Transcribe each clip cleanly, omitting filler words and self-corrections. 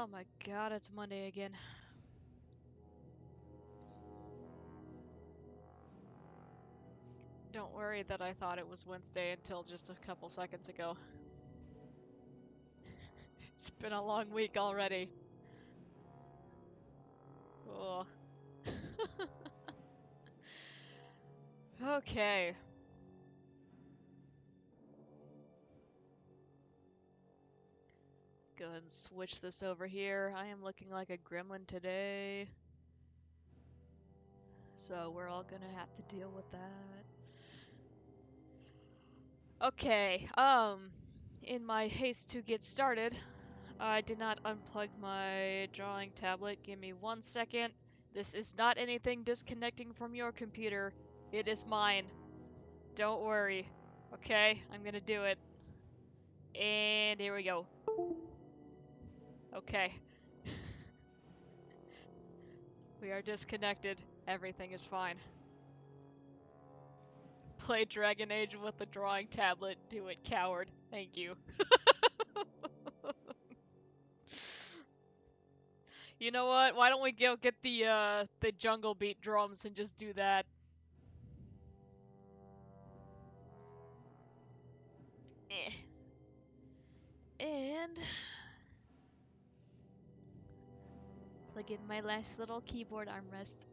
Oh my god, it's Monday again. Don't worry that I thought it was Wednesday until just a couple seconds ago. It's been a long week already. Oh. Okay. Go ahead and switch this over here. I am looking like a gremlin today. So we're all gonna have to deal with that. Okay, in my haste to get started, I did not unplug my drawing tablet. Give me 1 second. This is not anything disconnecting from your computer. It is mine. Don't worry. Okay, I'm gonna do it. And here we go. Okay. We are disconnected. Everything is fine. Play Dragon Age with the drawing tablet. Do it, coward. Thank you. You know what? Why don't we go get the Jungle Beat drums and just do that? Eh. And plug in my last little keyboard armrest.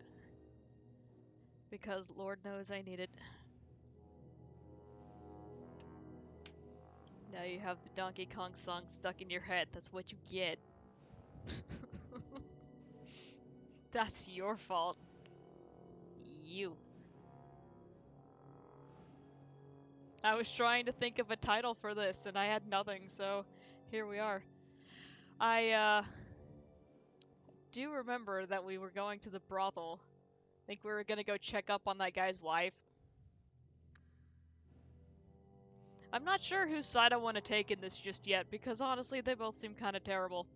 Because Lord knows I need it. Now you have the Donkey Kong song stuck in your head. That's what you get. That's your fault. You. I was trying to think of a title for this and I had nothing, so here we are. I do remember that we were going to the brothel. I think we were gonna go check up on that guy's wife. I'm not sure whose side I want to take in this just yet, because honestly, they both seem kind of terrible.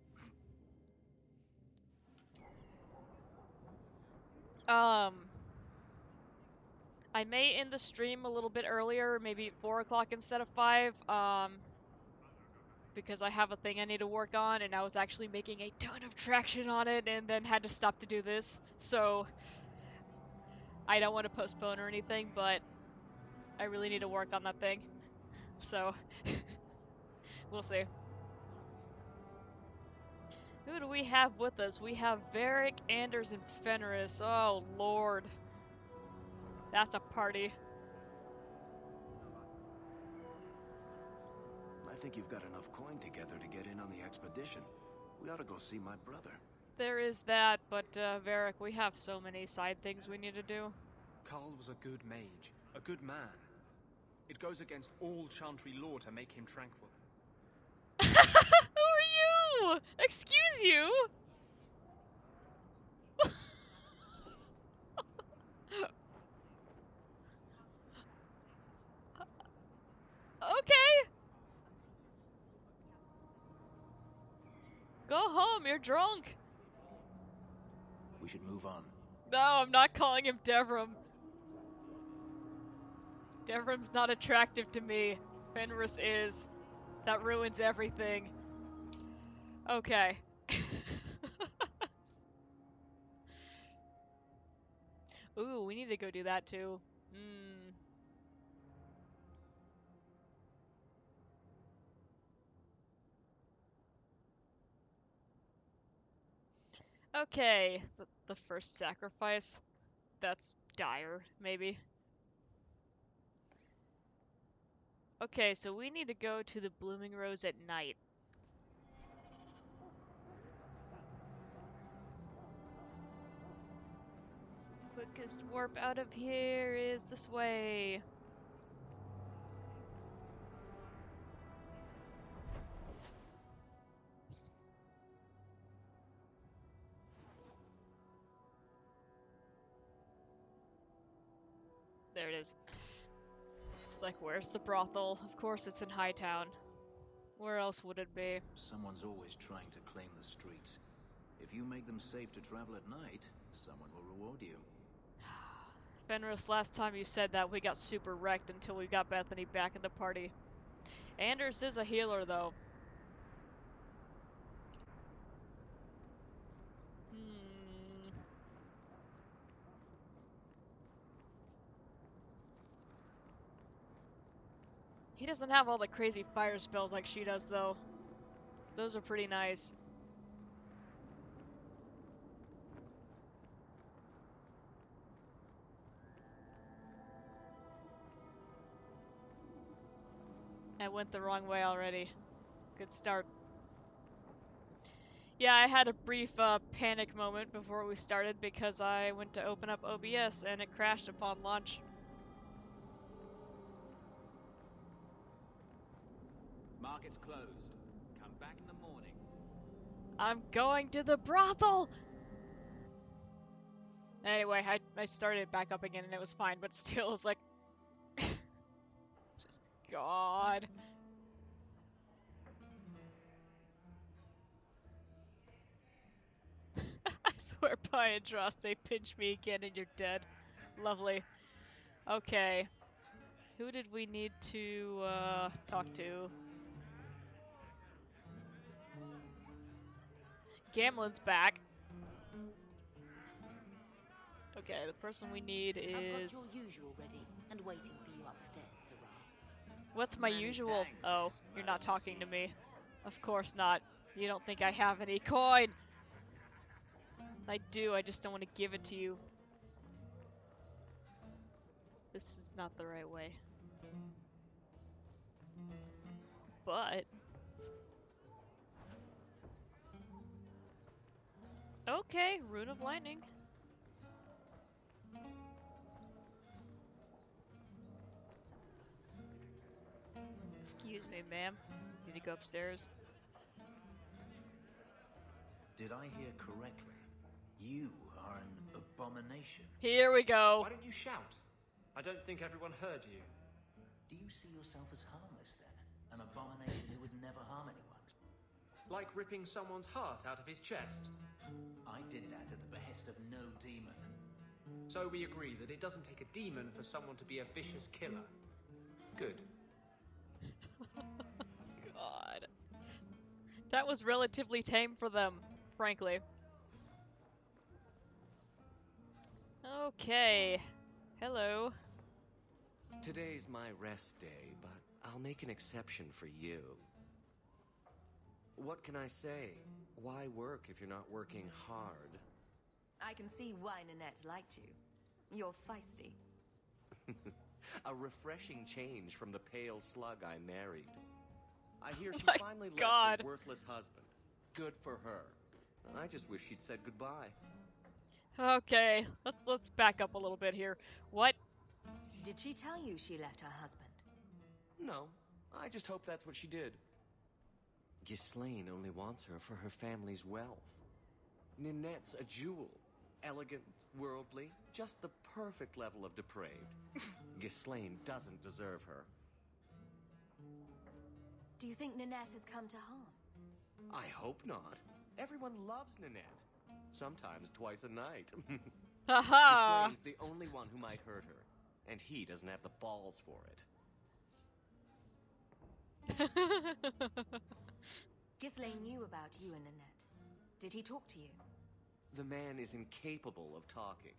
Um, I may end the stream a little bit earlier, maybe 4 o'clock instead of 5, because I have a thing I need to work on, and I was actually making a ton of traction on it, and then had to stop to do this, so I don't want to postpone or anything, but I really need to work on that thing, so we'll see. Who do we have with us? We have Varric, Anders, and Fenris. Oh, lord. That's a party. I think you've got enough coin together to get in on the expedition. We ought to go see my brother. There is that, but Varric, we have so many side things we need to do. Karl was a good mage, a good man. It goes against all Chantry law to make him tranquil. Who are you? Excuse you? Okay. Go home, you're drunk. We should move on. No, I'm not calling him Devrim. Devrim's not attractive to me. Fenris is. That ruins everything. Okay. Ooh, we need to go do that too. Hmm. Okay, the first sacrifice. That's dire, maybe. Okay, so we need to go to the Blooming Rose at night. Quickest warp out of here is this way. There it is. It's like, where's the brothel? Of course it's in Hightown. Where else would it be? Someone's always trying to claim the streets. If you make them safe to travel at night, someone will reward you. Fenris, last time you said that, we got super wrecked until we got Bethany back in the party. Anders is a healer, though. He doesn't have all the crazy fire spells like she does, though. Those are pretty nice. I went the wrong way already. Good start. Yeah, I had a brief panic moment before we started because I went to open up OBS and it crashed upon launch. Market's closed. Come back in the morning. I'm going to the brothel! Anyway, I started it back up again and it was fine, but still, it was like... just... God... I swear by Andraste, pinch me again and you're dead. Lovely. Okay. Who did we need to, talk to? Gamlen's back. Okay, the person we need I've got is... your usual ready and waiting for you upstairs, Sarah. What's my Many usual... thanks, Oh, you're not Madam talking to C. me. Of course not. You don't think I have any coin! I do, I just don't want to give it to you. This is not the right way. But... okay, Rune of Lightning. Excuse me, ma'am. Need to go upstairs. Did I hear correctly? You are an abomination. Here we go. Why don't you shout? I don't think everyone heard you. Do you see yourself as harmless then? An abomination who would never harm anyone? Like ripping someone's heart out of his chest. I did that at the behest of no demon. So we agree that it doesn't take a demon for someone to be a vicious killer. Good. God. That was relatively tame for them, frankly. Okay. Hello. Today's my rest day, but I'll make an exception for you. What can I say? Why work if you're not working hard? I can see why Nanette liked you. You're feisty. A refreshing change from the pale slug I married. I hear she My finally God. left her worthless husband. Good for her. I just wish she'd said goodbye. Okay, let's back up a little bit here. What? Did she tell you she left her husband? No, I just hope that's what she did. Ghislaine only wants her for her family's wealth. Ninette's a jewel. Elegant, worldly, just the perfect level of depraved. Ghislaine doesn't deserve her. Do you think Nanette has come to harm? I hope not. Everyone loves Ninette. Sometimes twice a night. Haha! Ghislaine's the only one who might hurt her, and he doesn't have the balls for it. Ghislaine knew about you and Nanette. Did he talk to you? The man is incapable of talking.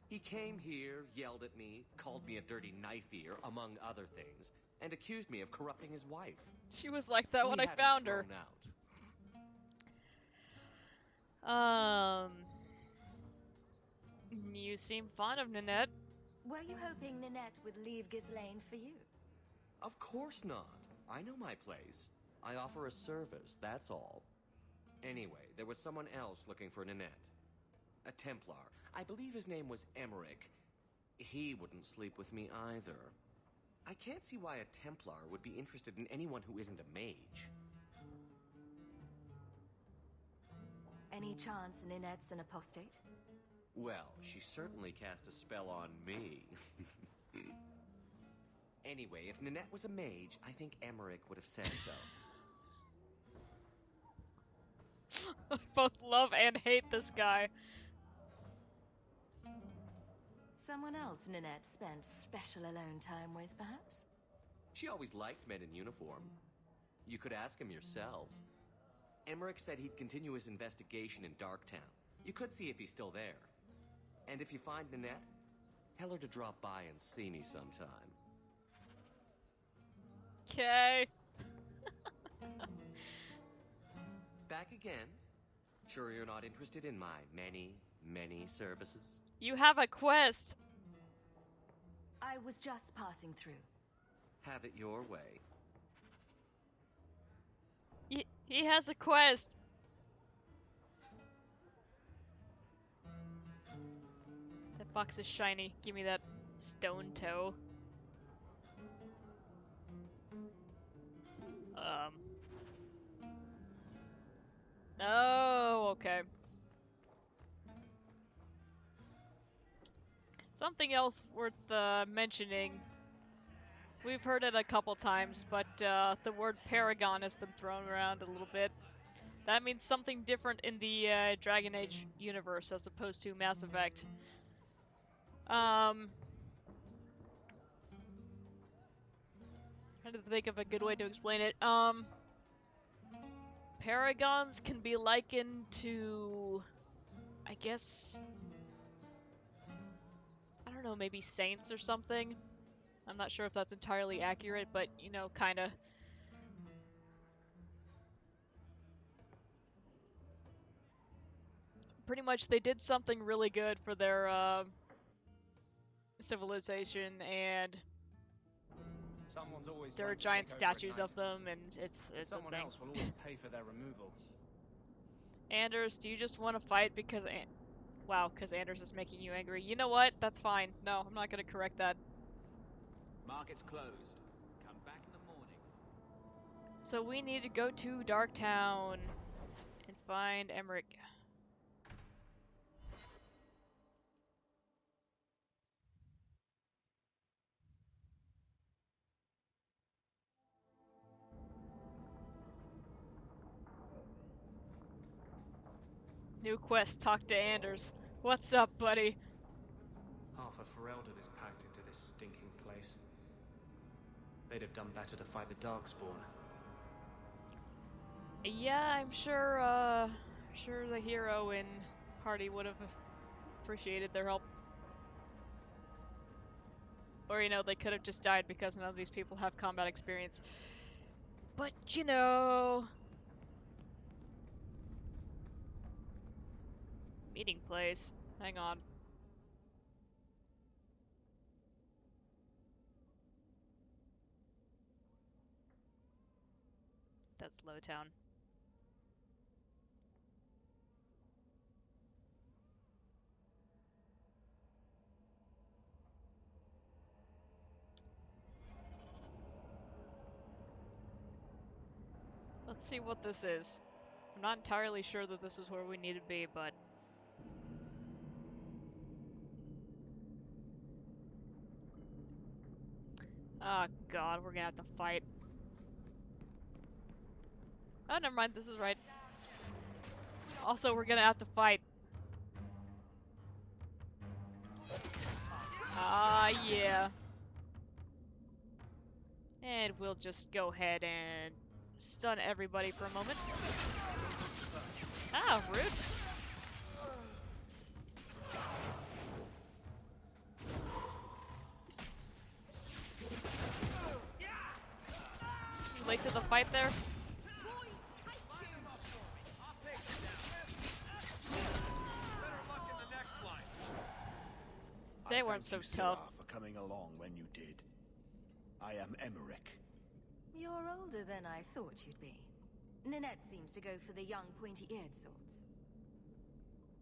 He came here, yelled at me, called me a dirty knife-ear, among other things, and accused me of corrupting his wife. She was like that when He I had found her. thrown out. You seem fond of Nanette. Were you hoping Nanette would leave Ghislaine for you? Of course not. I know my place. I offer a service, that's all. Anyway, there was someone else looking for Nanette. A Templar. I believe his name was Emmerich. He wouldn't sleep with me either. I can't see why a Templar would be interested in anyone who isn't a mage. Any chance Nanette's an apostate? Well, she certainly cast a spell on me. Anyway, if Nanette was a mage, I think Emmerich would have said so. I both love and hate this guy. Someone else Nanette spent special alone time with, perhaps? She always liked men in uniform. You could ask him yourself. Emmerich said he'd continue his investigation in Darktown. You could see if he's still there. And if you find Nanette, tell her to drop by and see me sometime. Okay. Back again? Sure you're not interested in my many, many services? You have a quest. I was just passing through. Have it your way. He has a quest. That box is shiny. Give me that stone toe. Oh, okay. Something else worth mentioning. We've heard it a couple times, but the word Paragon has been thrown around a little bit. That means something different in the Dragon Age universe as opposed to Mass Effect. Trying to think of a good way to explain it. Paragons can be likened to, I guess, I don't know, maybe saints or something. I'm not sure if that's entirely accurate, but, you know, kinda. Pretty much they did something really good for their civilization, and Someone's always there are trying to giant take over at statues night. of them, and it's a Someone thing. else will always pay for their removal. Anders, do you just want to fight because wow, because Anders is making you angry? You know what? That's fine. No, I'm not gonna correct that. Market's closed. Come back in the morning. So we need to go to Darktown and find Emmerich. New quest, talk to Anders. What's up, buddy? Half of Ferelden is packed into this stinking place. They'd have done better to fight the Darkspawn. Yeah, I'm sure, sure the hero in party would have appreciated their help. Or, you know, they could have just died because none of these people have combat experience. But, you know... Meeting place. Hang on. That's Lowtown. Let's see what this is. I'm not entirely sure that this is where we need to be, but... Oh god, we're gonna have to fight. Oh, never mind, this is right. Also, we're gonna have to fight. Ah, yeah. And we'll just go ahead and stun everybody for a moment. Ah, rude. Late to the fight there. They weren't so tough. For coming along when you did. I am Emmerich. You're older than I thought you'd be. Ninette seems to go for the young, pointy-eared sorts.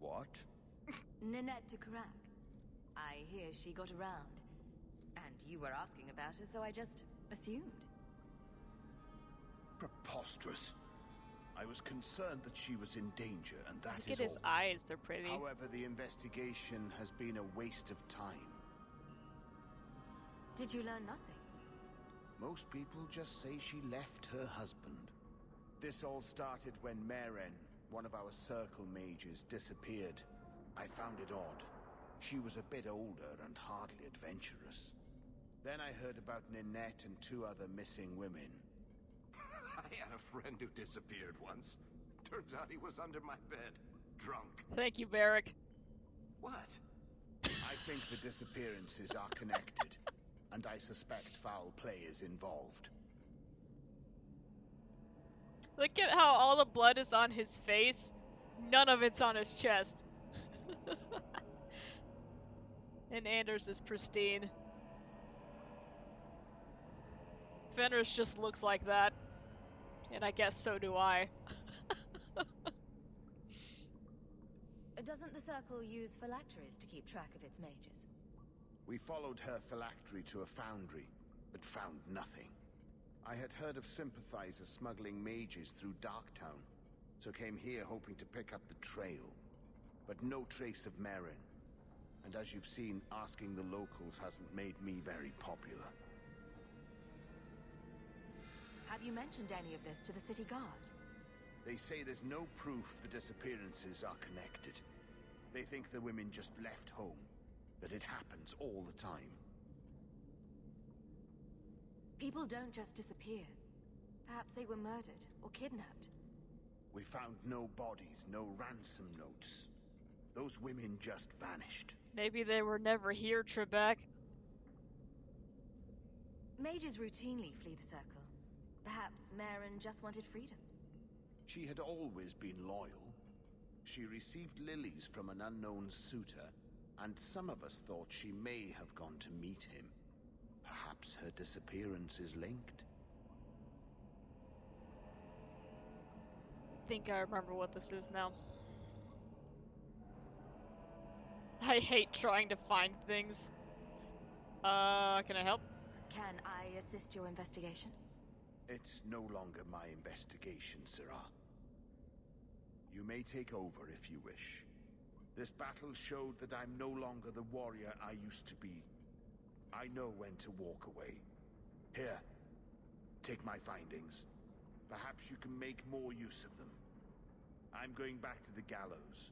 What? Ninette de Karak. I hear she got around. And you were asking about her, so I just assumed. Preposterous. I was concerned that she was in danger, and that Look is at his all. eyes, they're pretty. However, the investigation has been a waste of time. Did you learn nothing? Most people just say she left her husband. This all started when Meren, one of our Circle mages, disappeared. I found it odd. She was a bit older and hardly adventurous. Then I heard about Ninette and 2 other missing women. I had a friend who disappeared once. Turns out he was under my bed, drunk. Thank you, Varric. What? I think the disappearances are connected, and I suspect foul play is involved. Look at how all the blood is on his face. None of it's on his chest. And Anders is pristine. Fenris just looks like that. And I guess so do I. Doesn't the Circle use phylacteries to keep track of its mages? We followed her phylactery to a foundry, but found nothing. I had heard of sympathizers smuggling mages through Darktown, so came here hoping to pick up the trail. But no trace of Merrin. And as you've seen, asking the locals hasn't made me very popular. Have you mentioned any of this to the city guard? They say there's no proof the disappearances are connected. They think the women just left home, that it happens all the time. People don't just disappear. Perhaps they were murdered or kidnapped. We found no bodies, no ransom notes. Those women just vanished. Maybe they were never here, Trebek. Mages routinely flee the Circle. Perhaps Merrin just wanted freedom. She had always been loyal. She received lilies from an unknown suitor, and some of us thought she may have gone to meet him. Perhaps her disappearance is linked. I think I remember what this is now. I hate trying to find things. Can I help? Can I assist your investigation? It's no longer my investigation, Sirrah. You may take over if you wish. This battle showed that I'm no longer the warrior I used to be. I know when to walk away. Here, take my findings. Perhaps you can make more use of them. I'm going back to the gallows.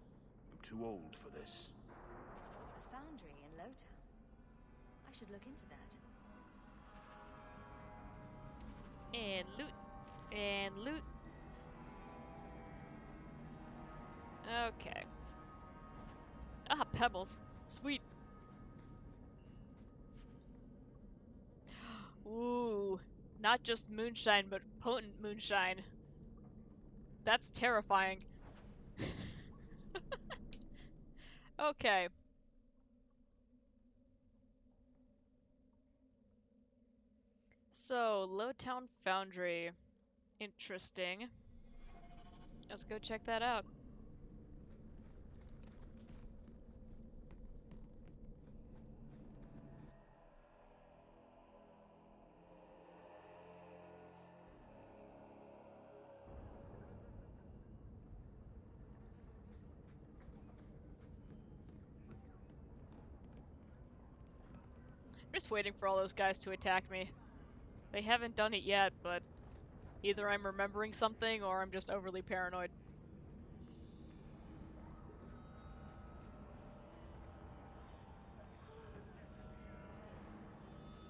I'm too old for this. A foundry in Lowtown. I should look into that. And loot. And loot. Okay. Ah, pebbles. Sweet. Ooh. Not just moonshine, but potent moonshine. That's terrifying. Okay. So, Lowtown Foundry. Interesting. Let's go check that out. I'm just waiting for all those guys to attack me. They haven't done it yet, but either I'm remembering something or I'm just overly paranoid.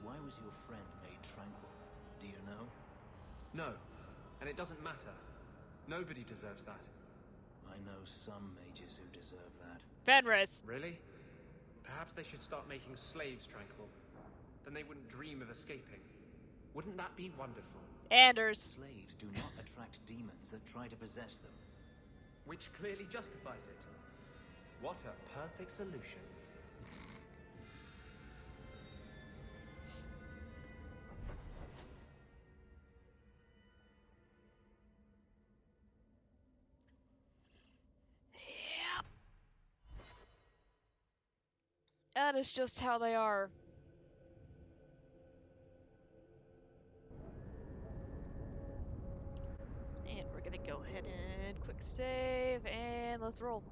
Why was your friend made tranquil? Do you know? No, and it doesn't matter. Nobody deserves that. I know some mages who deserve that. Fenris! Really? Perhaps they should start making slaves tranquil. Then they wouldn't dream of escaping. Wouldn't that be wonderful? Anders! Slaves do not attract demons that try to possess them. Which clearly justifies it. What a perfect solution. Yep. That is just how they are. And we're gonna go ahead and quick save, and let's roll.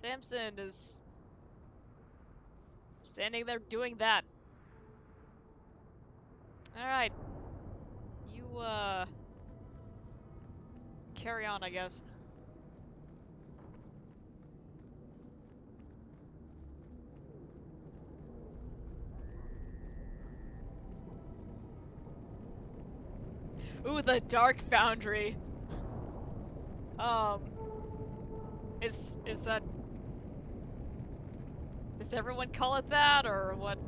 Samson is standing there doing that. Alright. You, carry on, I guess. Ooh, the Dark Foundry. Is that... Does everyone call it that, or what?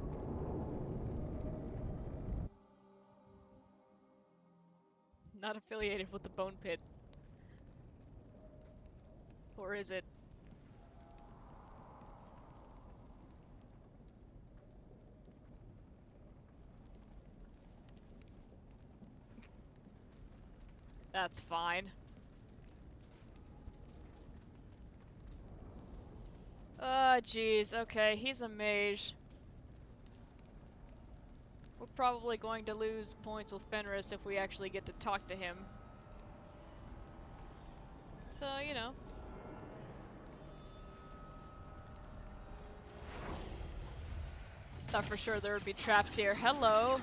not affiliated with the Bone Pit. Or is it? That's fine. Oh, jeez. Okay, he's a mage. We're probably going to lose points with Fenris if we actually get to talk to him. So, you know. Thought for sure there would be traps here. Hello!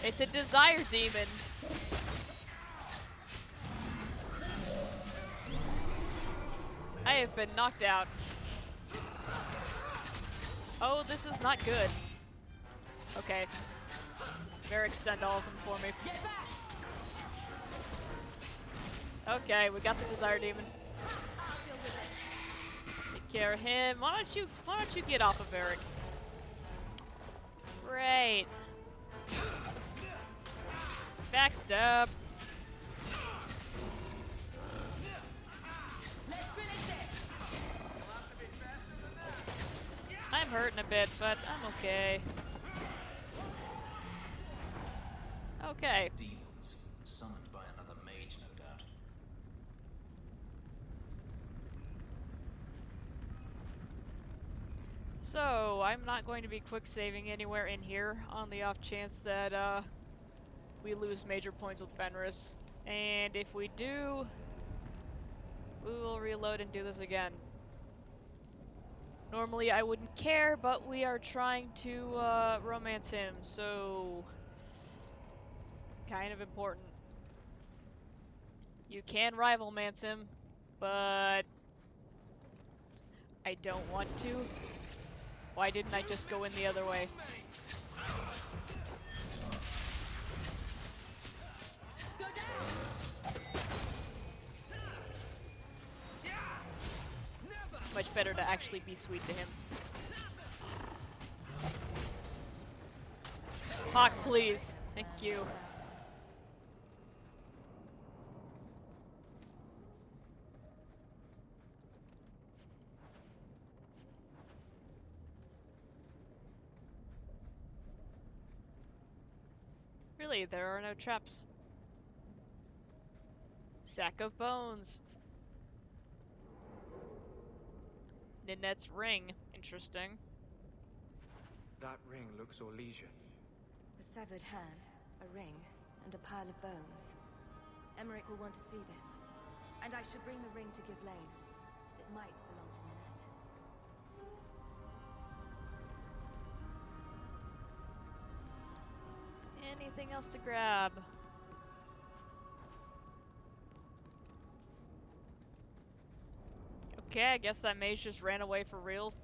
It's a desire demon! I have been knocked out. Oh, this is not good. Okay. Better extend all of them for me. Okay, we got the desire demon. Take care of him. Why don't you get off of Eric? Great. Backstab. I'm hurting a bit, but I'm okay. Okay. Demons, summoned by another mage, no doubt. So, I'm not going to be quick saving anywhere in here on the off chance that we lose major points with Fenris. And if we do, we will reload and do this again. Normally I wouldn't care, but we are trying to romance him, so it's kind of important. You can rivalmance him, but I don't want to. Why didn't I just go in the other way? It's much better to actually be sweet to him. Hawk, please. Thank you. Really, there are no traps. Sack of bones. Ninette's ring. Interesting. That ring looks Orlesian. A severed hand, a ring, and a pile of bones. Emmerich will want to see this. And I should bring the ring to Ghislaine. It might belong to Ninette. Anything else to grab? Okay, I guess that mage just ran away for reals.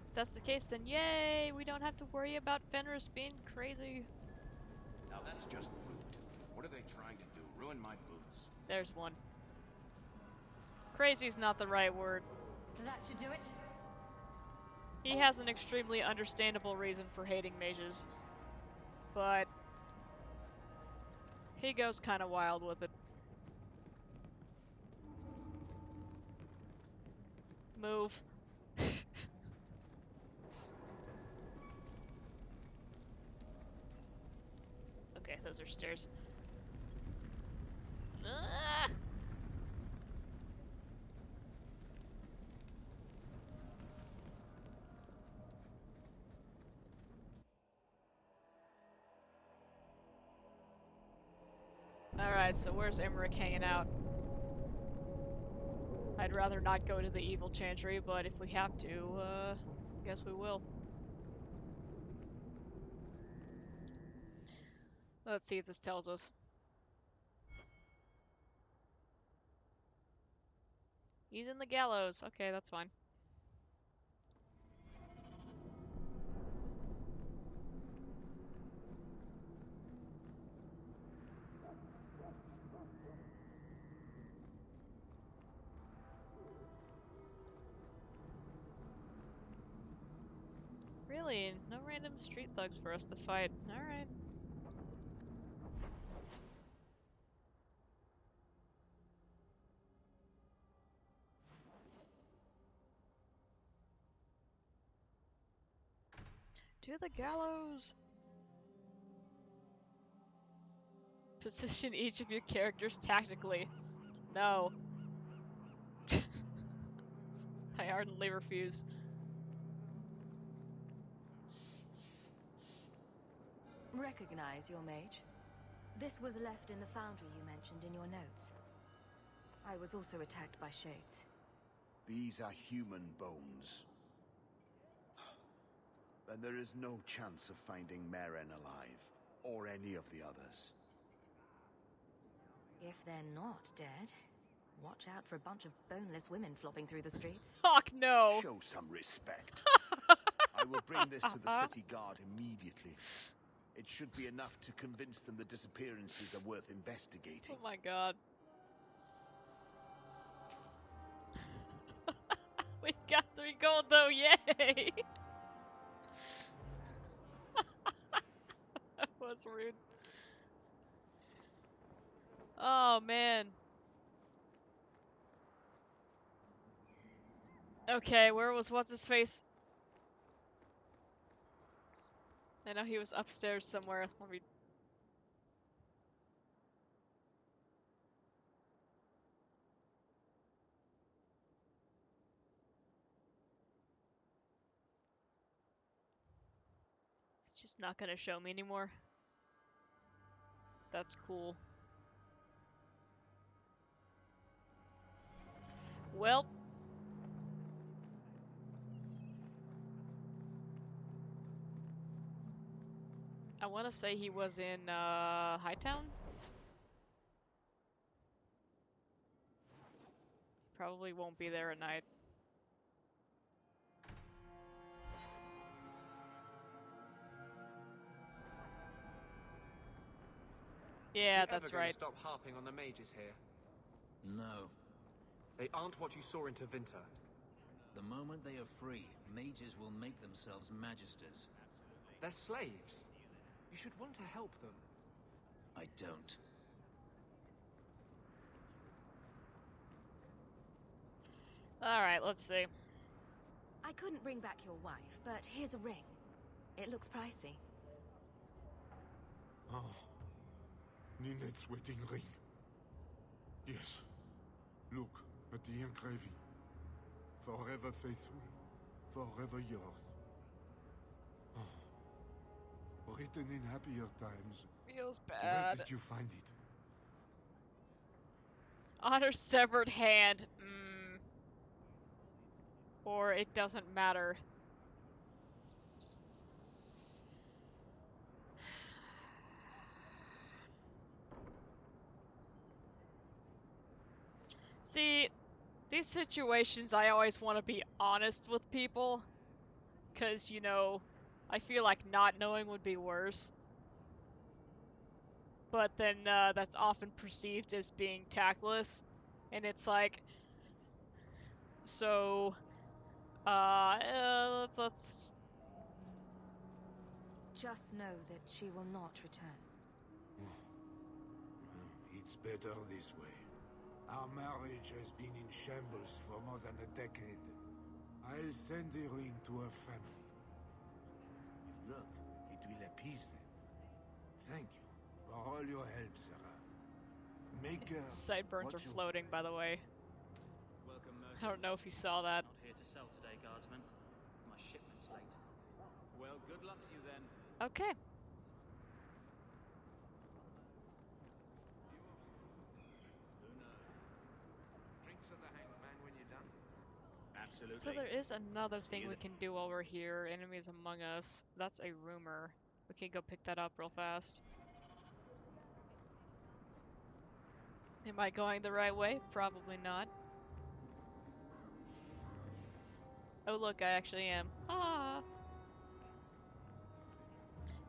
If that's the case, then yay! We don't have to worry about Fenris being crazy. Now that's just rude. What are they trying to do? Ruin my boots? There's one. Crazy's not the right word. That should do it. He has an extremely understandable reason for hating mages. But he goes kind of wild with it. Move. Okay, those are stairs. Ah! Alright, so where's Emmerich hanging out? I'd rather not go to the evil chantry, but if we have to, guess we will. Let's see if this tells us. He's in the gallows. Okay, that's fine. Really? No random street thugs for us to fight. Alright. To the gallows! Position each of your characters tactically. No. I ardently refuse. Recognize your mage? This was left in the foundry you mentioned in your notes. I was also attacked by shades. These are human bones. Then there is no chance of finding Meren alive, or any of the others. If they're not dead, watch out for a bunch of boneless women flopping through the streets. Fuck no! Show some respect. I will bring this to the city guard immediately. It should be enough to convince them the disappearances are worth investigating. Oh my god. We got 3 gold though, yay! That was rude. Oh man. Okay, where was what's-his-face? I know he was upstairs somewhere. Let me... It's just not gonna show me anymore. That's cool. Well. I want to say he was in Hightown. Probably won't be there at night. Yeah, that's right. Stop harping on the mages here. No. They aren't what you saw in Tevinter. The moment they are free, mages will make themselves magisters. They're slaves. You should want to help them. I don't. Alright, let's see. I couldn't bring back your wife, but here's a ring. It looks pricey. Oh. Ninette's wedding ring. Yes. Look at the engraving. Forever faithful, forever yours. Oh. Written in happier times. Feels Where bad. did you find it? On her severed hand. Or it doesn't matter. See, these situations I always want to be honest with people. 'Cause, you know, I feel like not knowing would be worse. But then that's often perceived as being tactless. And it's like, so, let's... Just know that she will not return. It's better this way. Our marriage has been in shambles for more than a decade. I'll send the ring to her family. Look, it will appease them. Thank you for all your help, Sarah. Make Sideburns are what you- floating, by the way. Welcome, I don't know if you saw that. Not here to sell today, guardsman. My shipment's late. Well, good luck to you then. Okay. Drinks of the hanged man when you're done? Absolutely. So there is another See thing you we then. can do while we're here. Enemies among us. That's a rumor. We can go pick that up real fast. Am I going the right way? Probably not. Oh look, I actually am. Ah!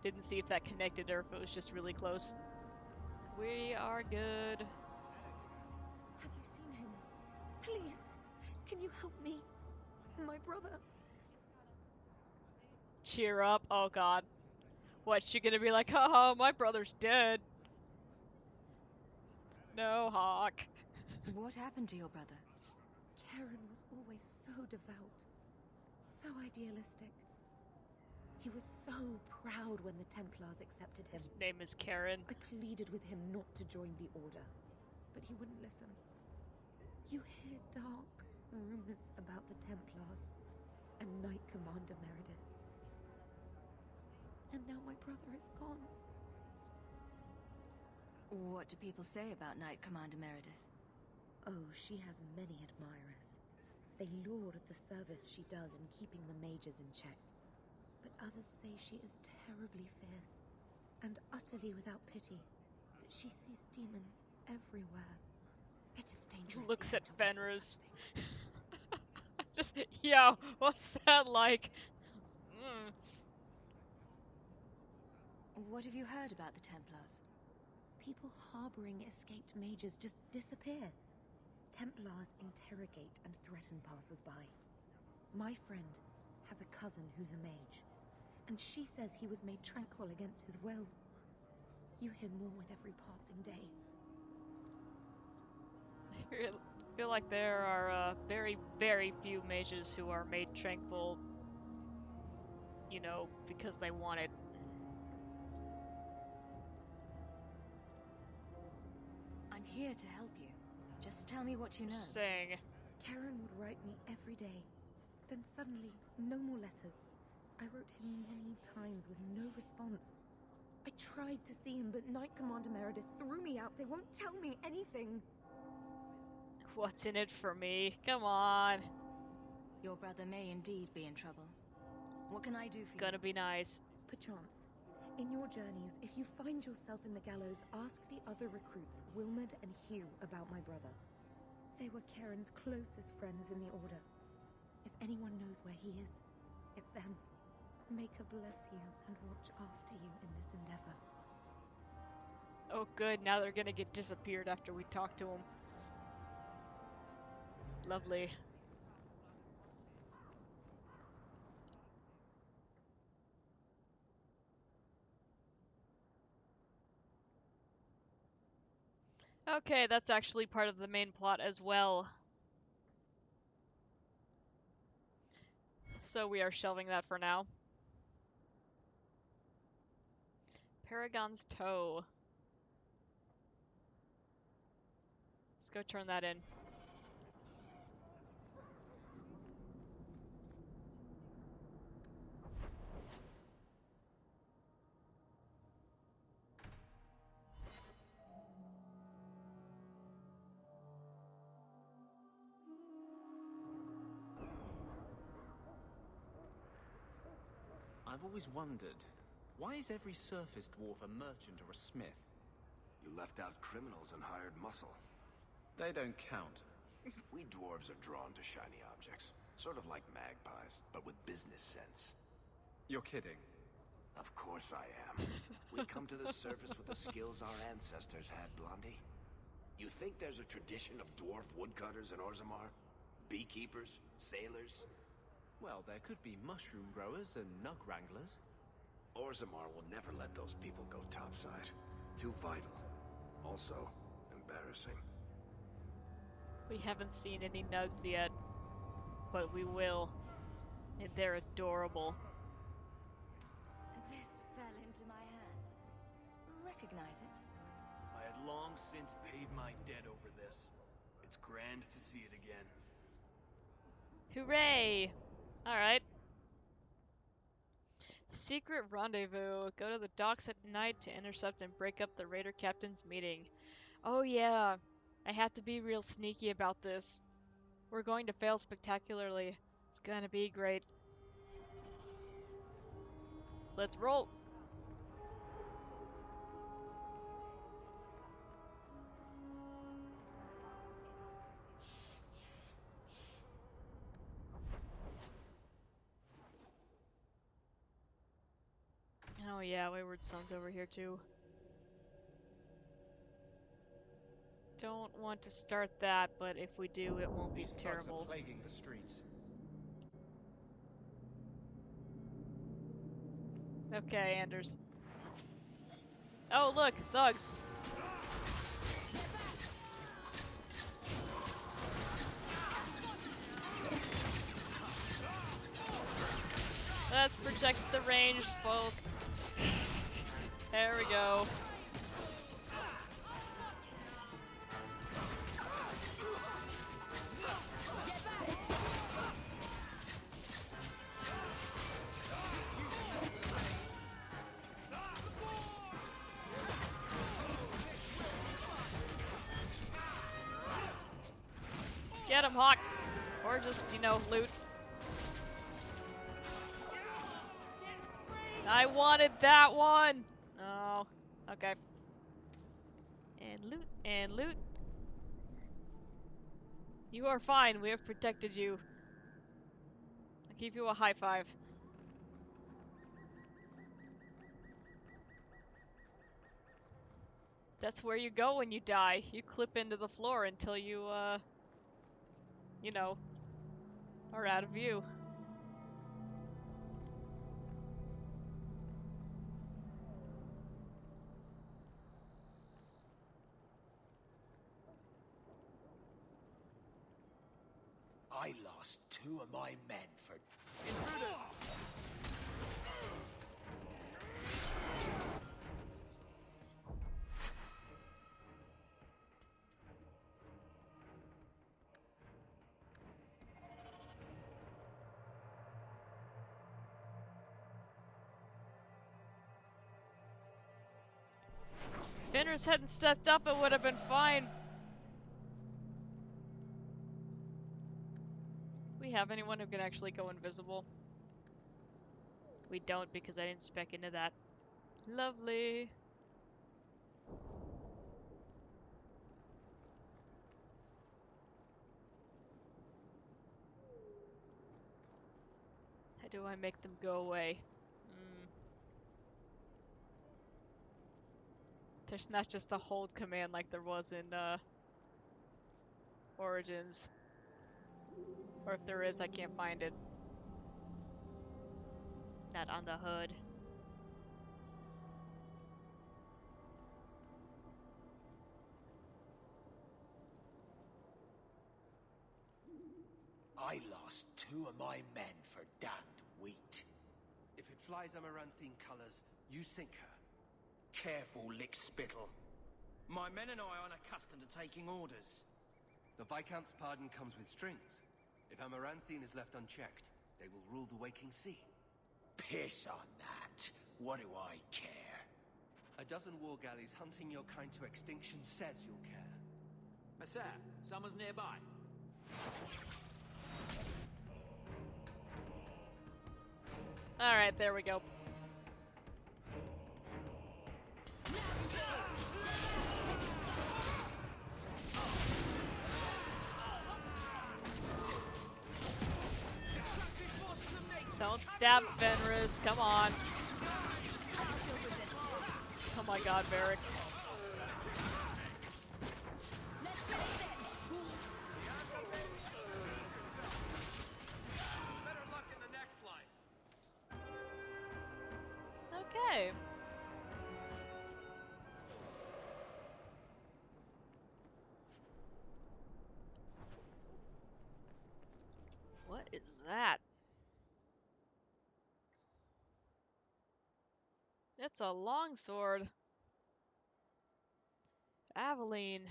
Didn't see if that connected or if it was just really close. We are good. Have you seen him? Please, can you help me? My brother. Cheer up. Oh god. What's she gonna be like? Oh, my brother's dead. No, Hawk. What happened to your brother? Karen was always so devout, so idealistic. He was so proud when the Templars accepted him. His name is Karen. I pleaded with him not to join the Order, but he wouldn't listen. You hear dark rumors about the Templars and Knight Commander Meredith. And now my brother is gone. What do people say about Knight Commander Meredith? Oh, she has many admirers. They laud at the service she does in keeping the mages in check. But others say she is terribly fierce and utterly without pity, that she sees demons everywhere. It is dangerous. Looks at Fenris. Just, yo, what's that like? What have you heard about the Templars? People harboring escaped mages just disappear. Templars interrogate and threaten passers-by. My friend has a cousin who's a mage, and she says he was made tranquil against his will. You hear more with every passing day. I feel like there are very, very few mages who are made tranquil, you know, because they want it. I'm here to help you. Just tell me what you know. Saying. Karen would write me every day. Then suddenly, no more letters. I wrote him many times with no response. I tried to see him, but Knight Commander Meredith threw me out. They won't tell me anything. What's in it for me? Come on. Your brother may indeed be in trouble. What can I do for you? Gonna be nice. Perchance. In your journeys, if you find yourself in the gallows, ask the other recruits, Wilmerd and Hugh, about my brother. They were Karen's closest friends in the Order. If anyone knows where he is, it's them. May God bless you and watch after you in this endeavor. Oh good, now they're gonna get disappeared after we talk to them. Lovely. Okay, that's actually part of the main plot as well. So we are shelving that for now. Paragon's Toe. Let's go turn that in. I've always wondered, why is every surface dwarf a merchant or a smith? You left out criminals and hired muscle. They don't count. We dwarves are drawn to shiny objects. Sort of like magpies, but with business sense. You're kidding. Of course I am. We come to the surface with the skills our ancestors had, Blondie. You think there's a tradition of dwarf woodcutters in Orzammar? Beekeepers? Sailors? Well, there could be mushroom growers and nug wranglers. Orzammar will never let those people go topside. Too vital. Also, embarrassing. We haven't seen any nugs yet, but we will. And they're adorable. This fell into my hands. Recognize it? I had long since paid my debt over this. It's grand to see it again. Hooray! Alright. Secret rendezvous. Go to the docks at night to intercept and break up the raider captain's meeting. Oh yeah, I have to be real sneaky about this. We're going to fail spectacularly. It's gonna be great. Let's roll! Oh yeah, Wayward Son's over here too. Don't want to start that, but if we do, it won't be These thugs terrible. are plaguing the streets. Okay, Anders. Oh, look, thugs. Let's protect the ranged folk. There we go. Get him, Hawk! Or just, you know, loot. I wanted that one! Oh, okay. And loot, and loot. You are fine, we have protected you. I'll give you a high five. That's where you go when you die. You clip into the floor until you, you know, are out of view. I lost 2 of my men for... If Fenris hadn't stepped up, it would have been fine. We have anyone who can actually go invisible? We don't because I didn't spec into that. Lovely. How do I make them go away? There's not just a hold command like there was in Origins. Or if there is, I can't find it. Not on the hood. I lost 2 of my men for damned wheat. If it flies Amaranthine colors, you sink her. Careful, lick spittle. My men and I aren't accustomed to taking orders. The Viscount's pardon comes with strings. If Amaranthine is left unchecked, they will rule the Waking Sea. Piss on that. What do I care? A dozen war galleys hunting your kind to extinction says you'll care. Sir, someone's nearby. Alright, there we go. Don't stab Fenris, come on. Oh my god, Varric. Okay. What is that? It's a longsword. Aveline.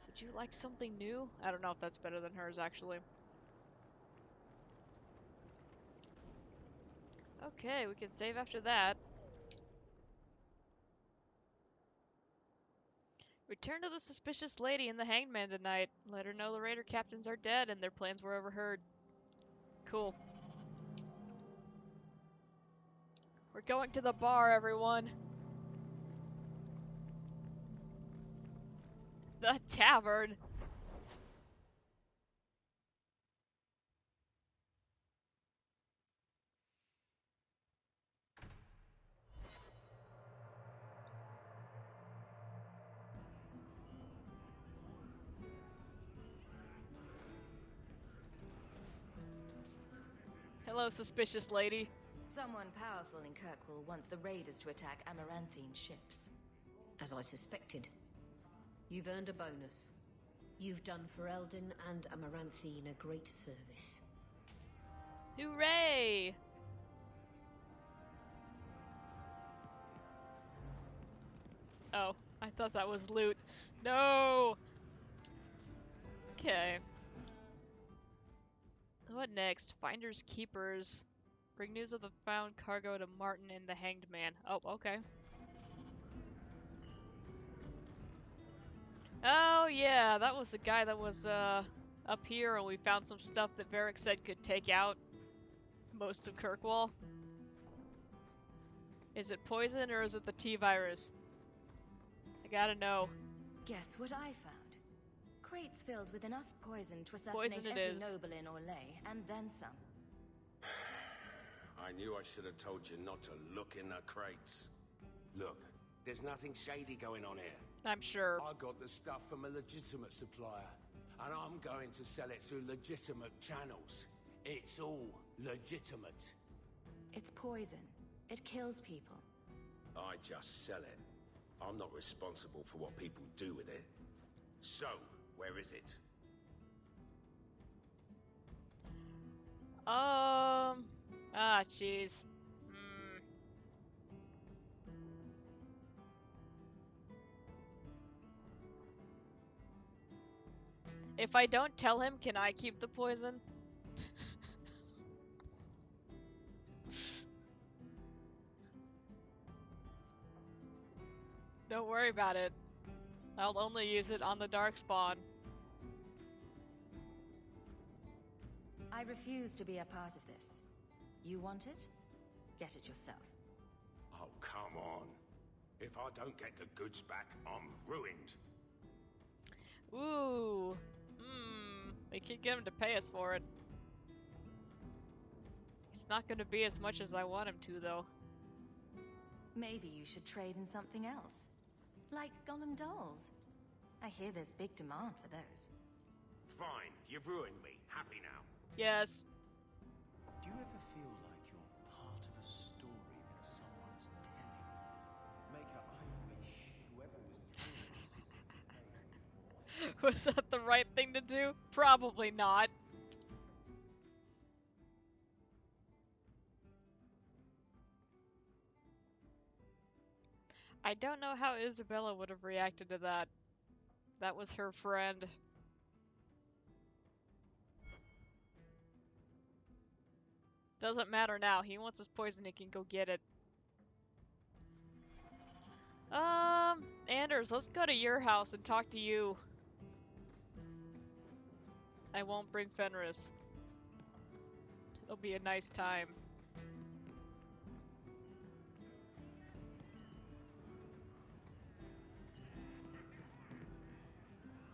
Would you like something new? I don't know if that's better than hers, actually. Okay, we can save after that. Return to the suspicious lady in the Hangman tonight. Let her know the raider captains are dead and their plans were overheard. Cool. We're going to the bar, everyone. The tavern. Hello, suspicious lady. Someone powerful in Kirkwall wants the raiders to attack Amaranthine ships. As I suspected. You've earned a bonus. You've done Ferelden and Amaranthine a great service. Hooray! Oh, I thought that was loot. No! Okay. What next? Finders Keepers. Bring news of the found cargo to Martin and the Hanged Man. Oh, okay. Oh yeah, that was the guy that was up here and we found some stuff that Varric said could take out most of Kirkwall. Is it poison or is it the T-virus? I gotta know. Guess what I found? Crates filled with enough poison to Poison assassinate it every is. noble in Orlais, and then some. I knew I should have told you not to look in the crates. Look, there's nothing shady going on here. I'm sure. I got the stuff from a legitimate supplier, and I'm going to sell it through legitimate channels. It's all legitimate. It's poison. It kills people. I just sell it. I'm not responsible for what people do with it. So, where is it? Jeez. If I don't tell him, can I keep the poison? Don't worry about it. I'll only use it on the Darkspawn. I refuse to be a part of this. You want it? Get it yourself. Oh, come on. If I don't get the goods back, I'm ruined. Ooh. We could get him to pay us for it. It's not gonna be as much as I want him to, though. Maybe you should trade in something else. Like Gollum dolls. I hear there's big demand for those. Fine, you've ruined me. Happy now. Yes. Do you ever feel like you're part of a story that someone's telling? Maker, I wish whoever was telling this Was that the right thing to do? Probably not. I don't know how Isabella would have reacted to that. That was her friend. Doesn't matter now. He wants his poison, he can go get it. Anders, let's go to your house and talk to you. I won't bring Fenris. It'll be a nice time.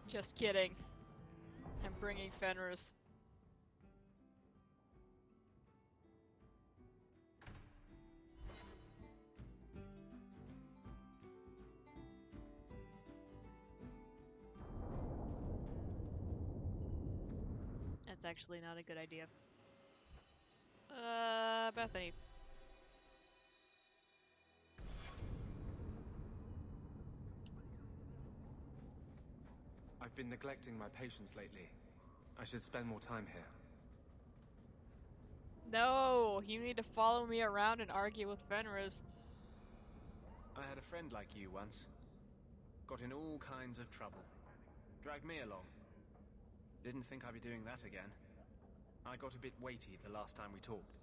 Just kidding. I'm bringing Fenris. That's actually not a good idea. Bethany. I've been neglecting my patients lately. I should spend more time here. No, you need to follow me around and argue with Fenris. I had a friend like you once. Got in all kinds of trouble. Dragged me along. Didn't think I'd be doing that again. I got a bit weighty the last time we talked.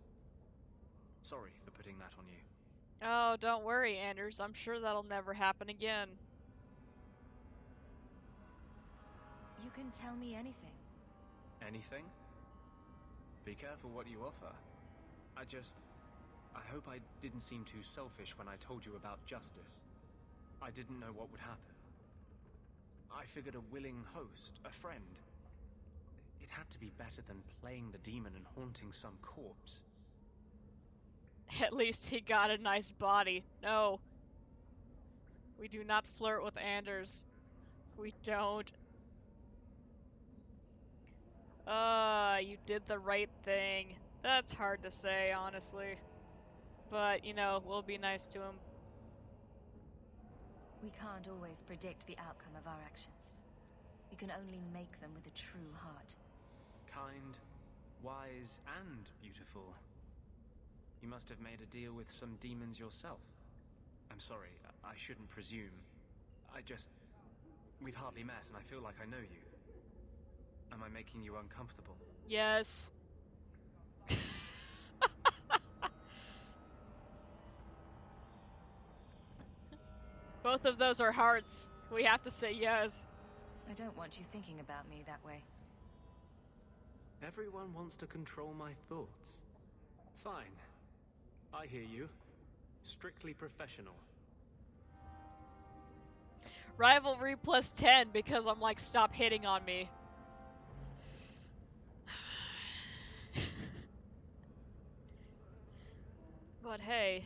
Sorry for putting that on you. Oh, don't worry, Anders. I'm sure that'll never happen again. You can tell me anything. Anything? Be careful what you offer. I hope I didn't seem too selfish when I told you about justice. I didn't know what would happen. I figured a willing host, a friend. It had to be better than playing the demon and haunting some corpse. At least he got a nice body. No. We do not flirt with Anders. We don't. You did the right thing. That's hard to say, honestly. but, you know, we'll be nice to him. We can't always predict the outcome of our actions. We can only make them with a true heart. Kind, wise, and beautiful. You must have made a deal with some demons yourself. I'm sorry, I shouldn't presume. We've hardly met, and I feel like I know you. Am I making you uncomfortable? Yes. Both of those are hearts. We have to say yes. I don't want you thinking about me that way. Everyone wants to control my thoughts. Fine. I hear you. Strictly professional. Rivalry plus 10 because I'm like, stop hitting on me. But hey.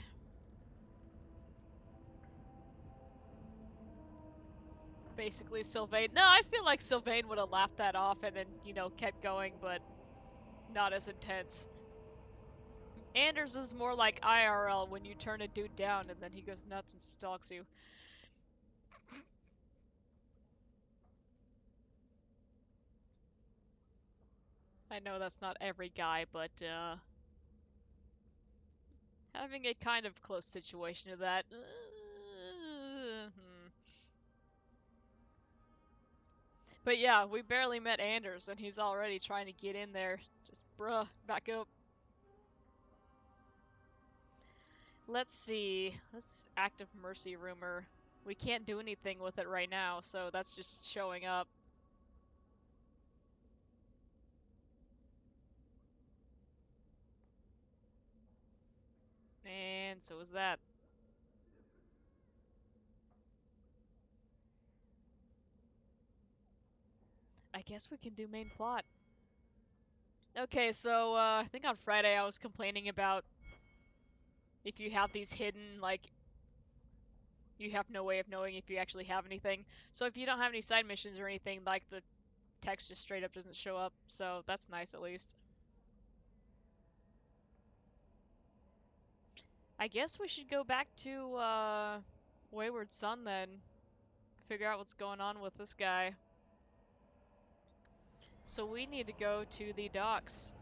Basically Sylvain. No, I feel like Sylvain would have laughed that off and then, you know, kept going, but not as intense. Anders is more like IRL when you turn a dude down and then he goes nuts and stalks you. I know that's not every guy, but having a kind of close situation to that. But yeah, we barely met Anders and he's already trying to get in there. Just bruh, back up. Let's see. This is Act of Mercy rumor. We can't do anything with it right now, so that's just showing up. And so is that. I guess we can do main plot. Okay, so I think on Friday I was complaining about if you have these hidden, like, you have no way of knowing if you actually have anything. So if you don't have any side missions or anything, like, the text just straight up doesn't show up, so that's nice at least. I guess we should go back to Wayward Son then. Figure out what's going on with this guy. So we need to go to the docks.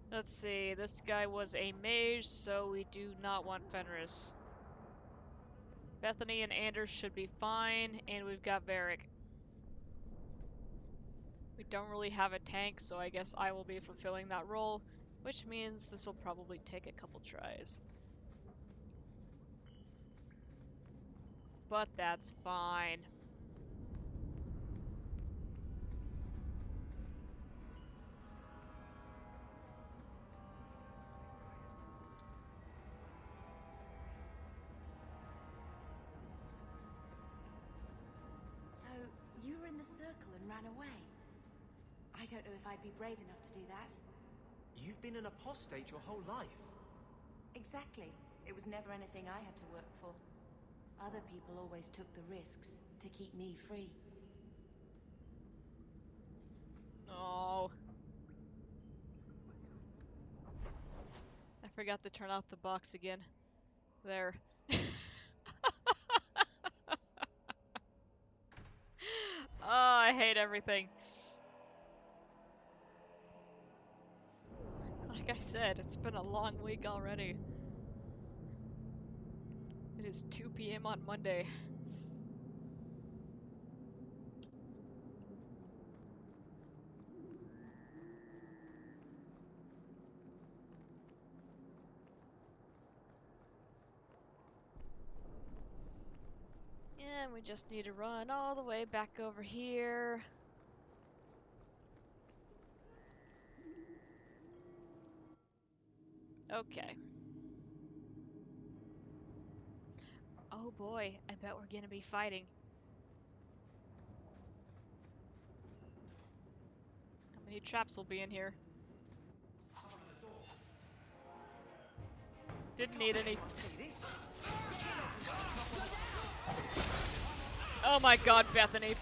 Let's see, this guy was a mage, so we do not want Fenris. Bethany and Anders should be fine, and we've got Varric. We don't really have a tank, so I guess I will be fulfilling that role, which means this will probably take a couple tries. But that's fine. So, you were in the circle and ran away? I don't know if I'd be brave enough to do that. You've been an apostate your whole life. Exactly. It was never anything I had to work for. Other people always took the risks to keep me free. Oh. I forgot to turn off the box again. There. Oh, I hate everything. Like I said, it's been a long week already. It is 2 p.m. on Monday. And we just need to run all the way back over here. Okay. Oh boy, I bet we're gonna be fighting. How many traps will be in here? Didn't need any. Oh my god, Bethany.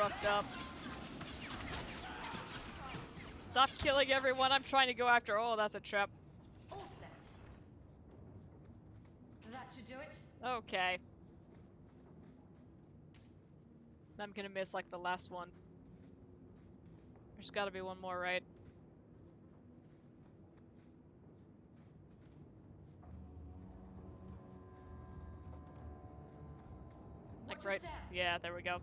roughed up. Stop killing everyone. I'm trying to go after. Oh, that's a trap. All set. That should do it. Okay. I'm gonna miss like the last one. There's gotta be one more, right? Like right. Yeah, there we go.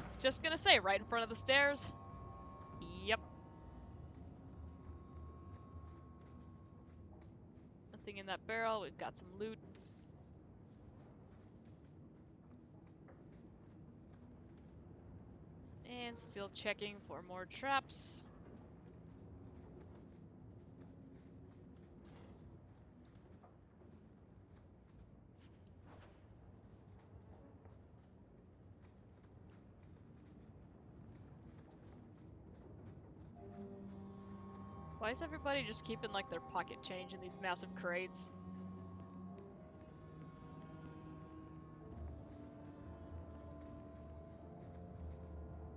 It's just gonna say right in front of the stairs. Yep. Nothing in that barrel. We've got some loot. And still checking for more traps. Why is everybody just keeping like their pocket change in these massive crates?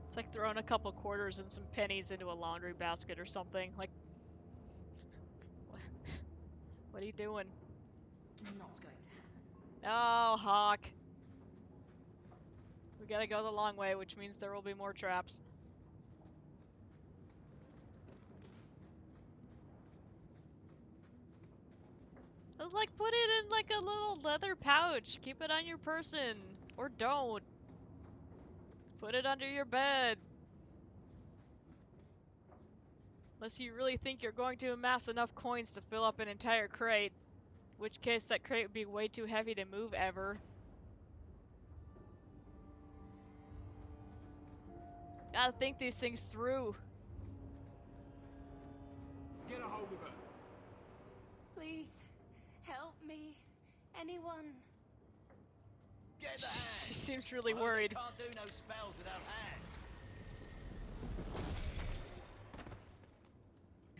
It's like throwing a couple quarters and some pennies into a laundry basket or something. Like, what are you doing? Not going to happen. Oh, Hawk. We gotta go the long way, which means there will be more traps. Like, put it in like a little leather pouch. Keep it on your person. Or don't. Put it under your bed. Unless you really think you're going to amass enough coins to fill up an entire crate. In which case that crate would be way too heavy to move ever. Gotta think these things through. Get a hold of her. Please, help me. Anyone. Get the hand. She seems really worried. Can't do no spells without hands.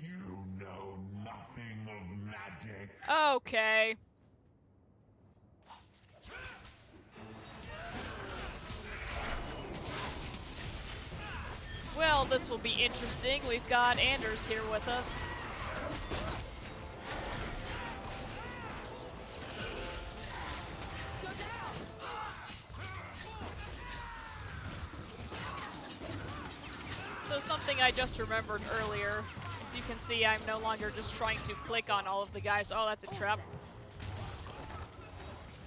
You know nothing of magic. Okay. Well, this will be interesting. We've got Anders here with us. So something I just remembered earlier. As you can see, I'm no longer just trying to click on all of the guys. Oh, that's a trap.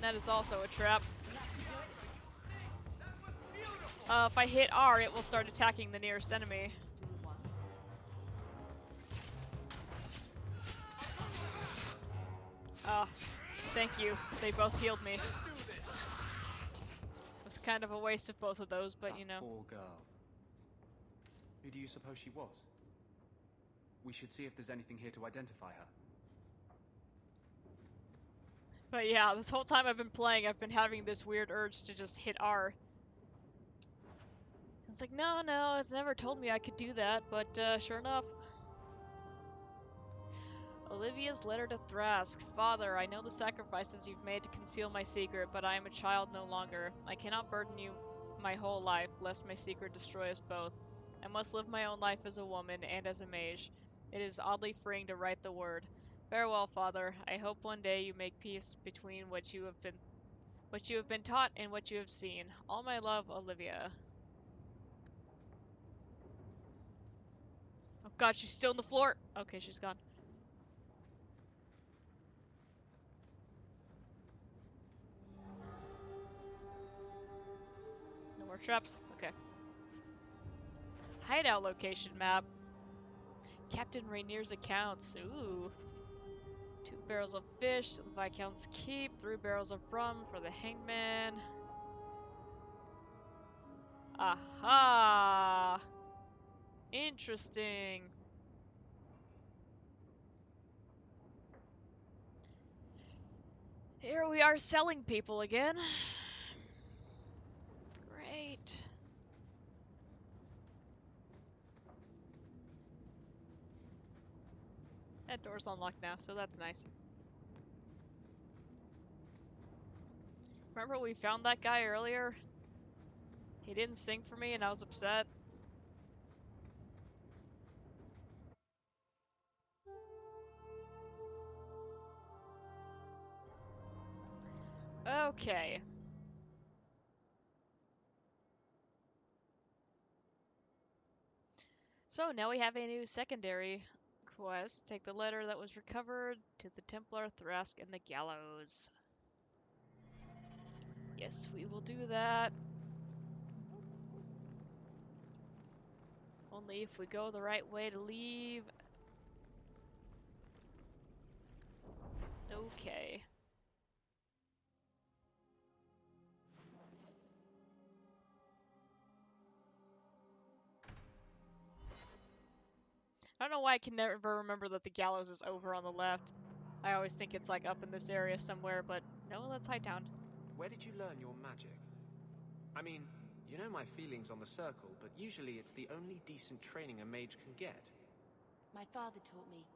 That is also a trap. If I hit R, it will start attacking the nearest enemy. Thank you. They both healed me. It was kind of a waste of both of those, but you know. Poor girl. Who do you suppose she was? We should see if there's anything here to identify her. But yeah, this whole time I've been playing, I've been having this weird urge to just hit R. It's like, no, it's never told me I could do that, but sure enough. Olivia's letter to Thrask. Father, I know the sacrifices you've made to conceal my secret, but I am a child no longer. I cannot burden you my whole life, lest my secret destroy us both. I must live my own life as a woman and as a mage. It is oddly freeing to write the word. Farewell, Father. I hope one day you make peace between what you have been taught and what you have seen. All my love, Olivia. Oh god, she's still on the floor. Okay, she's gone. No more traps? Okay. Hideout location map. Captain Rainier's accounts. Ooh. 2 barrels of fish, the Viscount's Keep, 3 barrels of rum for the hangman. Aha! Interesting. Here we are selling people again. Great. That door's unlocked now, so that's nice. Remember we found that guy earlier? He didn't sing for me and I was upset. Okay. So now we have a new secondary quest. Take the letter that was recovered to the Templar Thrask and the Gallows. Yes, we will do that. Only if we go the right way to leave. Okay. I don't know why I can never remember that the gallows is over on the left. I always think it's like up in this area somewhere, but no, that's Hightown. Where did you learn your magic? I mean, you know my feelings on the Circle, but usually it's the only decent training a mage can get. My father taught me.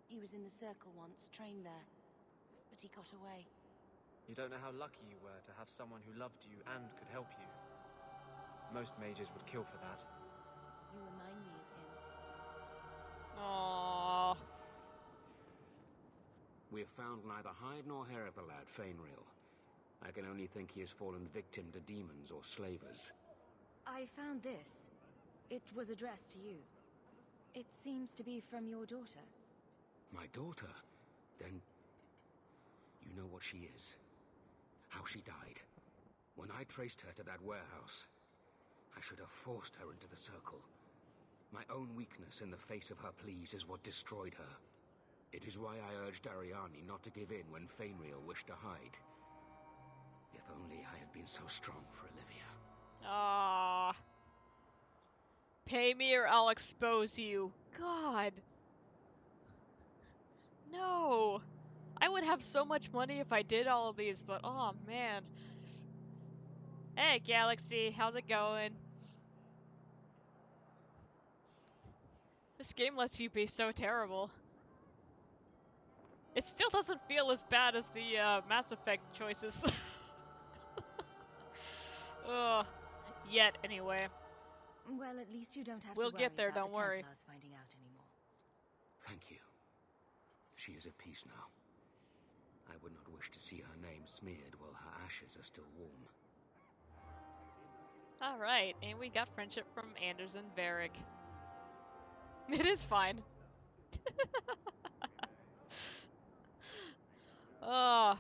He was in the Circle once, trained there. But he got away. You don't know how lucky you were to have someone who loved you and could help you. Most mages would kill for that. You remind me of him. Aww. We have found neither hide nor hair of the lad, Fainril. I can only think he has fallen victim to demons or slavers. I found this. It was addressed to you. It seems to be from your daughter. My daughter? Then you know what she is. How she died. When I traced her to that warehouse, I should have forced her into the Circle. My own weakness in the face of her pleas is what destroyed her. It is why I urged Ariani not to give in when Fainril wished to hide. If only I had been so strong for Olivia. Ah. Pay me or I'll expose you. God. No. I would have so much money if I did all of these, but oh man. Hey Galaxy, how's it going? This game lets you be so terrible. It still doesn't feel as bad as the Mass Effect choices. Ugh. Yet, anyway. Well, at least you don't have We'll to worry get there, about don't the worry. Templars finding out anymore. Thank you. She is at peace now. I would not wish to see her name smeared while her ashes are still warm. Alright, and we got friendship from Anders and Varric. It is fine. Ah.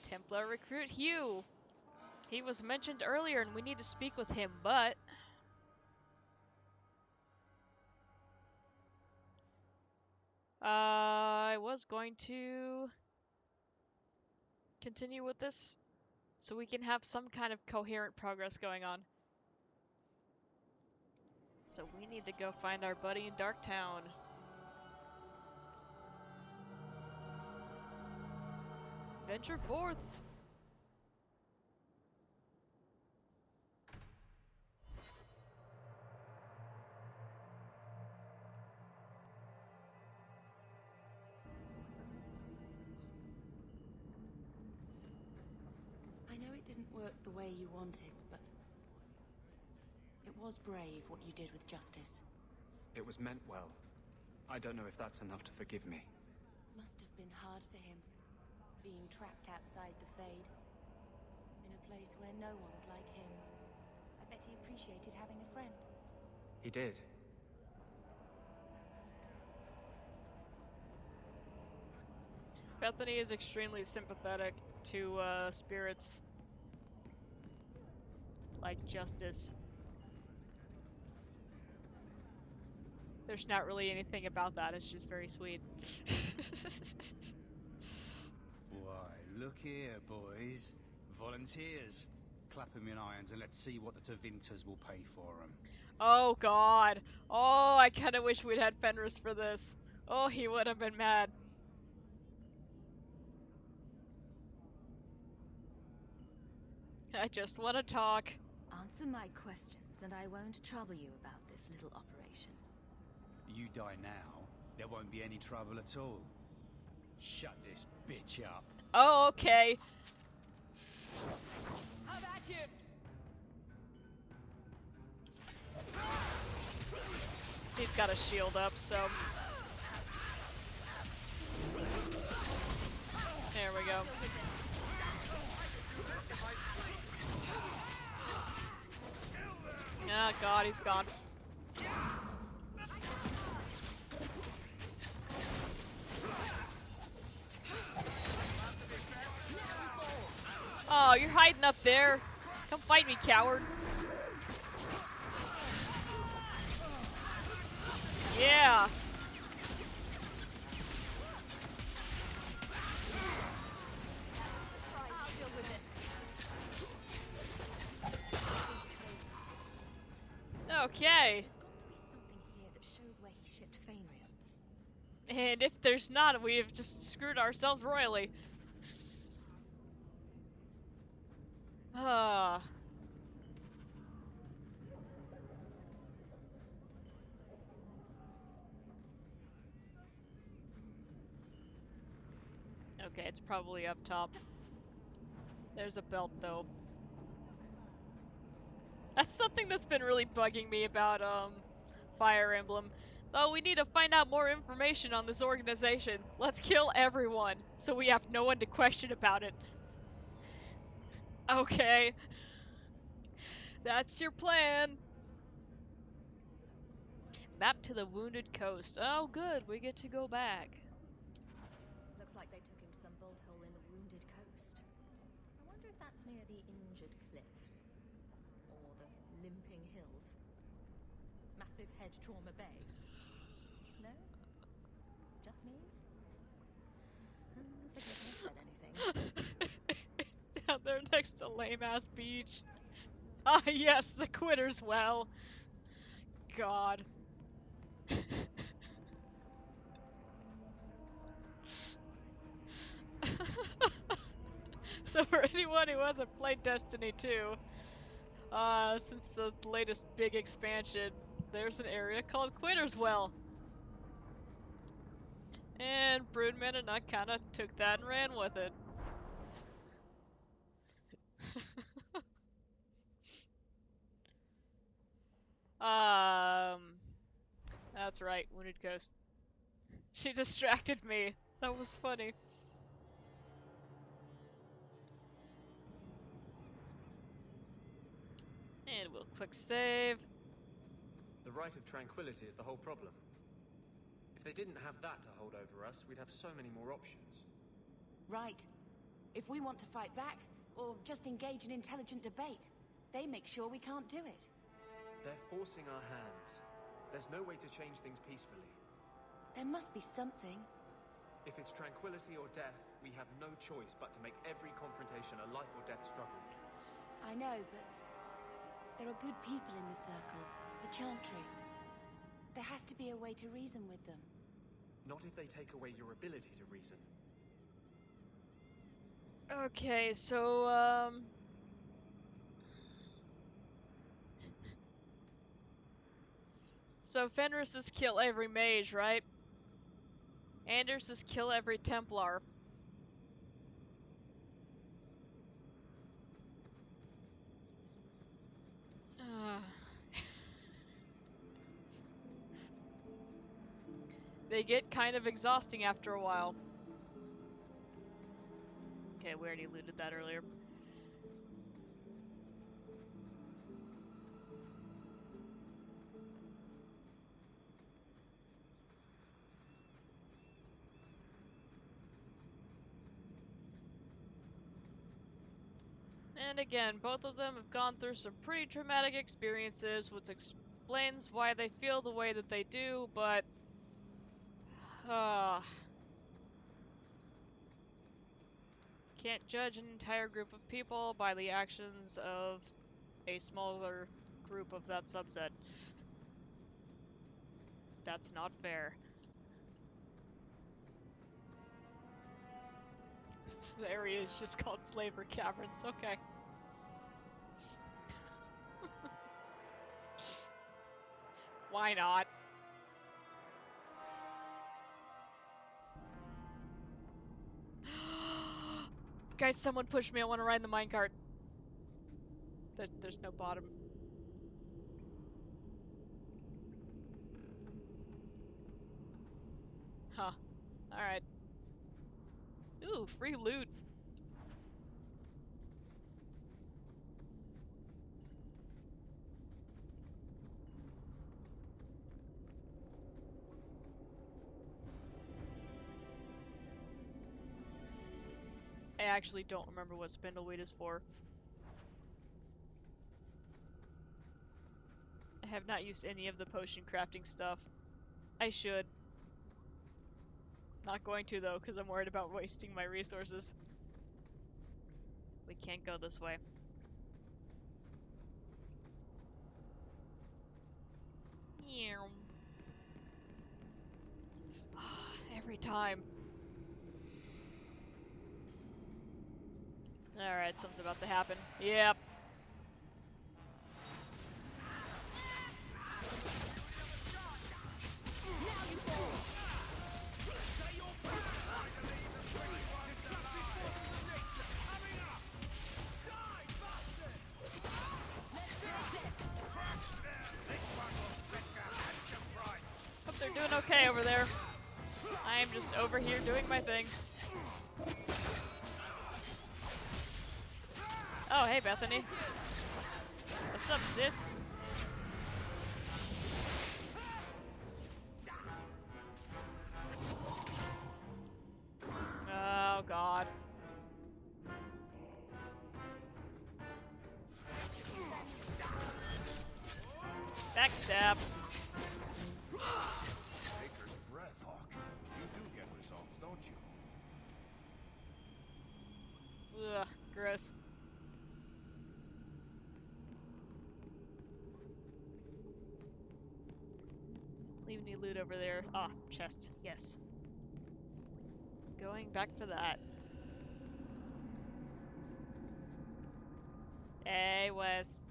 Templar recruit Hugh. He was mentioned earlier and we need to speak with him, but... I was going to continue with this so we can have some kind of coherent progress going on. So we need to go find our buddy in Darktown. Venture forth! I know it didn't work the way you wanted, but... it was brave what you did with Justice. It was meant well. I don't know if that's enough to forgive me. Must have been hard for him, being trapped outside the Fade. In a place where no one's like him. I bet he appreciated having a friend. He did. Bethany is extremely sympathetic to spirits like Justice. There's not really anything about that, it's just very sweet. Why, look here, boys. Volunteers. Clap 'em in irons and let's see what the Tevinters will pay for 'em. Oh god. Oh, I kinda wish we'd had Fenris for this. Oh, he would have been mad. I just want to talk. Answer my questions, and I won't trouble you about this little operation. You die now, there won't be any trouble at all. Shut this bitch up. Oh, okay. How about you? He's got a shield up, so... There we go. Oh god, he's gone. Oh, you're hiding up there. Come fight me, coward. Yeah. Okay. And if there's not, we have just screwed ourselves royally. Ah. Okay, it's probably up top. There's a belt, though. That's something that's been really bugging me about, Fire Emblem. So we need to find out more information on this organization. Let's kill everyone, so we have no one to question about it. Okay. That's your plan. Map to the Wounded Coast. Oh, good. We get to go back. Looks like they took him to some bolt hole in the Wounded Coast. I wonder if that's near the Injured Cliffs. Or the Limping Hills. Massive Head Trauma Bay. No? Just me? Forget I said anything. It's down there next to Lame-Ass Beach. Ah, yes, the Quitter's Well. God. So for anyone who hasn't played Destiny 2, since the latest big expansion, there's an area called Quitter's Well. And Broodman and I kinda took that and ran with it. That's right, Wounded Coast. She distracted me. That was funny. And we'll quick save. The Rite of Tranquility is the whole problem. If they didn't have that to hold over us, we'd have so many more options. Right. If we want to fight back, or just engage in intelligent debate, they make sure we can't do it. They're forcing our hands. There's no way to change things peacefully. There must be something. If it's tranquility or death, we have no choice but to make every confrontation a life or death struggle. I know, but there are good people in the Circle, the Chantry. There has to be a way to reason with them. Not if they take away your ability to reason. Okay, so, so Fenris is kill every mage, right? Anders is kill every Templar. They get kind of exhausting after a while. Okay, we already looted that earlier. And again, both of them have gone through some pretty traumatic experiences, which explains why they feel the way that they do, but... can't judge an entire group of people by the actions of a smaller group of that subset. That's not fair. This area is just called Slaver Caverns, okay. Why not? Guys, someone push me, I want to ride the minecart. There's no bottom. Alright. Ooh, free loot. I actually don't remember what spindleweed is for. I have not used any of the potion crafting stuff. I should. Not going to though, because I'm worried about wasting my resources. We can't go this way. Every time. Alright, something's about to happen. Yep. Hope they're doing okay over there. I am just over here doing my thing. Oh, hey, Bethany. What's up, sis? Oh, God. Backstab. Baker's breath, Hawk. You do get results, don't you? Ugh, gross. Leave any loot over there. Ah, chest. Yes. Going back for that. Hey, Wes.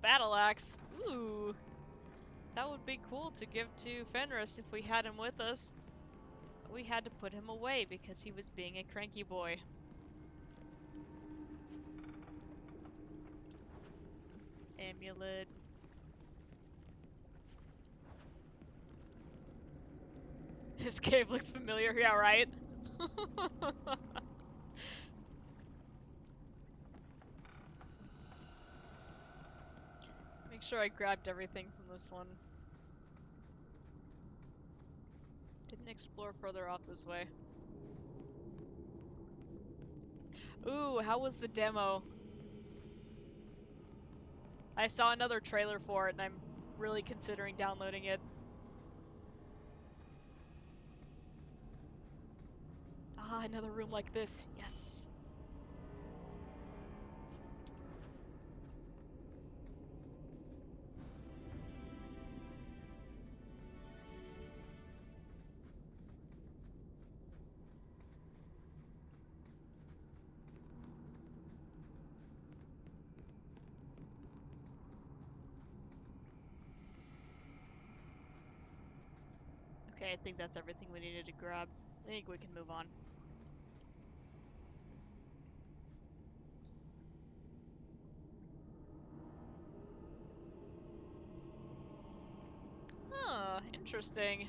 Battle axe. Ooh. That would be cool to give to Fenris if we had him with us. But we had to put him away because he was being a cranky boy. Amulet. This cave looks familiar, yeah, right? Make sure I grabbed everything from this one. Didn't explore further off this way. Ooh, how was the demo? I saw another trailer for it and I'm really considering downloading it. Ah, another room like this. Yes. Okay, I think that's everything we needed to grab. I think we can move on. Huh, interesting.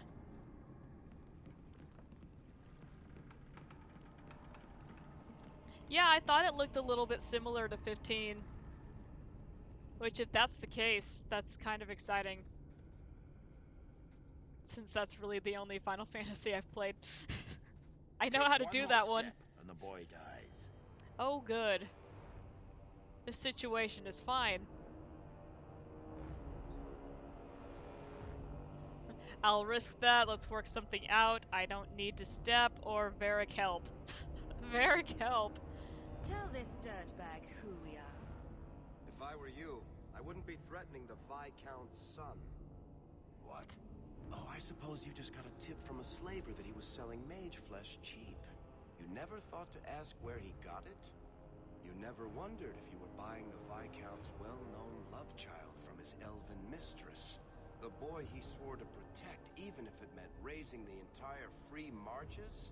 Yeah, I thought it looked a little bit similar to 15. Which, if that's the case, that's kind of exciting. Since that's really the only Final Fantasy I've played. I know how to do that one. And the boy dies. Oh, good. This situation is fine. I'll risk that. Let's work something out. I don't need to step or Varric help. Varric help. Tell this dirtbag who we are. If I were you, I wouldn't be threatening the Viscount's son. What? Oh, I suppose you just got a tip from a slaver that he was selling mage flesh cheap. You never thought to ask where he got it? You never wondered if you were buying the Viscount's well-known love child from his elven mistress? The boy he swore to protect, even if it meant raising the entire free marches?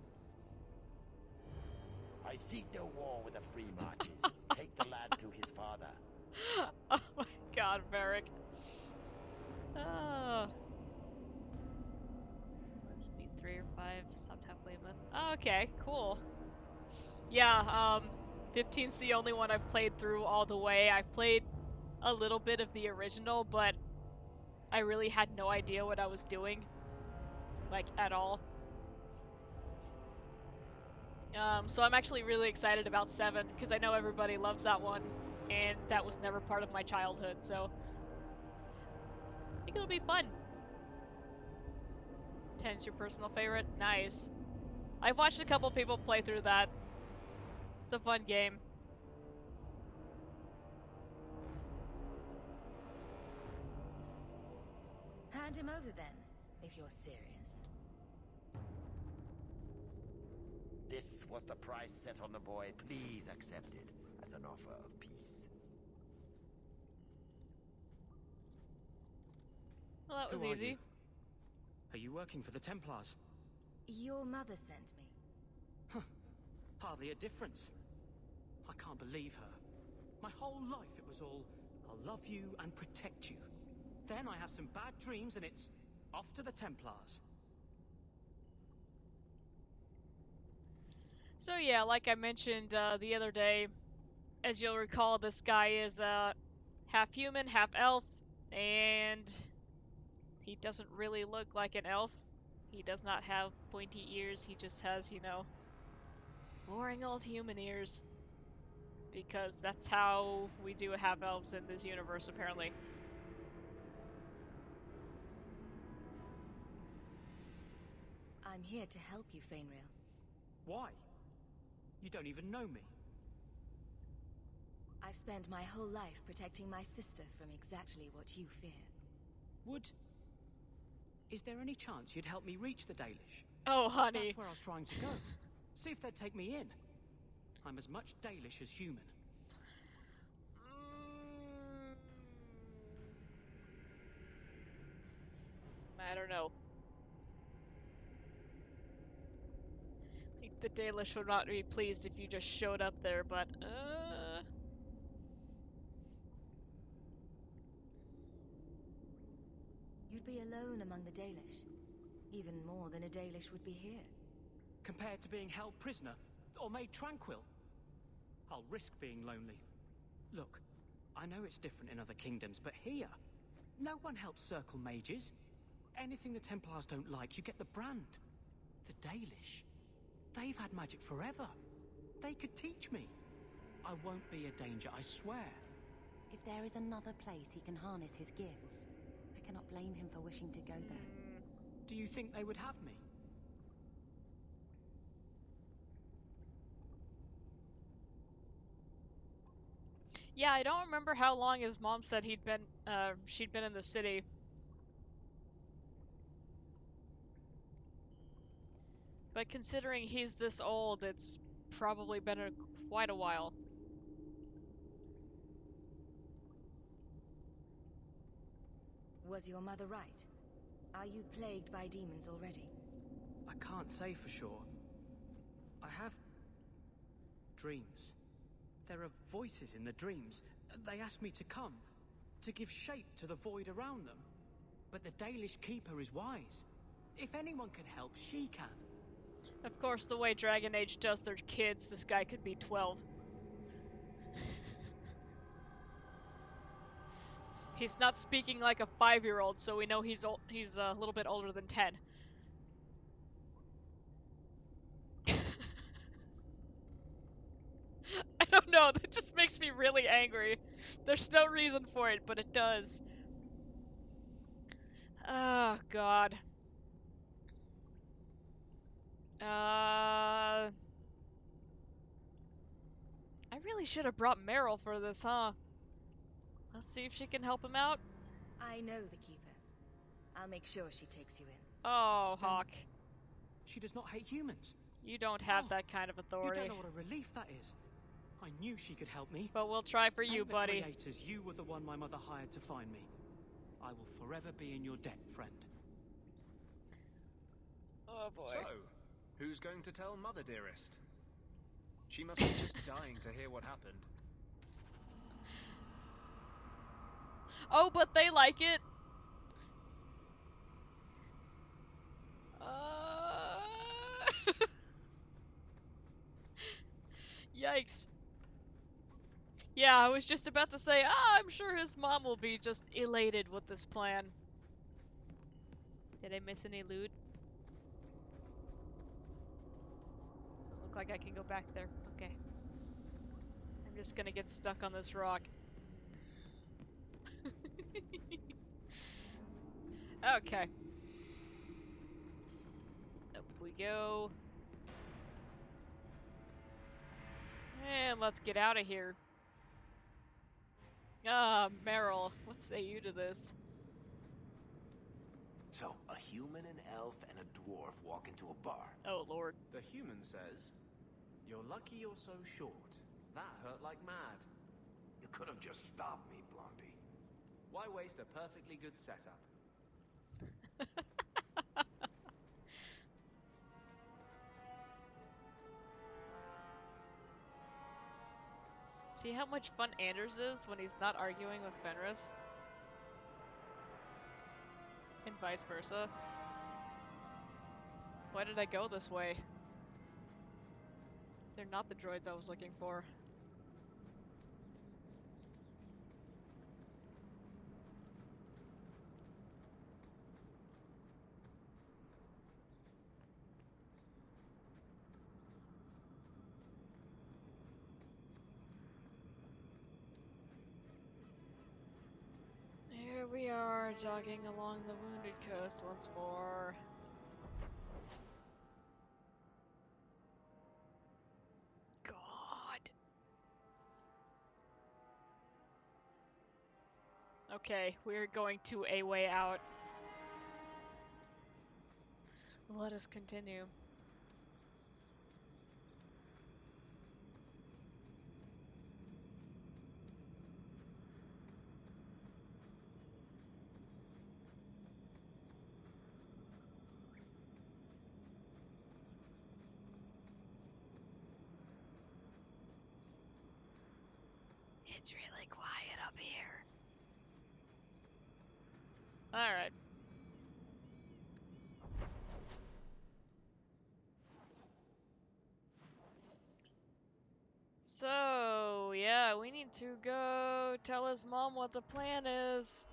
I seek no war with the free marches. Take the lad to his father. Oh my god, Varric. Let's be 3 or 5. Stopped halfway a month. Oh, okay, cool. Yeah, 15's the only one I've played through all the way. I've played a little bit of the original, but I really had no idea what I was doing. Like, at all. So I'm actually really excited about 7, because I know everybody loves that one, and that was never part of my childhood, so I think it'll be fun. 10's your personal favorite? Nice. I've watched a couple people play through that. It's a fun game. Hand him over then, if you're serious. This was the price set on the boy. Please accept it as an offer of peace. Well, that was Who are easy. you? Are you working for the Templars? Your mother sent me. Huh. Hardly a difference. I can't believe her. My whole life it was all, I'll love you and protect you. Then I have some bad dreams and it's off to the Templars. So yeah, like I mentioned the other day, as you'll recall, this guy is half human, half elf, and he doesn't really look like an elf. He does not have pointy ears, he just has, you know, boring old human ears. Because that's how we do have elves in this universe, apparently. I'm here to help you, Fainrail. Why? You don't even know me. I've spent my whole life protecting my sister from exactly what you fear. Is there any chance you'd help me reach the Dalish? Oh, honey. That's where I was trying to go. See if they'd take me in. I'm as much Dalish as human. I don't know. I think the Dalish would not be pleased if you just showed up there, but, You'd be alone among the Dalish. Even more than a Dalish would be here. Compared to being held prisoner, or made tranquil, I'll risk being lonely. Look, I know it's different in other kingdoms, but here, no one helps circle mages. Anything the Templars don't like, you get the brand. The Dalish, they've had magic forever. They could teach me. I won't be a danger, I swear. If there is another place he can harness his gifts, I cannot blame him for wishing to go there. Do you think they would have me? yeah, I don't remember how long his mom said she'd been in the city. But considering he's this old, it's probably been quite a while. Was your mother right? Are you plagued by demons already? I can't say for sure. I have dreams. There are voices in the dreams. They ask me to come, to give shape to the void around them. But the Dalish Keeper is wise. If anyone can help, she can. Of course, the way Dragon Age does their kids, this guy could be 12. He's not speaking like a 5-year-old, so we know he's a little bit older than 10. I don't know, that just makes me really angry. There's no reason for it, but it does. Oh, God. I really should have brought Meryl for this, huh? Let's see if she can help him out. I know the Keeper. I'll make sure she takes you in. Oh, Hawk. She does not hate humans. You don't have that kind of authority. You don't know what a relief that is. I knew she could help me. But we'll try for you, Thank buddy. the creators, you were the one my mother hired to find me. I will forever be in your debt, friend. Oh, boy. So, who's going to tell Mother Dearest? She must be just dying to hear what happened. Oh, but they like it. Yikes. Yeah, I was just about to say, I'm sure his mom will be just elated with this plan. Did I miss any loot? Doesn't look like I can go back there. Okay. I'm just gonna get stuck on this rock. Okay. Up we go. And let's get out of here. Meryl, what say you to this? So, a human, an elf, and a dwarf walk into a bar. Oh, Lord. The human says, "You're lucky you're so short. That hurt like mad." You could have just stopped me, Blondie. Why waste a perfectly good setup? See how much fun Anders is when he's not arguing with Fenris? And vice versa. Why did I go this way? These are not the droids I was looking for. Here we are, jogging along the Wounded Coast once more. God. Okay, we're going to a way out. Let us continue. It's really quiet up here. Alright. So, yeah, we need to go tell his mom what the plan is.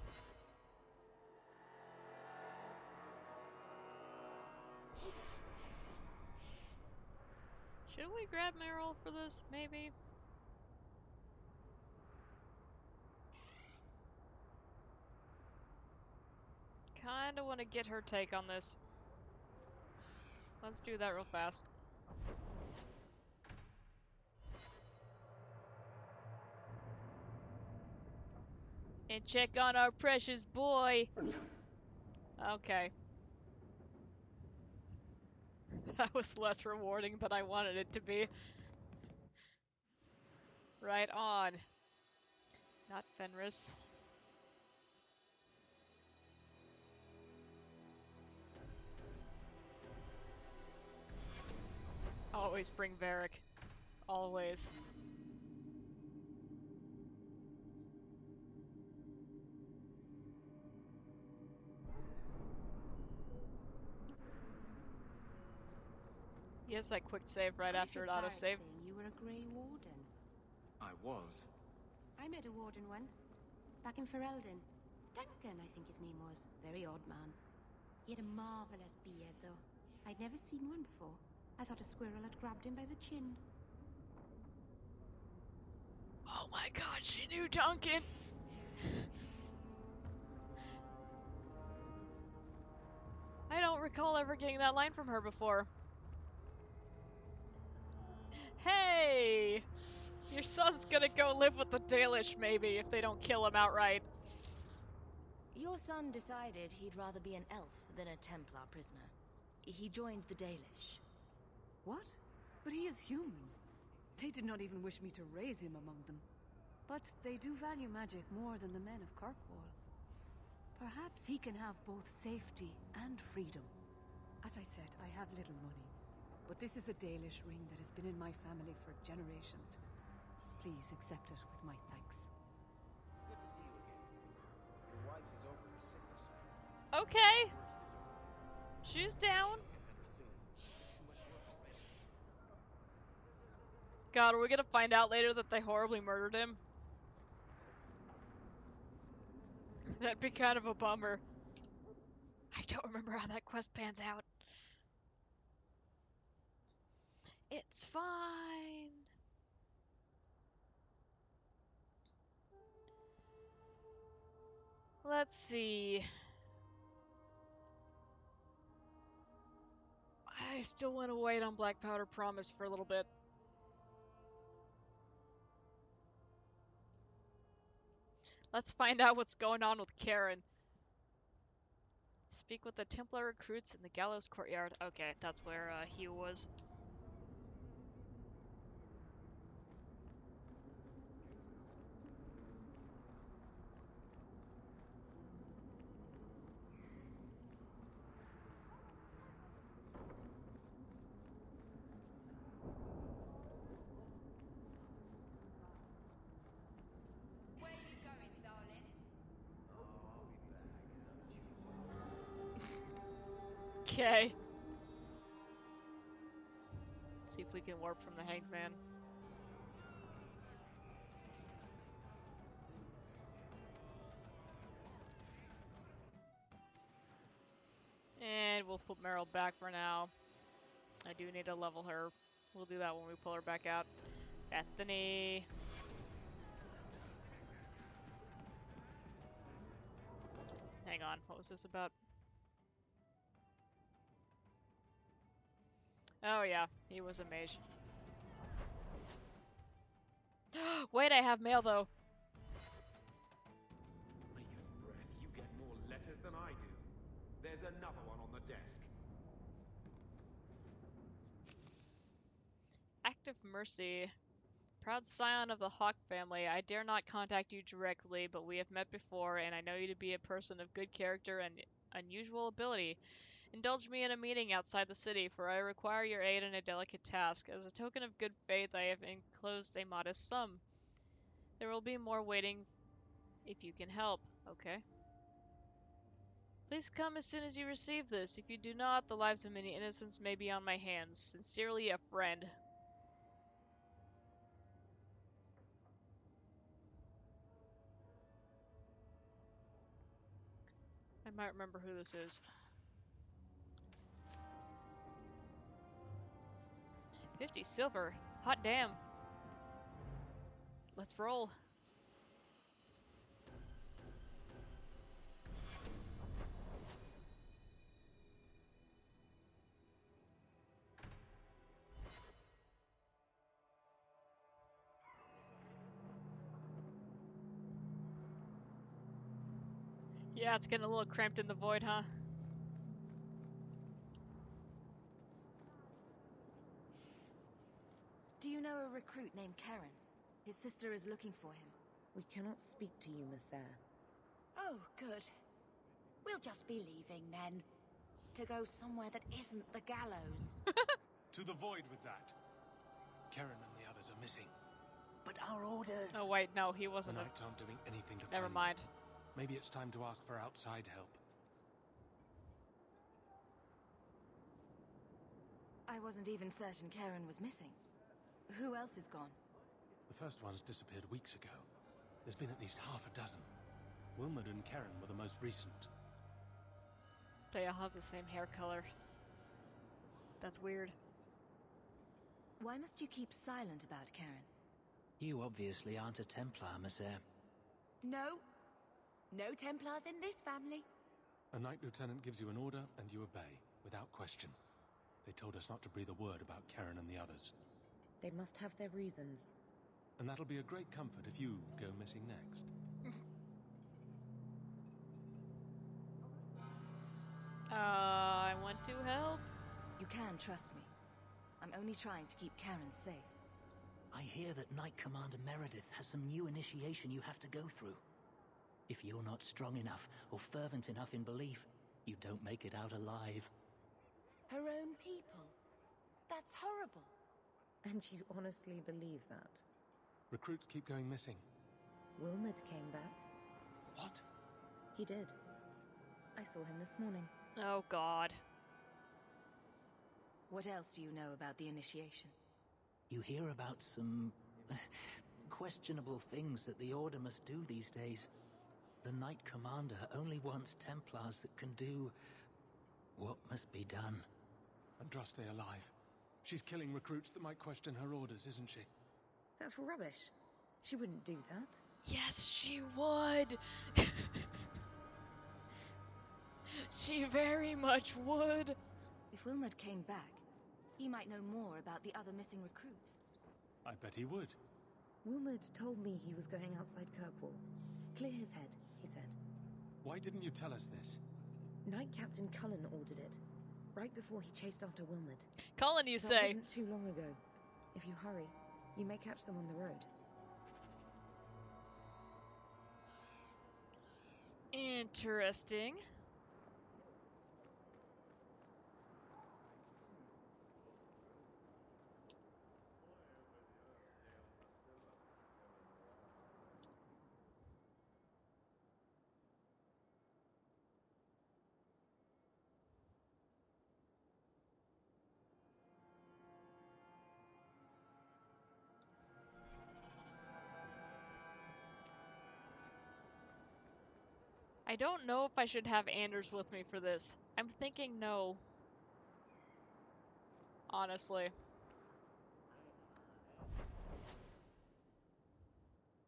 Should we grab Meryl for this, maybe? Kinda want to get her take on this. Let's do that real fast. And check on our precious boy. Okay. That was less rewarding than I wanted it to be. Right on. Not Fenris. Always bring Varric. Always. He has that quick save right after it autosave. You were a Grey Warden. I was. I met a Warden once, back in Ferelden. Duncan, I think his name was. Very odd man. He had a marvelous beard, though. I'd never seen one before. I thought a squirrel had grabbed him by the chin. Oh my god, she knew Duncan! I don't recall ever getting that line from her before. Hey! Your son's gonna go live with the Dalish, maybe, if they don't kill him outright. Your son decided he'd rather be an elf than a Templar prisoner. He joined the Dalish. What? But he is human. They did not even wish me to raise him among them. But they do value magic more than the men of Kirkwall. Perhaps he can have both safety and freedom. As I said, I have little money. But this is a Dalish ring that has been in my family for generations. Please accept it with my thanks. Good to see you again. Your wife is over her sickness. Okay. She's down. God, are we gonna find out later that they horribly murdered him? That'd be kind of a bummer. I don't remember how that quest pans out. It's fine. Let's see. I still want to wait on Black Powder Promise for a little bit. Let's find out what's going on with Karen. Speak with the Templar recruits in the Gallows Courtyard. Okay, that's where Hugh was. Okay. See if we can warp from the Hanged Man. And we'll put Meryl back for now. I do need to level her. We'll do that when we pull her back out. Bethany. Hang on, what was this about? Oh yeah, he was a mage. Wait, I have mail though. Maker's breath, you get more letters than I do. There's another one on the desk. Act of Mercy. Proud scion of the Hawk family, I dare not contact you directly, but we have met before, and I know you to be a person of good character and unusual ability. Indulge me in a meeting outside the city, for I require your aid in a delicate task. As a token of good faith, I have enclosed a modest sum. There will be more waiting if you can help. Okay. Please come as soon as you receive this. If you do not, the lives of many innocents may be on my hands. Sincerely, a friend. I might remember who this is. 50 silver. Hot damn. Let's roll. Yeah, it's getting a little cramped in the void, huh? Do you know a recruit named Karen? His sister is looking for him. We cannot speak to you, Messer. Oh, good. We'll just be leaving then. To go somewhere that isn't the gallows. To the void with that. Karen and the others are missing. But our orders... Oh wait, no, he wasn't. The Knights aren't doing anything to Never find mind. them. Maybe it's time to ask for outside help. I wasn't even certain Karen was missing. Who else is gone? The first one's disappeared weeks ago. There's been at least half a dozen. Wilmot and Karen were the most recent. They all have the same hair color. That's weird. Why must you keep silent about Karen? You obviously aren't a Templar, Messer. No. No Templars in this family. A Knight Lieutenant gives you an order and you obey, without question. They told us not to breathe a word about Karen and the others. They must have their reasons. And that'll be a great comfort if you go missing next. I want to help. You can trust me. I'm only trying to keep Karen safe. I hear that Knight Commander Meredith has some new initiation you have to go through. If you're not strong enough or fervent enough in belief, you don't make it out alive. Her own people. That's horrible. And you honestly believe that? Recruits keep going missing. Wilmot came back. What? He did. I saw him this morning. Oh god. What else do you know about the initiation? You hear about some questionable things that the Order must do these days. The Knight Commander only wants Templars that can do what must be done. Andraste alive. She's killing recruits that might question her orders, isn't she? That's rubbish. She wouldn't do that. Yes, she would! She very much would! If Wilmerd came back, he might know more about the other missing recruits. I bet he would. Wilmerd told me he was going outside Kirkwall. Clear his head, he said. Why didn't you tell us this? Knight Captain Cullen ordered it, right before he chased after Wilmerd. Cullen, you that say? Wasn't too long ago. If you hurry, you may catch them on the road. Interesting. I don't know if I should have Anders with me for this. I'm thinking no. Honestly.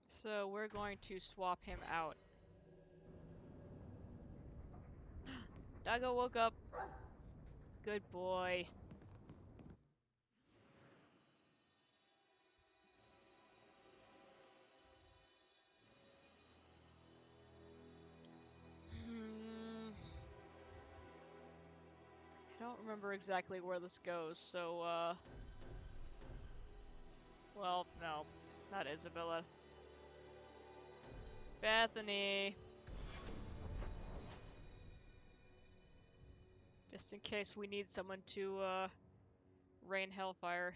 So we're going to swap him out. Doggo woke up. Good boy. I don't remember exactly where this goes, so, well, no. Not Isabella. Bethany. Just in case we need someone to, rain hellfire.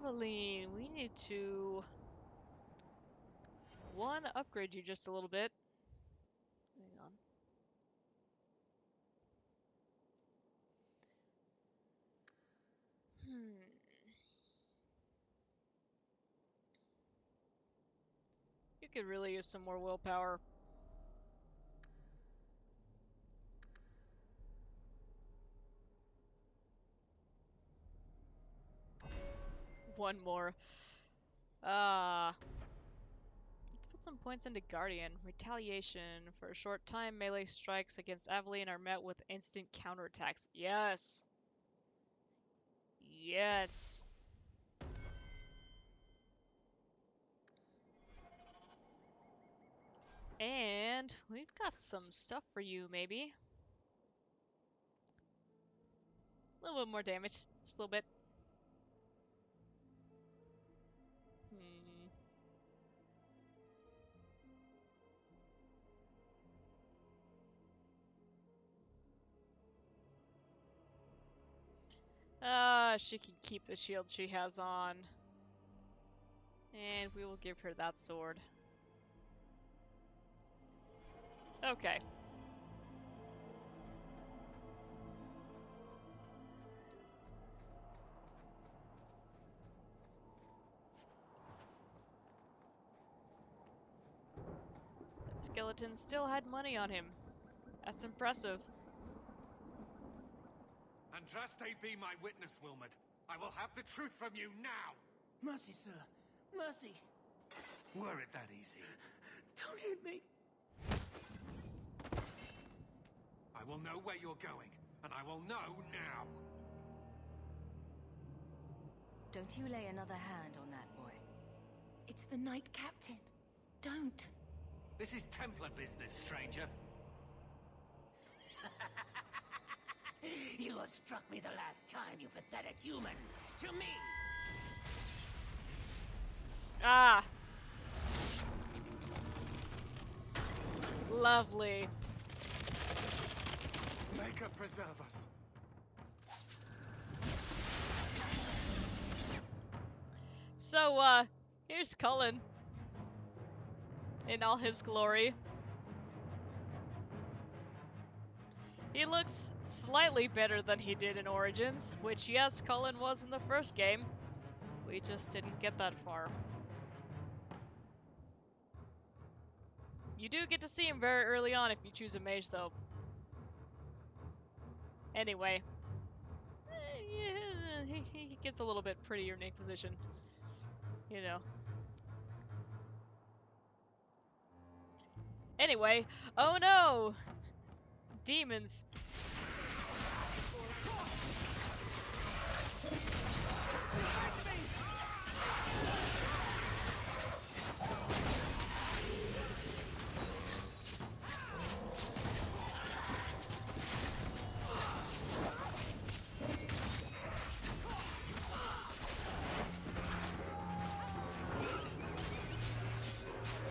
Aveline, we need to... One, upgrade you just a little bit. Hang on. You could really use some more willpower. One more. Let's put some points into Guardian. Retaliation. For a short time, melee strikes against Aveline are met with instant counterattacks. Yes! Yes! And we've got some stuff for you, maybe. A little bit more damage. Just a little bit. She can keep the shield she has on. And we will give her that sword. Okay. That skeleton still had money on him. That's impressive. Andraste be my witness, Wilmerd. I will have the truth from you now! Mercy, sir. Mercy. Were it that easy? Don't hit me. I will know where you're going, and I will know now. Don't you lay another hand on that boy. It's the Knight Captain. Don't. This is Templar business, stranger. You outstruck me the last time, you pathetic human. To me! Ah! Lovely. Maker preserve us. So, Here's Cullen. In all his glory. He looks slightly better than he did in Origins, which yes, Cullen was in the first game. We just didn't get that far. You do get to see him very early on if you choose a mage, though. Anyway. Yeah, he gets a little bit prettier in Inquisition. You know. Anyway, oh no! Demons.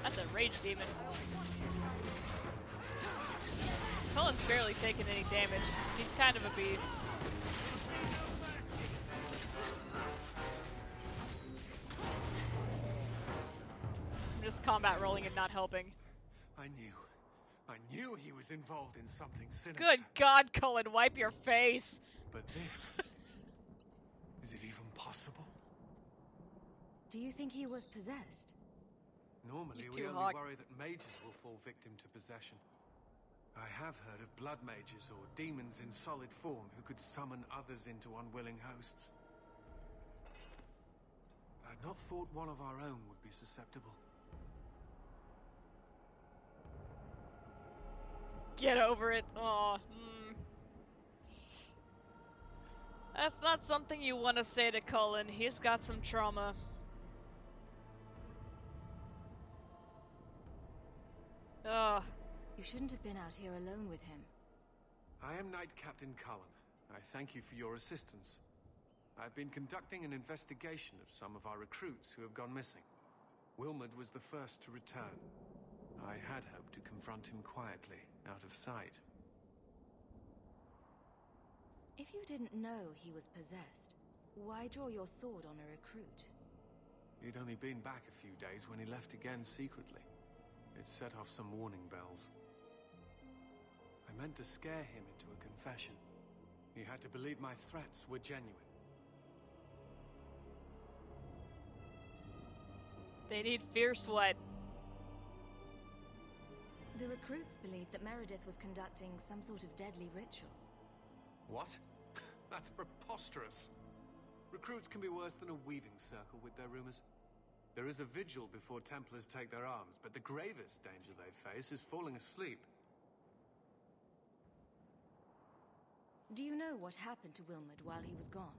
That's a rage demon. Cullen's barely taken any damage. He's kind of a beast. I'm just combat rolling and not helping. I knew he was involved in something sinister. Good God, Cullen, wipe your face! But this... is it even possible? Do you think he was possessed? Normally, we only worry that mages will fall victim to possession. I have heard of blood mages or demons in solid form who could summon others into unwilling hosts. I'd not thought one of our own would be susceptible. Get over it. Aw. That's not something you want to say to Cullen. He's got some trauma. Ugh. You shouldn't have been out here alone with him. I am Knight Captain Cullen. I thank you for your assistance. I've been conducting an investigation of some of our recruits who have gone missing. Wilmod was the first to return. I had hoped to confront him quietly, out of sight. If you didn't know he was possessed, why draw your sword on a recruit? He'd only been back a few days when he left again secretly. It set off some warning bells. I meant to scare him into a confession. He had to believe my threats were genuine. They need fierce what? The recruits believed that Meredith was conducting some sort of deadly ritual. What? That's preposterous. Recruits can be worse than a weaving circle with their rumors. There is a vigil before Templars take their arms, but the gravest danger they face is falling asleep. Do you know what happened to Wilmod while he was gone?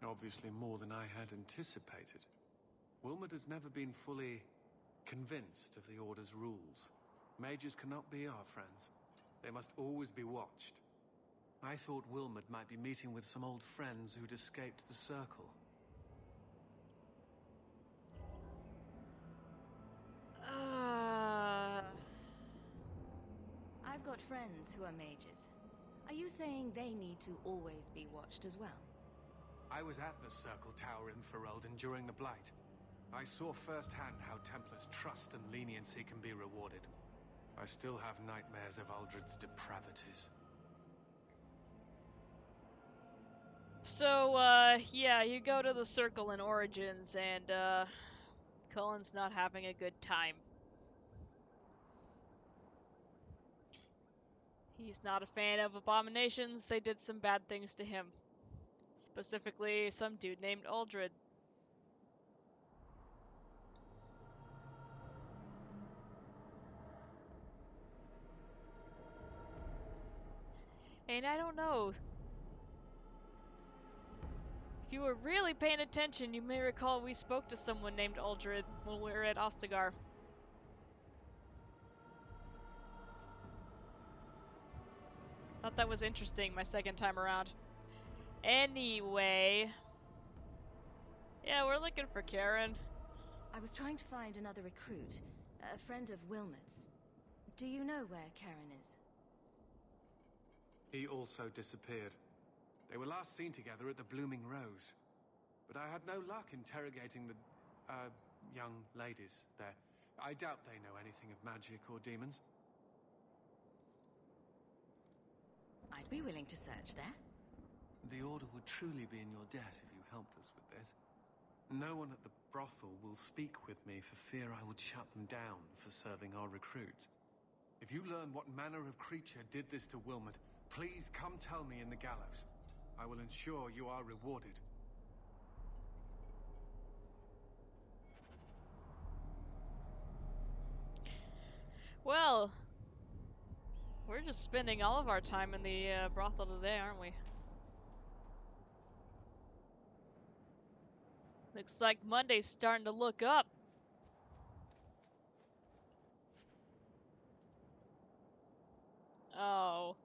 Obviously more than I had anticipated. Wilmod has never been fully convinced of the Order's rules. Mages cannot be our friends. They must always be watched. I thought Wilmod might be meeting with some old friends who'd escaped the Circle. I've got friends who are mages. Are you saying they need to always be watched as well? I was at the Circle Tower in Ferelden during the Blight. I saw firsthand how Templars' trust and leniency can be rewarded. I still have nightmares of Uldred's depravities. So, yeah, you go to the Circle in Origins, and, Cullen's not having a good time. He's not a fan of abominations. They did some bad things to him. Specifically, some dude named Uldred. And I don't know. If you were really paying attention, you may recall we spoke to someone named Uldred when we were at Ostagar. Thought that was interesting my second time around. Anyway. Yeah, we're looking for Karen. I was trying to find another recruit, a friend of Wilmot's. Do you know where Karen is? He also disappeared. They were last seen together at the Blooming Rose. But I had no luck interrogating young ladies there. I doubt they know anything of magic or demons. I'd be willing to search there. The Order would truly be in your debt if you helped us with this. No one at the brothel will speak with me for fear I would shut them down for serving our recruits. If you learn what manner of creature did this to Wilmot, please come tell me in the gallows. I will ensure you are rewarded. Well, we're just spending all of our time in the brothel today, aren't we? Looks like Monday's starting to look up. Oh.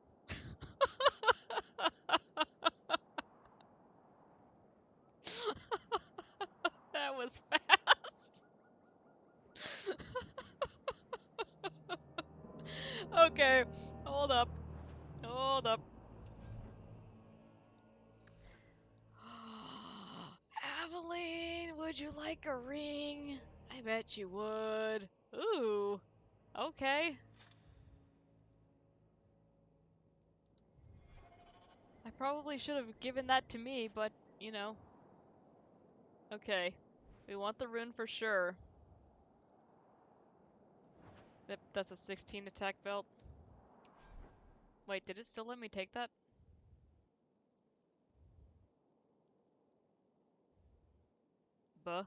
That was fast. Okay, hold up. Hold up. Aveline, would you like a ring? I bet you would. Ooh. Okay. I probably should have given that to me, but, you know. Okay. We want the rune for sure. That's a 16 attack belt. Wait, did it still let me take that? Buh.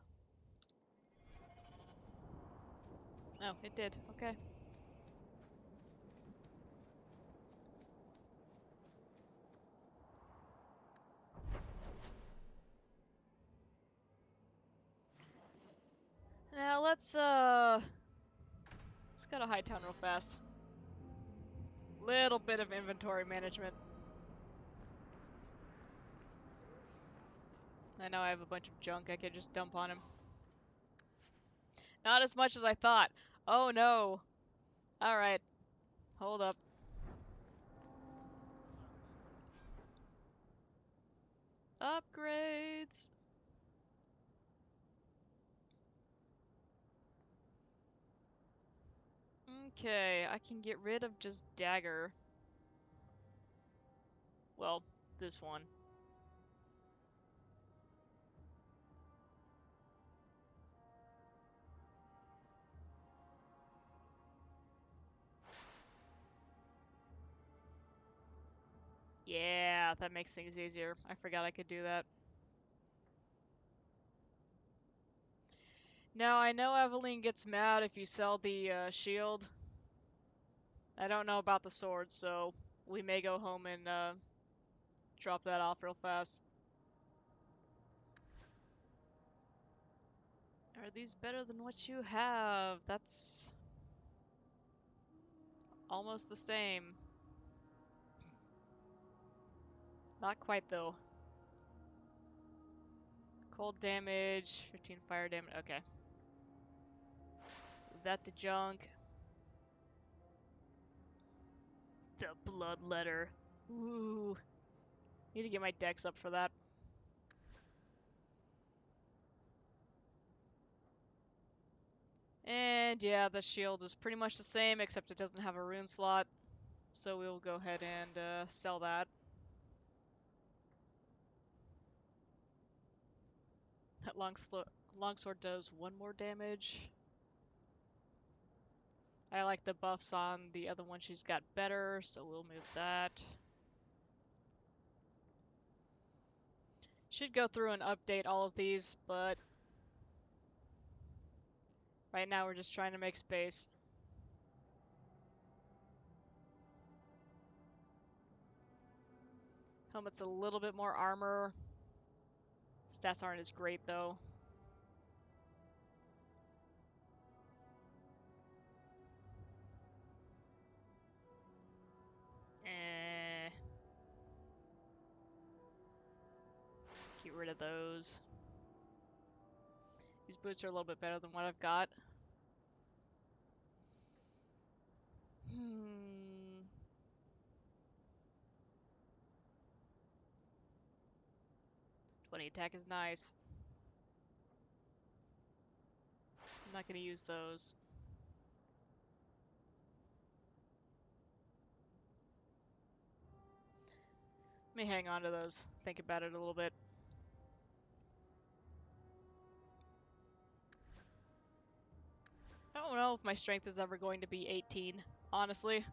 Oh, it did. Okay. Now let's go to Hightown real fast. Little bit of inventory management. I know I have a bunch of junk I could just dump on him. Not as much as I thought. Oh no. Alright. Hold up. Upgrades. Okay, I can get rid of just dagger. Well, this one. Yeah, that makes things easier. I forgot I could do that. Now, I know Aveline gets mad if you sell the shield. I don't know about the sword, so we may go home and drop that off real fast. Are these better than what you have? That's almost the same. Not quite, though. Cold damage, 15 fire damage. Okay. Move that to junk. The blood letter. Ooh. Need to get my dex up for that. And yeah, the shield is pretty much the same, except it doesn't have a rune slot. So we'll go ahead and sell that. That longsword does 1 more damage. I like the buffs on the other one she's got better, so we'll move that. Should go through and update all of these, but right now we're just trying to make space. Helmet's a little bit more armor. Stats aren't as great though. Get rid of those. These boots are a little bit better than what I've got. 20 attack is nice. Not gonna use those. Let me hang on to those. Think about it a little bit. I don't know if my strength is ever going to be 18, honestly.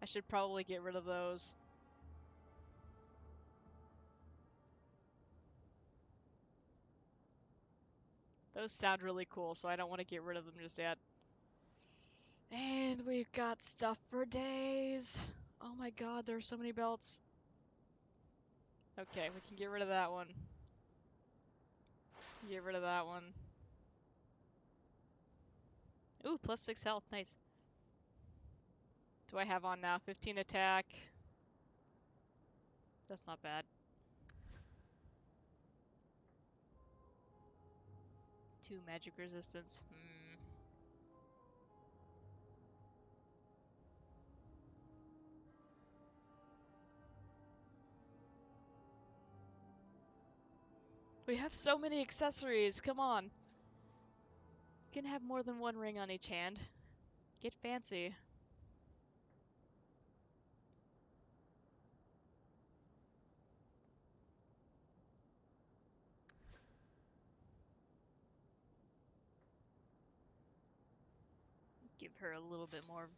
I should probably get rid of those. Those sound really cool, so I don't want to get rid of them just yet. And we've got stuff for days. Oh my god, there are so many belts. Okay, we can get rid of that one. Get rid of that one. Ooh, plus 6 health, nice. Do I have on now? 15 attack. That's not bad. 2 magic resistance. We have so many accessories, come on. You can have more than one ring on each hand. Get fancy. Give her a little bit more.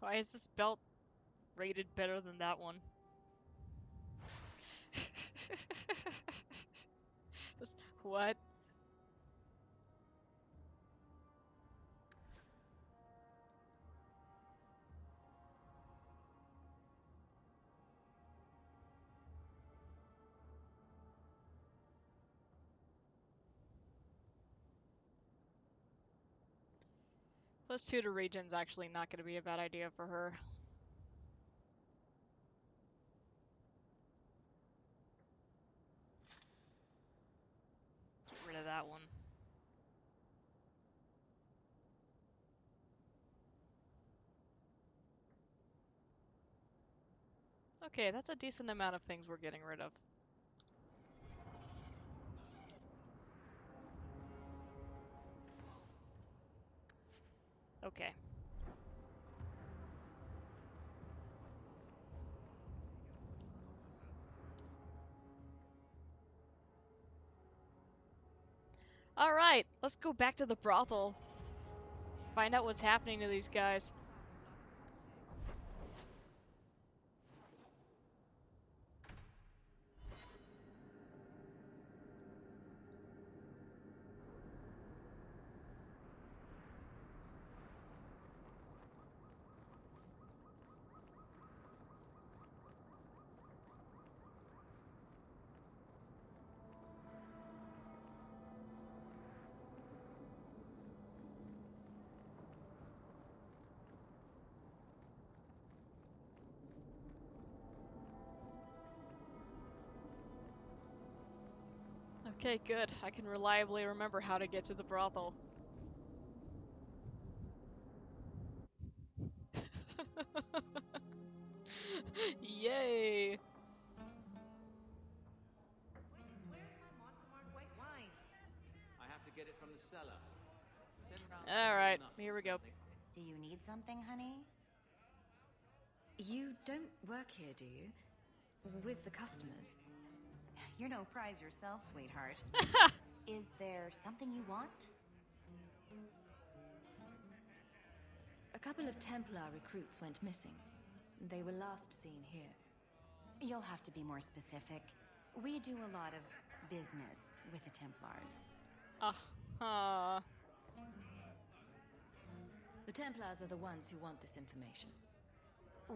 Why is this belt rated better than that one? What? +2 to region's actually not going to be a bad idea for her. Get rid of that one. Okay, that's a decent amount of things we're getting rid of. Okay. Alright, let's go back to the brothel. Find out what's happening to these guys. Okay, good. I can reliably remember how to get to the brothel. Yay! I have to get it from the cellar. Alright, here we go. Do you need something, honey? You don't work here, do you? With the customers? You're no prize yourself, sweetheart. Is there something you want? A couple of Templar recruits went missing. They were last seen here. You'll have to be more specific. We do a lot of business with the Templars. The Templars are the ones who want this information.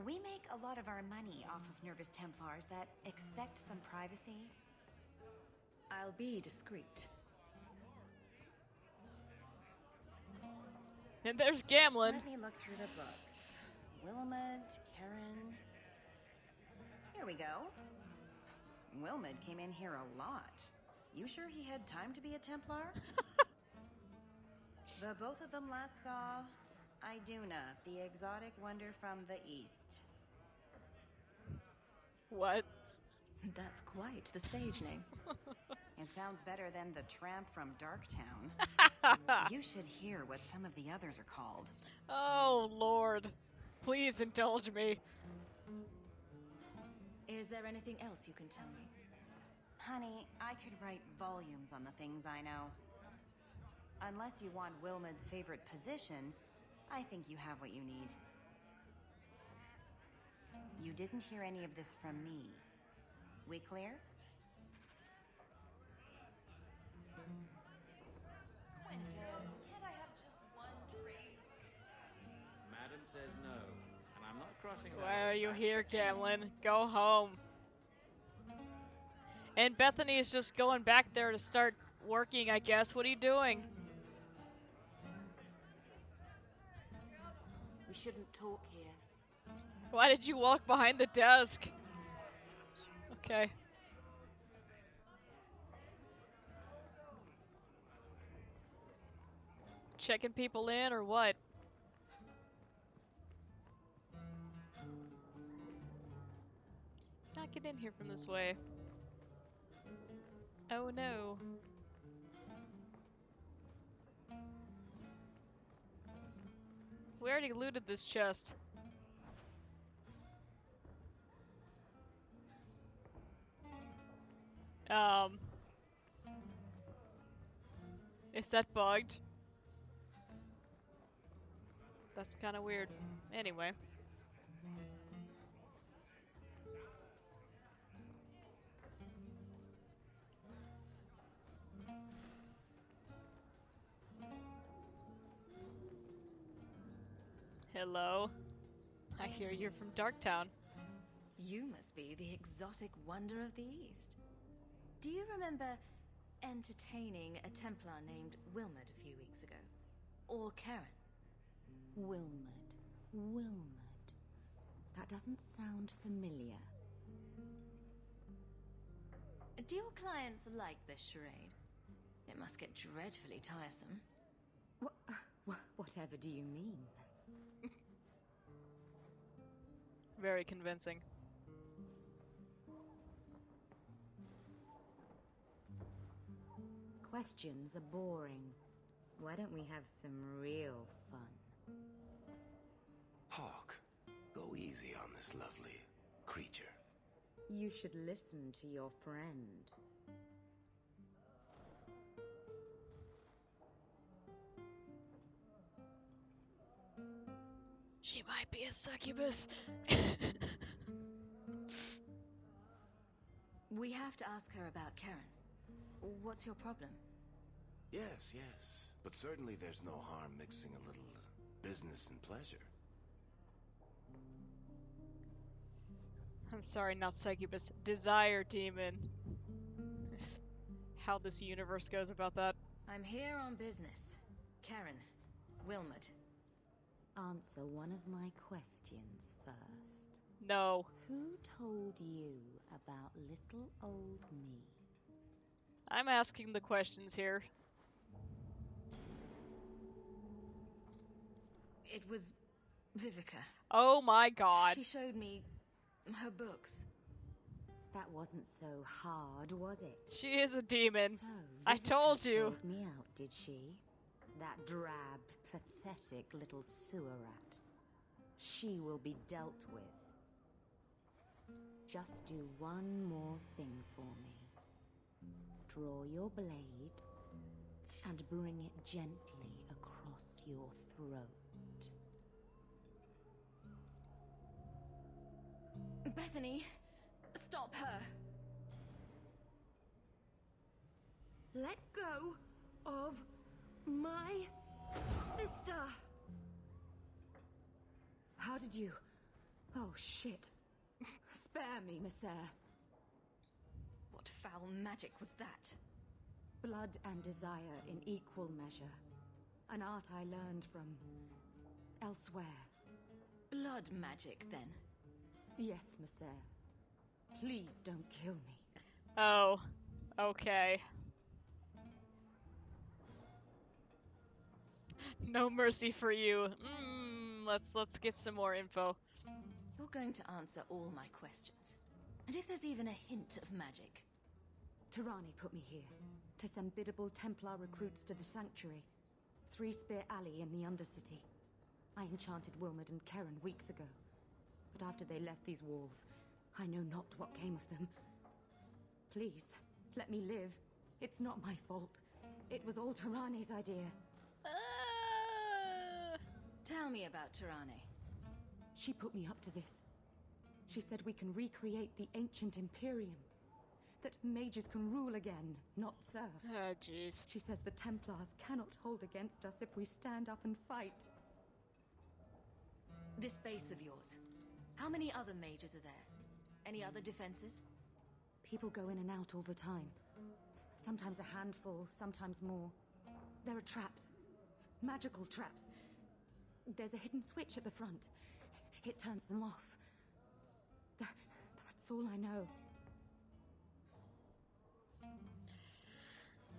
We make a lot of our money off of nervous Templars that expect some privacy. I'll be discreet. And there's Gamlen. Let me look through the books. Wilmot, Karen. Here we go. Wilmot came in here a lot. You sure he had time to be a Templar? The both of them last saw Iduna, the exotic wonder from the east. What? That's quite the stage name. It sounds better than the tramp from Darktown. You should hear what some of the others are called. Oh, Lord. Please indulge me. Is there anything else you can tell me? Honey, I could write volumes on the things I know. Unless you want Wilmed's favorite position, I think you have what you need. You didn't hear any of this from me. We clear? Quintus, can't I have just one drink? Madam says no, and I'm not crossing that. Why are you here, Gamlin? Go home. And Bethany is just going back there to start working, I guess. What are you doing? We shouldn't talk here. Why did you walk behind the desk? Okay. Checking people in or what? Not get in here from this way. Oh no. We already looted this chest. Is that bugged? That's kind of weird. Anyway. Hello. I hear you're from Darktown. You must be the exotic wonder of the East. Do you remember entertaining a Templar named Wilmed a few weeks ago? Or Karen? Wilmed. That doesn't sound familiar. Do your clients like this charade? It must get dreadfully tiresome. Whatever do you mean? Very convincing. Questions are boring. Why don't we have some real fun? Hawk, go easy on this lovely creature. You should listen to your friend. She might be a succubus. We have to ask her about Karen. What's your problem? Yes. But certainly there's no harm mixing a little business and pleasure. I'm sorry, not succubus. Desire demon. How this universe goes about that. I'm here on business. Karen. Wilmed. Answer one of my questions first. No. Who told you about little old me? I'm asking the questions here. It was Vivica. Oh my god. She showed me her books. That wasn't so hard, was it? She is a demon. So, I told you. Sold me out, did she? That drab, pathetic little sewer rat. She will be dealt with. Just do one more thing for me. Draw your blade and bring it gently across your throat. Bethany, stop her. Let go of my sister. How did you... Oh, shit. Spare me, Messer. What foul magic was that? Blood and desire in equal measure. An art I learned from... elsewhere. Blood magic, then? Yes, Messer. Please don't kill me. Oh, okay. No mercy for you. Let's get some more info. You're going to answer all my questions. And if there's even a hint of magic? Tirani put me here to send biddable Templar recruits to the Sanctuary, Three Spear Alley in the Undercity. I enchanted Wilmot and Keren weeks ago, but after they left these walls, I know not what came of them. Please, let me live. It's not my fault. It was all Tirani's idea. Tell me about Tirani. She put me up to this. She said we can recreate the ancient Imperium. That mages can rule again, not serve. Ah, jeez. She says the Templars cannot hold against us if we stand up and fight. This base of yours, how many other mages are there? Any other defenses? People go in and out all the time. Sometimes a handful, sometimes more. There are traps. Magical traps. There's a hidden switch at the front. It turns them off. That's all I know.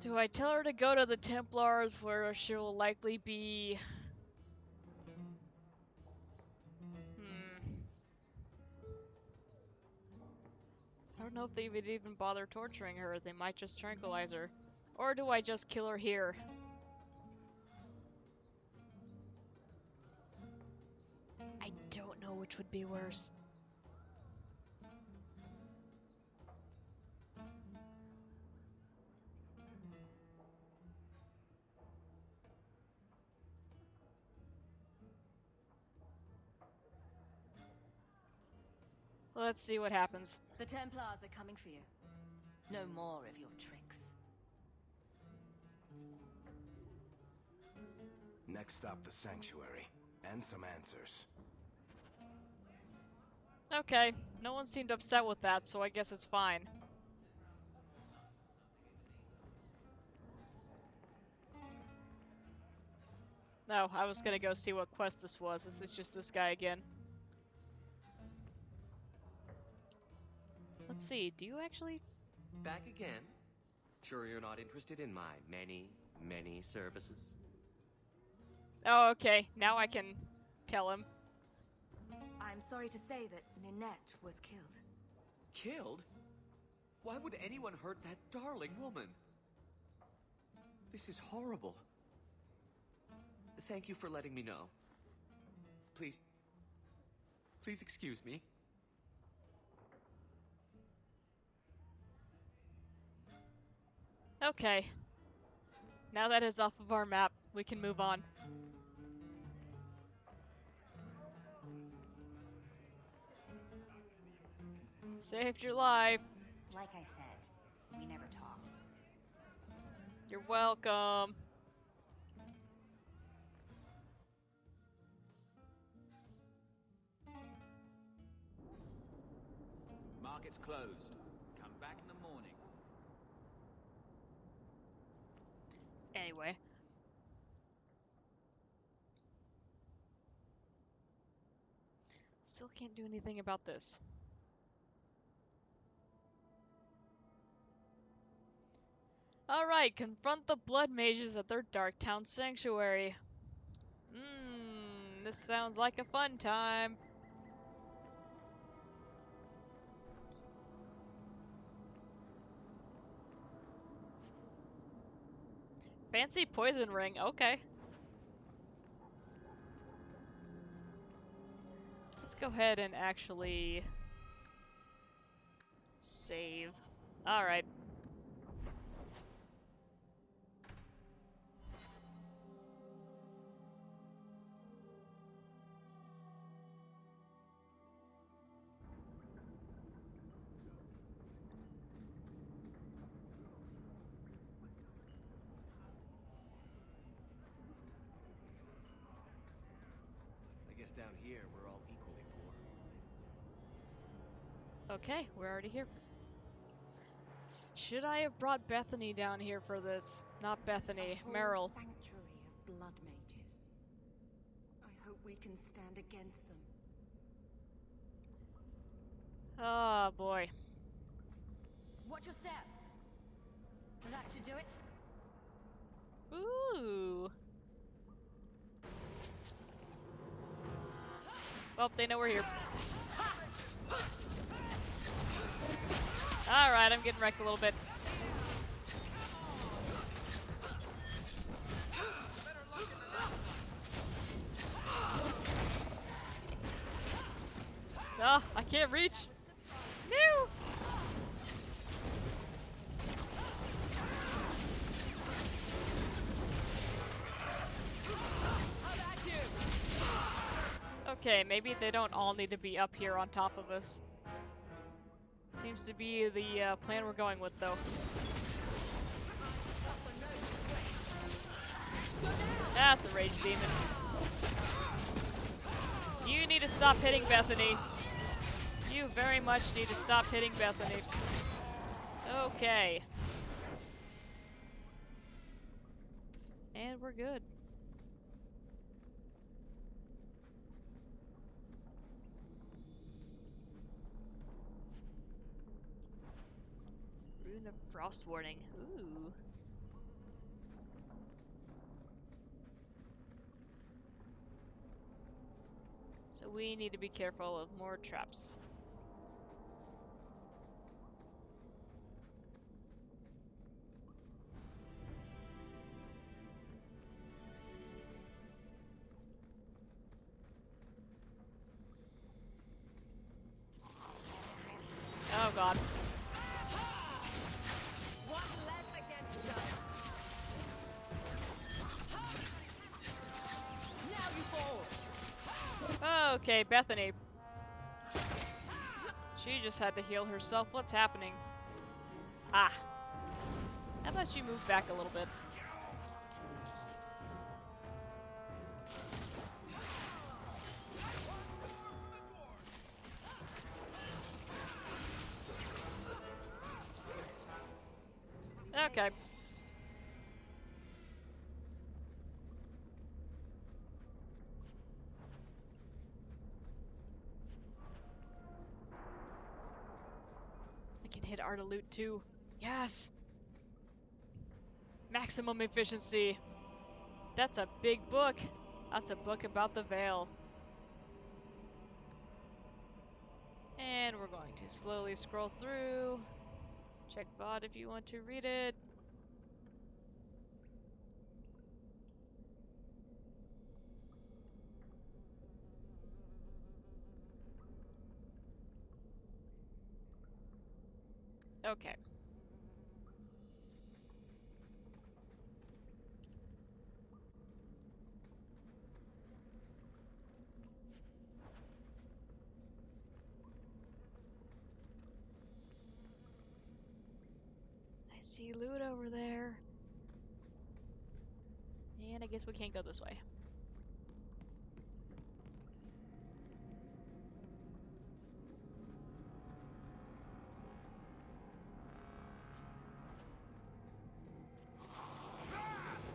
Do I tell her to go to the Templars where she'll likely be... I don't know if they would even bother torturing her. They might just tranquilize her. Or do I just kill her here? I don't know which would be worse. Let's see what happens. The Templars are coming for you. No more of your tricks. Next stop, the Sanctuary. And some answers. Okay, no one seemed upset with that, so I guess it's fine. No, I was gonna go see what quest this was. This is just this guy again. Let's see, do you actually... Back again? Sure you're not interested in my many, many services? Oh, okay. Now I can tell him. I'm sorry to say that Ninette was killed. Killed? Why would anyone hurt that darling woman? This is horrible. Thank you for letting me know. Please excuse me. Okay. Now that is off of our map, we can move on. Saved your life. Like I said, we never talked. You're welcome. Market's closed. Come back in the morning. Anyway. Still can't do anything about this. Alright, confront the blood mages at their Darktown Sanctuary. This sounds like a fun time. Fancy poison ring, okay. Let's go ahead and actually save. Alright. Down here, we're all equally poor. Okay, we're already here. Should I have brought Bethany down here for this? Not Bethany, Meryl. Sanctuary of blood mages. I hope we can stand against them. Oh boy. Watch your step. That should do it. Ooh. Well, they know we're here. Alright, I'm getting wrecked a little bit. Ah, I can't reach. No. Okay, maybe they don't all need to be up here on top of us. Seems to be the plan we're going with, though. That's a rage demon. You need to stop hitting Bethany. You very much need to stop hitting Bethany. Okay. And we're good. Rune of Frost Warning. Ooh. So we need to be careful of more traps. Oh god. Okay, Bethany. She just had to heal herself. What's happening? Ah. How about you move back a little bit? Okay. I can hit Artaloot too. Yes! Maximum efficiency. That's a big book. That's a book about the Veil. And we're going to slowly scroll through. Check VOD if you want to read it. Okay. I see loot over there. And I guess we can't go this way.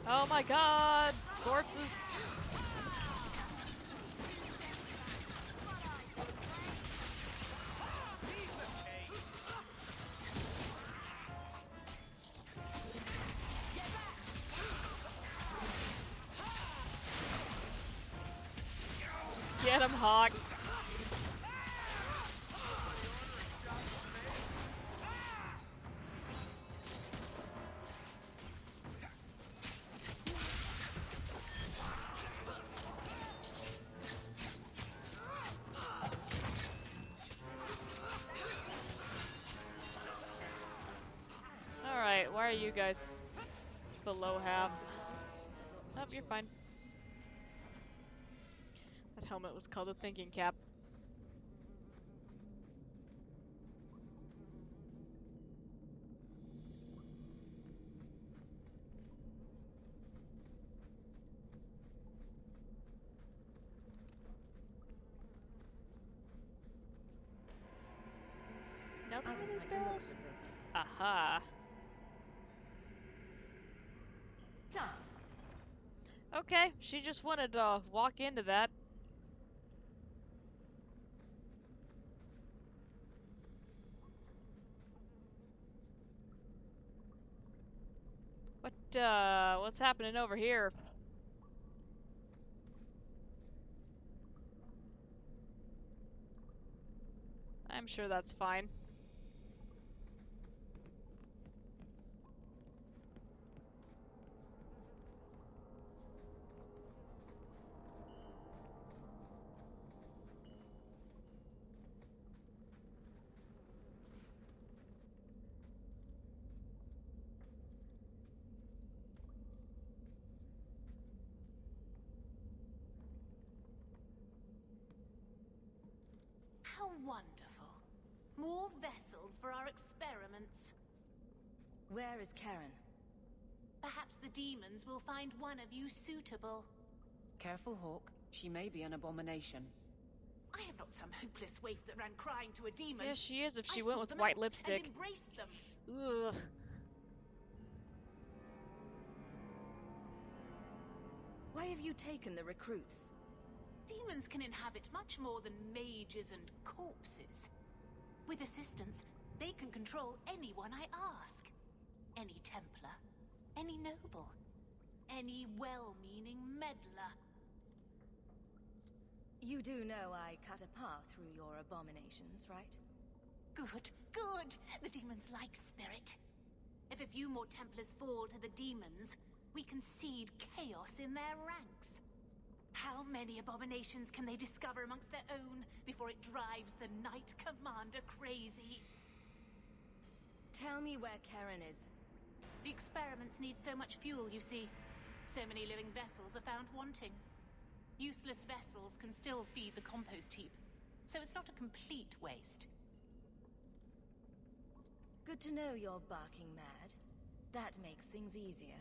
Oh my god! Corpses! Get him, Hawk! Alright, why are you guys below half? Oh, you're fine. That helmet was called a thinking cap. Nothing in these barrels? Aha. Okay, she just wanted to walk into that. What's happening over here? I'm sure that's fine. How wonderful. More vessels for our experiments. Where is Karen? Perhaps the demons will find one of you suitable. Careful, Hawk. She may be an abomination. I am not some hopeless waif that ran crying to a demon. Yeah, she is if she I went sought with them white out lipstick. And embraced them. Ugh. Why have you taken the recruits? Demons can inhabit much more than mages and corpses. With assistance, they can control anyone I ask. Any Templar, any noble, any well-meaning meddler. You do know I cut a path through your abominations, right? Good, good. The demons like spirit. If a few more Templars fall to the demons, we can seed chaos in their ranks. How many abominations can they discover amongst their own before it drives the Knight Commander crazy? Tell me where Karen is. The experiments need so much fuel, you see. So many living vessels are found wanting. Useless vessels can still feed the compost heap, so it's not a complete waste. Good to know you're barking mad. That makes things easier.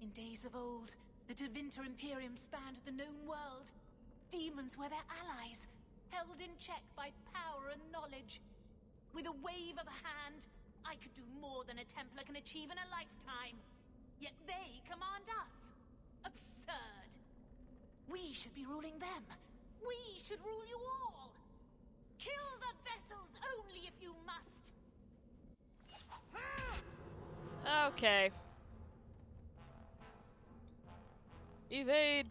In days of old, the Tevinter Imperium spanned the known world. Demons were their allies, held in check by power and knowledge. With a wave of a hand, I could do more than a Templar can achieve in a lifetime. Yet they command us. Absurd. We should be ruling them. We should rule you all. Kill the vessels only if you must. Okay. Evade.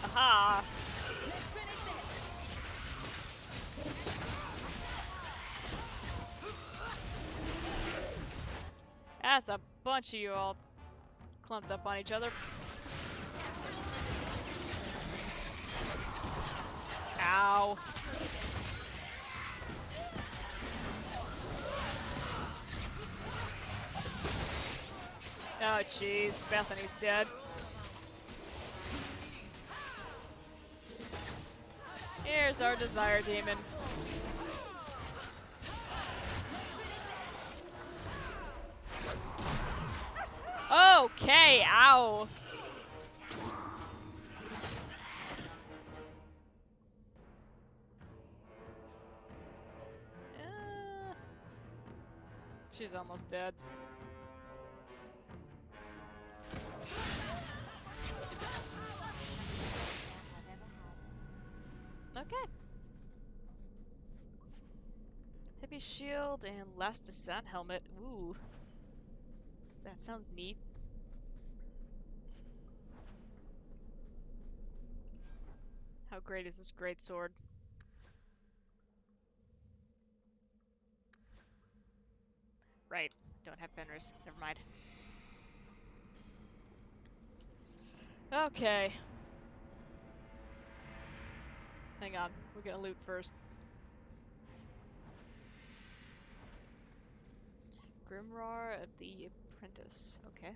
Aha. That's a bunch of you all clumped up on each other. Ow. Oh jeez, Bethany's dead. Here's our Desire Demon. Okay, ow. She's almost dead. Okay. Heavy shield and last descent helmet. Ooh. That sounds neat. How great is this great sword? Right. Don't have Fenris. Never mind. Okay. Hang on. We're gonna loot first. Grimoire of the Apprentice. Okay.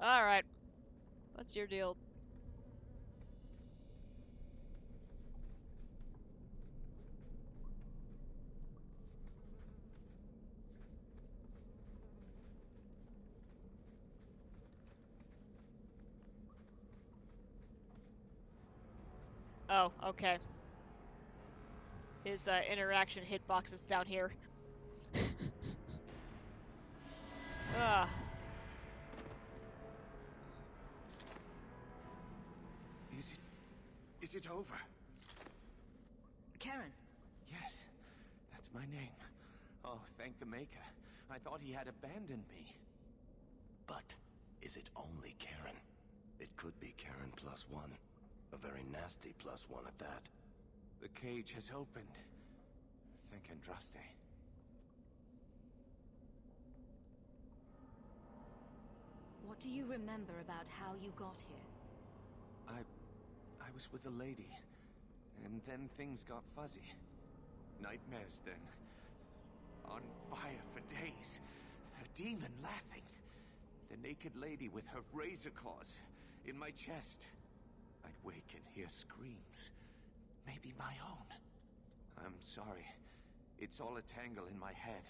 Alright. What's your deal? Oh, okay. His interaction hitbox is down here. Ah. Is it over? Karen. Yes, that's my name. Oh, thank the Maker. I thought he had abandoned me. But is it only Karen? It could be Karen +1. A very nasty +1 at that. The cage has opened. Thank Andraste. What do you remember about how you got here? I was with a lady, and then things got fuzzy. Nightmares then. On fire for days. A demon laughing. The naked lady with her razor claws. in my chest. I'd wake and hear screams. Maybe my own. I'm sorry. It's all a tangle in my head.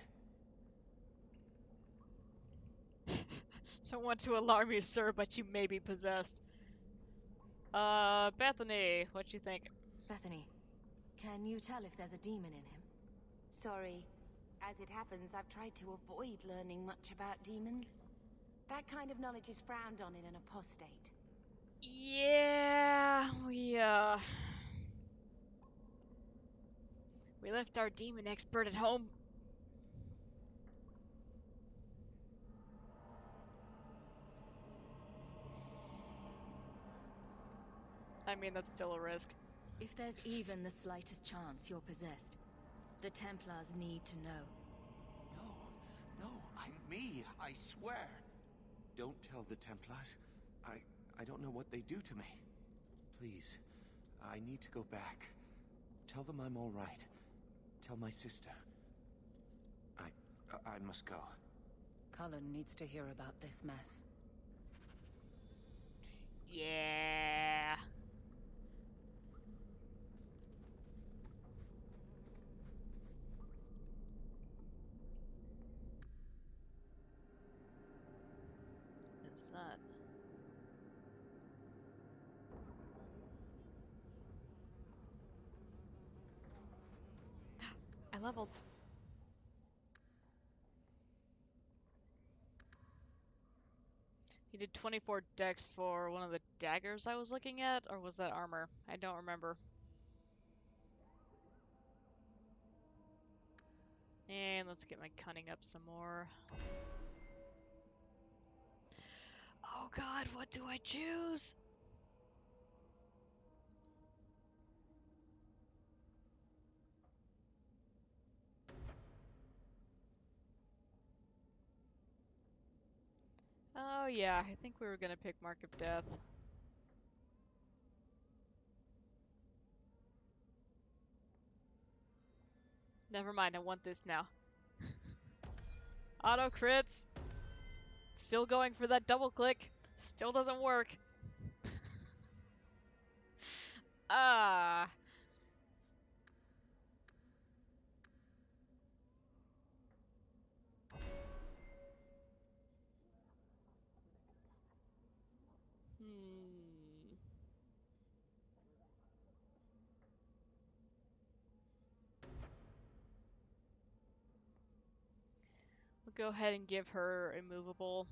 Don't want to alarm you, sir, but you may be possessed. Bethany, what you think? Bethany, can you tell if there's a demon in him? Sorry. As it happens, I've tried to avoid learning much about demons. That kind of knowledge is frowned on in an apostate. Yeah, we left our demon expert at home. I mean, that's still a risk. If there's even the slightest chance you're possessed, the Templars need to know. No, I'm me, I swear. Don't tell the Templars. I don't know what they do to me. Please, I need to go back. Tell them I'm all right. Tell my sister. I must go. Cullen needs to hear about this mess. Yeah. What's that? I leveled. He did 24 dex for one of the daggers I was looking at, or was that armor? I don't remember. And let's get my cunning up some more. Oh god, what do I choose? Oh yeah, I think we were gonna pick Mark of Death. Never mind, I want this now. Auto crits! Still going for that double click. Still doesn't work. Ah. We'll go ahead and give her immovable.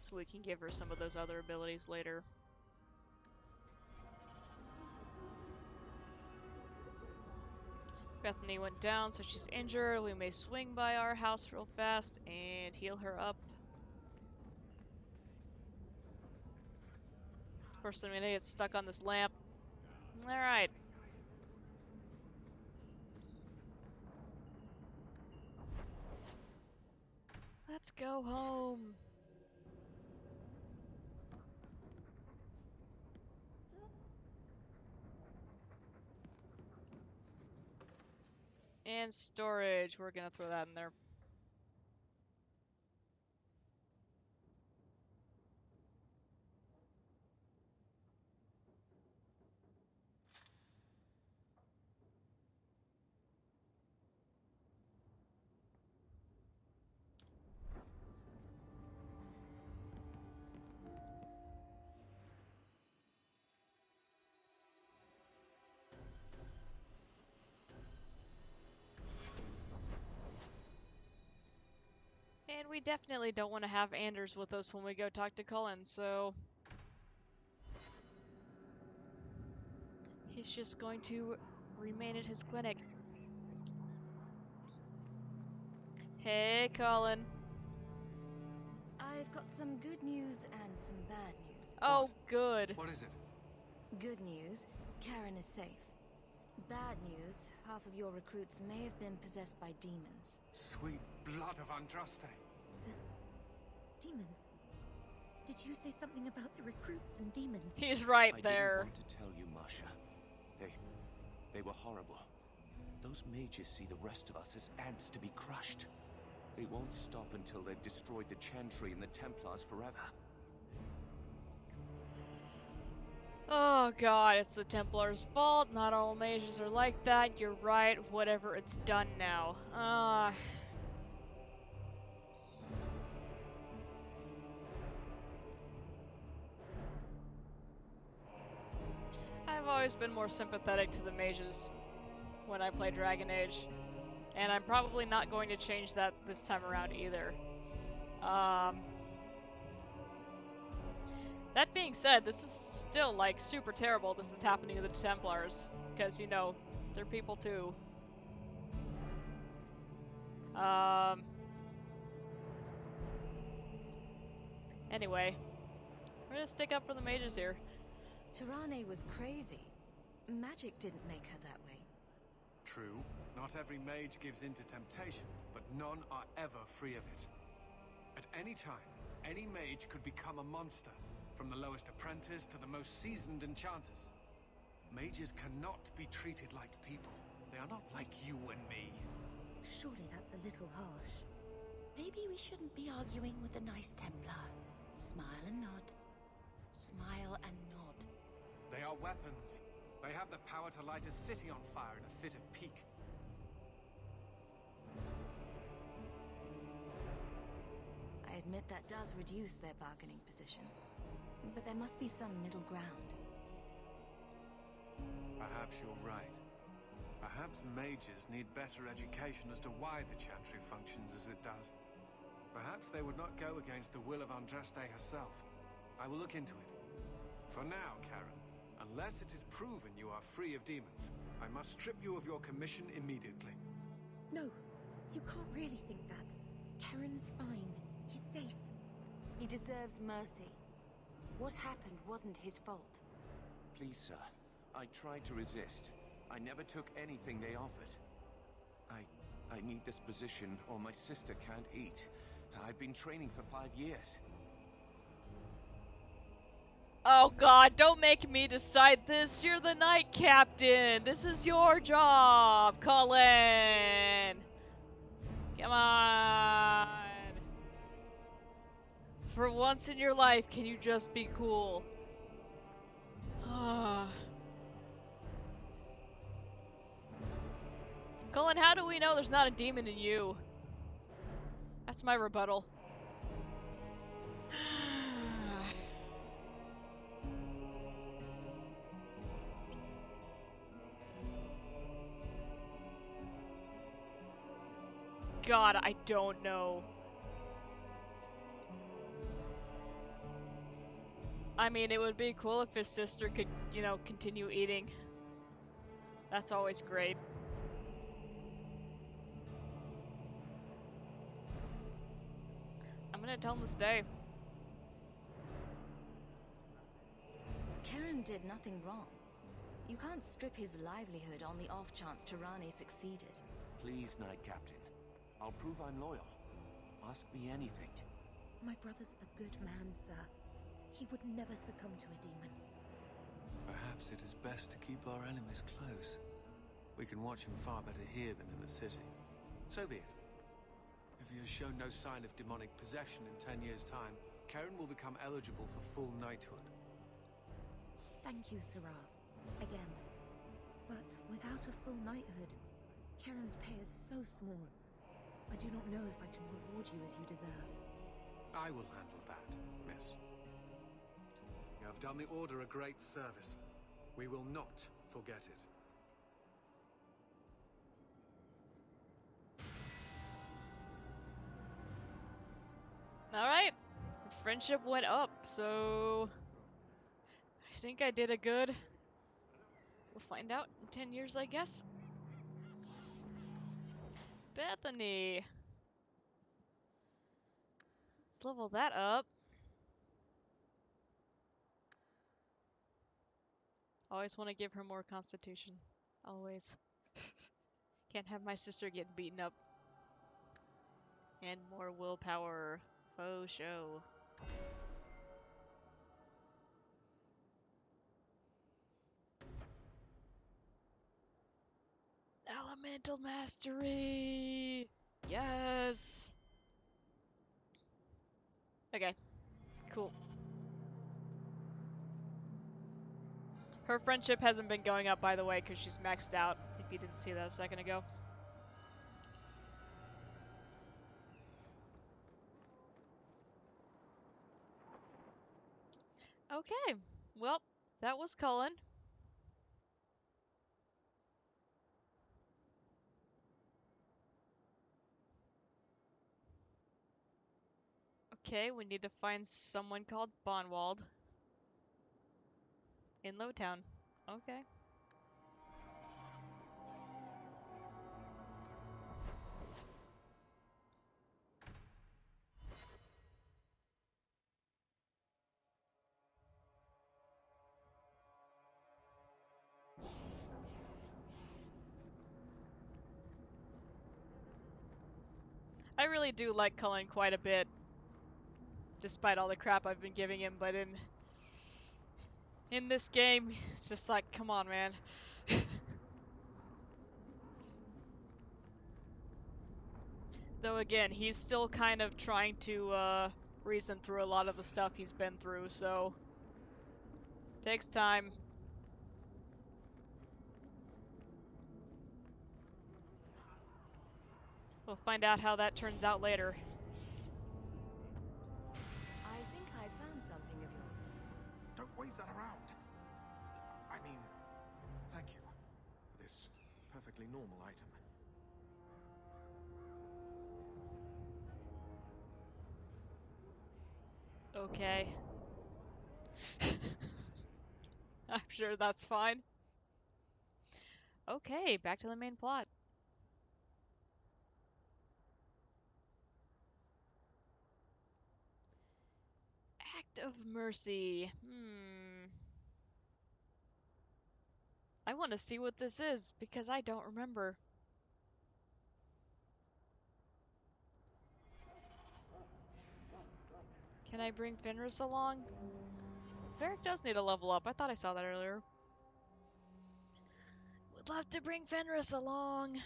So we can give her some of those other abilities later. Bethany went down, so she's injured. We may swing by our house real fast and heal her up. Of course, I'm gonna get stuck on this lamp. Alright. Let's go home. And storage, we're gonna throw that in there. And we definitely don't want to have Anders with us when we go talk to Cullen, so he's just going to remain at his clinic. Hey, Cullen. I've got some good news and some bad news. Oh, good. What is it? Good news, Karen is safe. Bad news, half of your recruits may have been possessed by demons. Sweet blood of Andraste. Demons? Did you say something about the recruits and demons? He's right there. I didn't want to tell you, Masha. They were horrible. Those mages see the rest of us as ants to be crushed. They won't stop until they've destroyed the Chantry and the Templars forever. Oh god, it's the Templars' fault. Not all mages are like that. You're right. Whatever, it's done now. I've always been more sympathetic to the mages when I play Dragon Age. And I'm probably not going to change that this time around either. That being said, this is still, like, super terrible this is happening to the Templars. Because, you know, they're people too. Anyway. We're gonna stick up for the mages here. Tirane was crazy. Magic didn't make her that way. True. Not every mage gives in to temptation, but none are ever free of it. At any time, any mage could become a monster, from the lowest apprentice to the most seasoned enchanters. Mages cannot be treated like people. They are not like you and me. Surely that's a little harsh. Maybe we shouldn't be arguing with the nice Templar. Smile and nod. Smile and nod. They are weapons. They have the power to light a city on fire in a fit of pique. I admit that does reduce their bargaining position. But there must be some middle ground. Perhaps you're right. Perhaps mages need better education as to why the Chantry functions as it does. Perhaps they would not go against the will of Andraste herself. I will look into it. For now, Karen, unless it is proven you are free of demons, I must strip you of your commission immediately. No, you can't really think that. Karen's fine. He's safe. He deserves mercy. What happened wasn't his fault. Please, sir. I tried to resist. I never took anything they offered. I need this position or my sister can't eat. I've been training for 5 years. Oh god, don't make me decide this. You're the Knight Captain. This is your job, Cullen. Come on. For once in your life, can you just be cool? Cullen, how do we know there's not a demon in you? That's my rebuttal. God, I don't know. I mean, it would be cool if his sister could, you know, continue eating. That's always great. I'm gonna tell him to stay. Karen did nothing wrong. You can't strip his livelihood on the off chance Tirane succeeded. Please, Knight Captain. I'll prove I'm loyal. Ask me anything. My brother's a good man, sir. He would never succumb to a demon. Perhaps it is best to keep our enemies close. We can watch him far better here than in the city. So be it. If he has shown no sign of demonic possession in 10 years' time, Karen will become eligible for full knighthood. Thank you, Sirrah. Again. But without a full knighthood, Karen's pay is so small. I do not know if I can reward you as you deserve. I will handle that, miss. You have done the Order a great service. We will not forget it. Alright. Friendship went up, so I think I did a good. We'll find out in 10 years, I guess. Bethany. Let's level that up. Always want to give her more constitution. Always. Can't have my sister get beaten up. And more willpower. Faux show. Elemental mastery! Yes! Okay. Cool. Her friendship hasn't been going up, by the way, because she's maxed out, if you didn't see that a second ago. Okay. Well, that was Cullen. Okay, we need to find someone called Bonwald in Lowtown. Okay. I really do like Cullen quite a bit, despite all the crap I've been giving him, but in this game, it's just like, come on, man. Though again, he's still kind of trying to reason through a lot of the stuff he's been through, so takes time. We'll find out how that turns out later. I think I found something of yours. Don't wave that around. I mean, thank you for this perfectly normal item. Okay. I'm sure that's fine. Okay, back to the main plot. Act of mercy. I want to see what this is, because I don't remember. Can I bring Fenris along? Varric does need a level up. I thought I saw that earlier. Would love to bring Fenris along.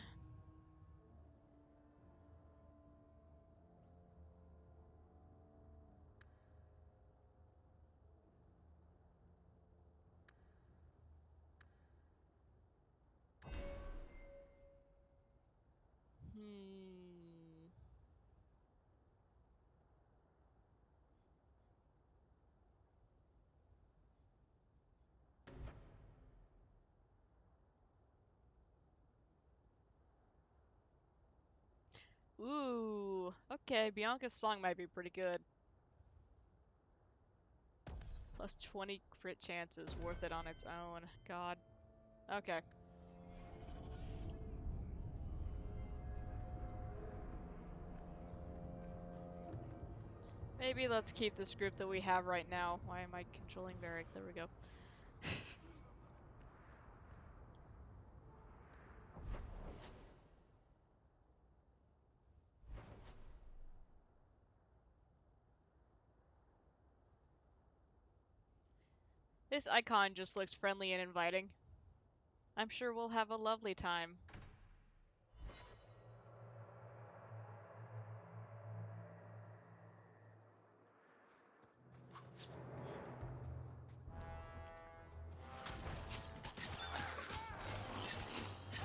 Ooh, okay, Bianca's song might be pretty good. Plus 20 crit chances, worth it on its own. God. Okay. Maybe let's keep this group that we have right now. Why am I controlling Varric? There we go. This icon just looks friendly and inviting. I'm sure we'll have a lovely time.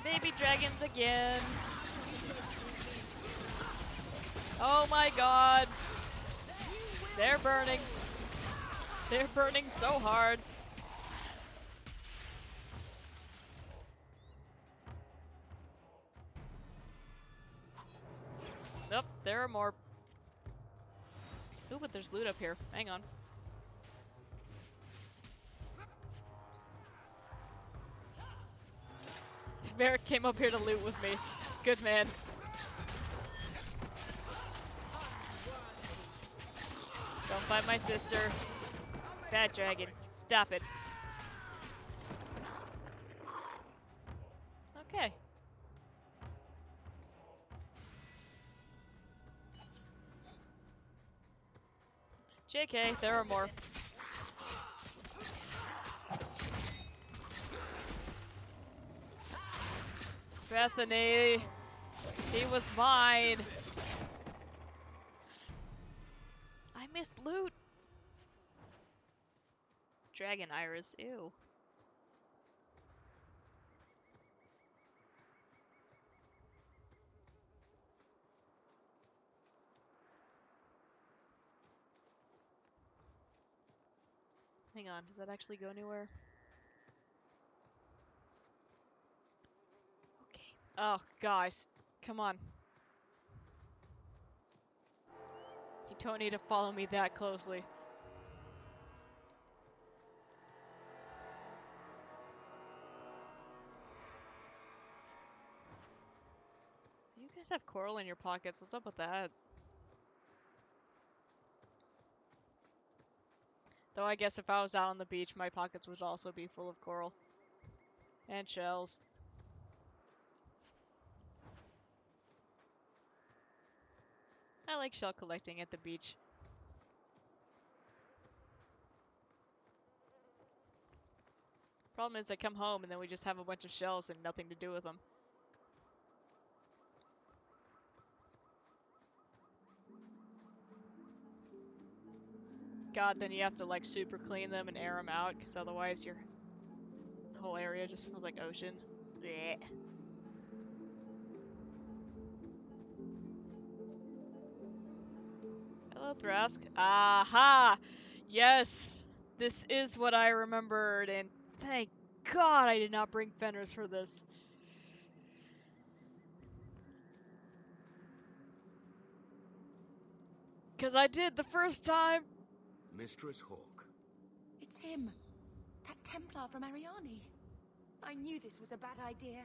Baby dragons again. Oh my god. They're burning. They're burning so hard. Nope, there are more. Ooh, but there's loot up here. Hang on. Varric came up here to loot with me. Good man. Don't find my sister. Bad dragon. Stop it. Okay. JK, there are more. Bethany, he was mine. I missed loot! Dragon iris, ew. Hang on, does that actually go anywhere? Okay. Oh, guys. Come on. You don't need to follow me that closely. You guys have coral in your pockets. What's up with that? Though I guess if I was out on the beach, my pockets would also be full of coral. And shells. I like shell collecting at the beach. Problem is I come home and then we just have a bunch of shells and nothing to do with them. God, then you have to like super clean them and air them out, because otherwise your whole area just smells like ocean. Blech. Hello, Thrask. Aha! Yes! This is what I remembered, and thank God I did not bring Fenris for this. Because I did the first time! Mistress Hawk. It's him. That Templar from Ariani. I knew this was a bad idea.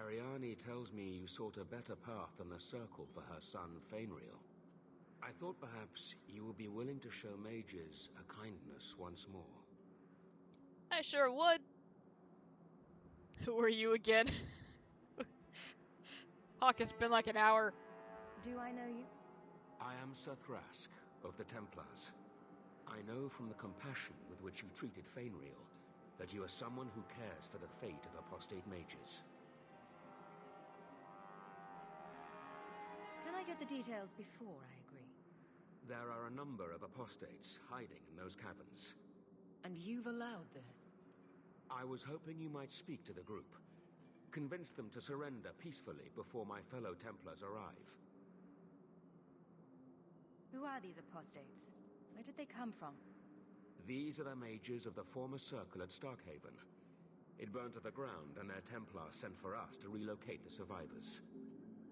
Ariani tells me you sought a better path than the Circle for her son, Fainriel. I thought perhaps you would be willing to show mages a kindness once more. I sure would. Who are you again? Hawk, it's been like an hour. Do I know you? I am Sir Thrask of the Templars. I know from the compassion with which you treated Fainriel that you are someone who cares for the fate of apostate mages. Can I get the details before I agree? There are a number of apostates hiding in those caverns. And you've allowed this? I was hoping you might speak to the group. Convince them to surrender peacefully before my fellow Templars arrive. Who are these apostates? Where did they come from? These are the mages of the former Circle at Starkhaven. It burned to the ground, and their Templars sent for us to relocate the survivors.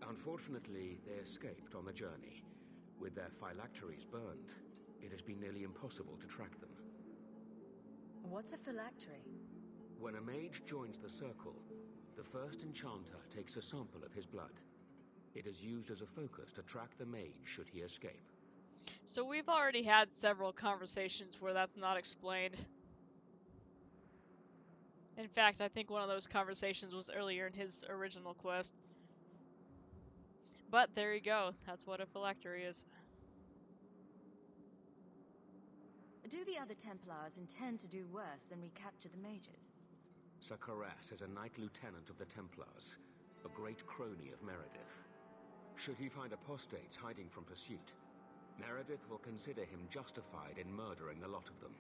Unfortunately, they escaped on the journey. With their phylacteries burned, it has been nearly impossible to track them. What's a phylactery? When a mage joins the Circle, the first enchanter takes a sample of his blood. It is used as a focus to track the mage should he escape. So we've already had several conversations where that's not explained. In fact, I think one of those conversations was earlier in his original quest. But there you go, that's what a phylactery is. Do the other Templars intend to do worse than recapture the mages? Sir Karas is a Knight Lieutenant of the Templars, a great crony of Meredith. Should he find apostates hiding from pursuit, Meredith will consider him justified in murdering the lot of them.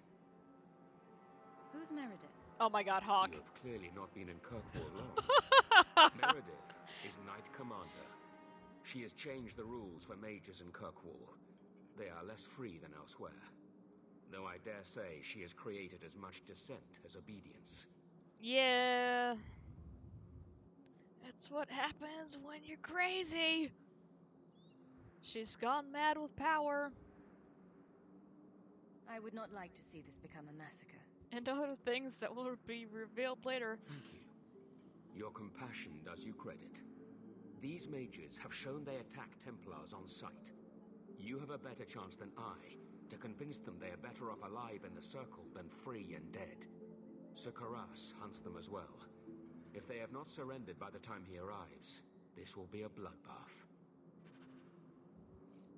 Who's Meredith? Oh my god, Hawk. You have clearly not been in Kirkwall long. Meredith is Knight Commander. She has changed the rules for mages in Kirkwall. They are less free than elsewhere. Though I dare say she has created as much dissent as obedience. Yeah. That's what happens when you're crazy. She's gone mad with power. I would not like to see this become a massacre. And other things that will be revealed later. Thank you. Your compassion does you credit. These mages have shown they attack Templars on sight. You have a better chance than I to convince them they are better off alive in the Circle than free and dead. Sir Karas hunts them as well. If they have not surrendered by the time he arrives, this will be a bloodbath.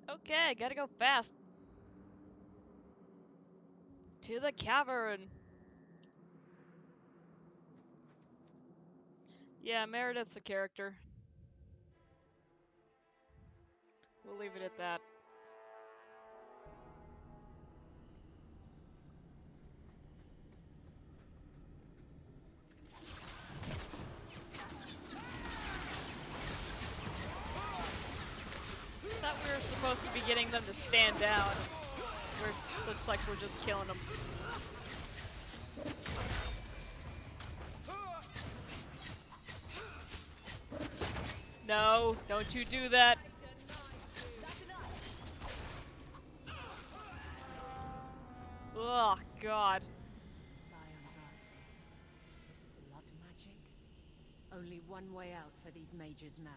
Okay, gotta go fast. To the cavern. Yeah, Meredith's a character. We'll leave it at that. thought we were supposed to be getting them to stand down. Looks like we're just killing them. No, don't you do that. Oh, God. This blood magic? Only one way out for these mages now.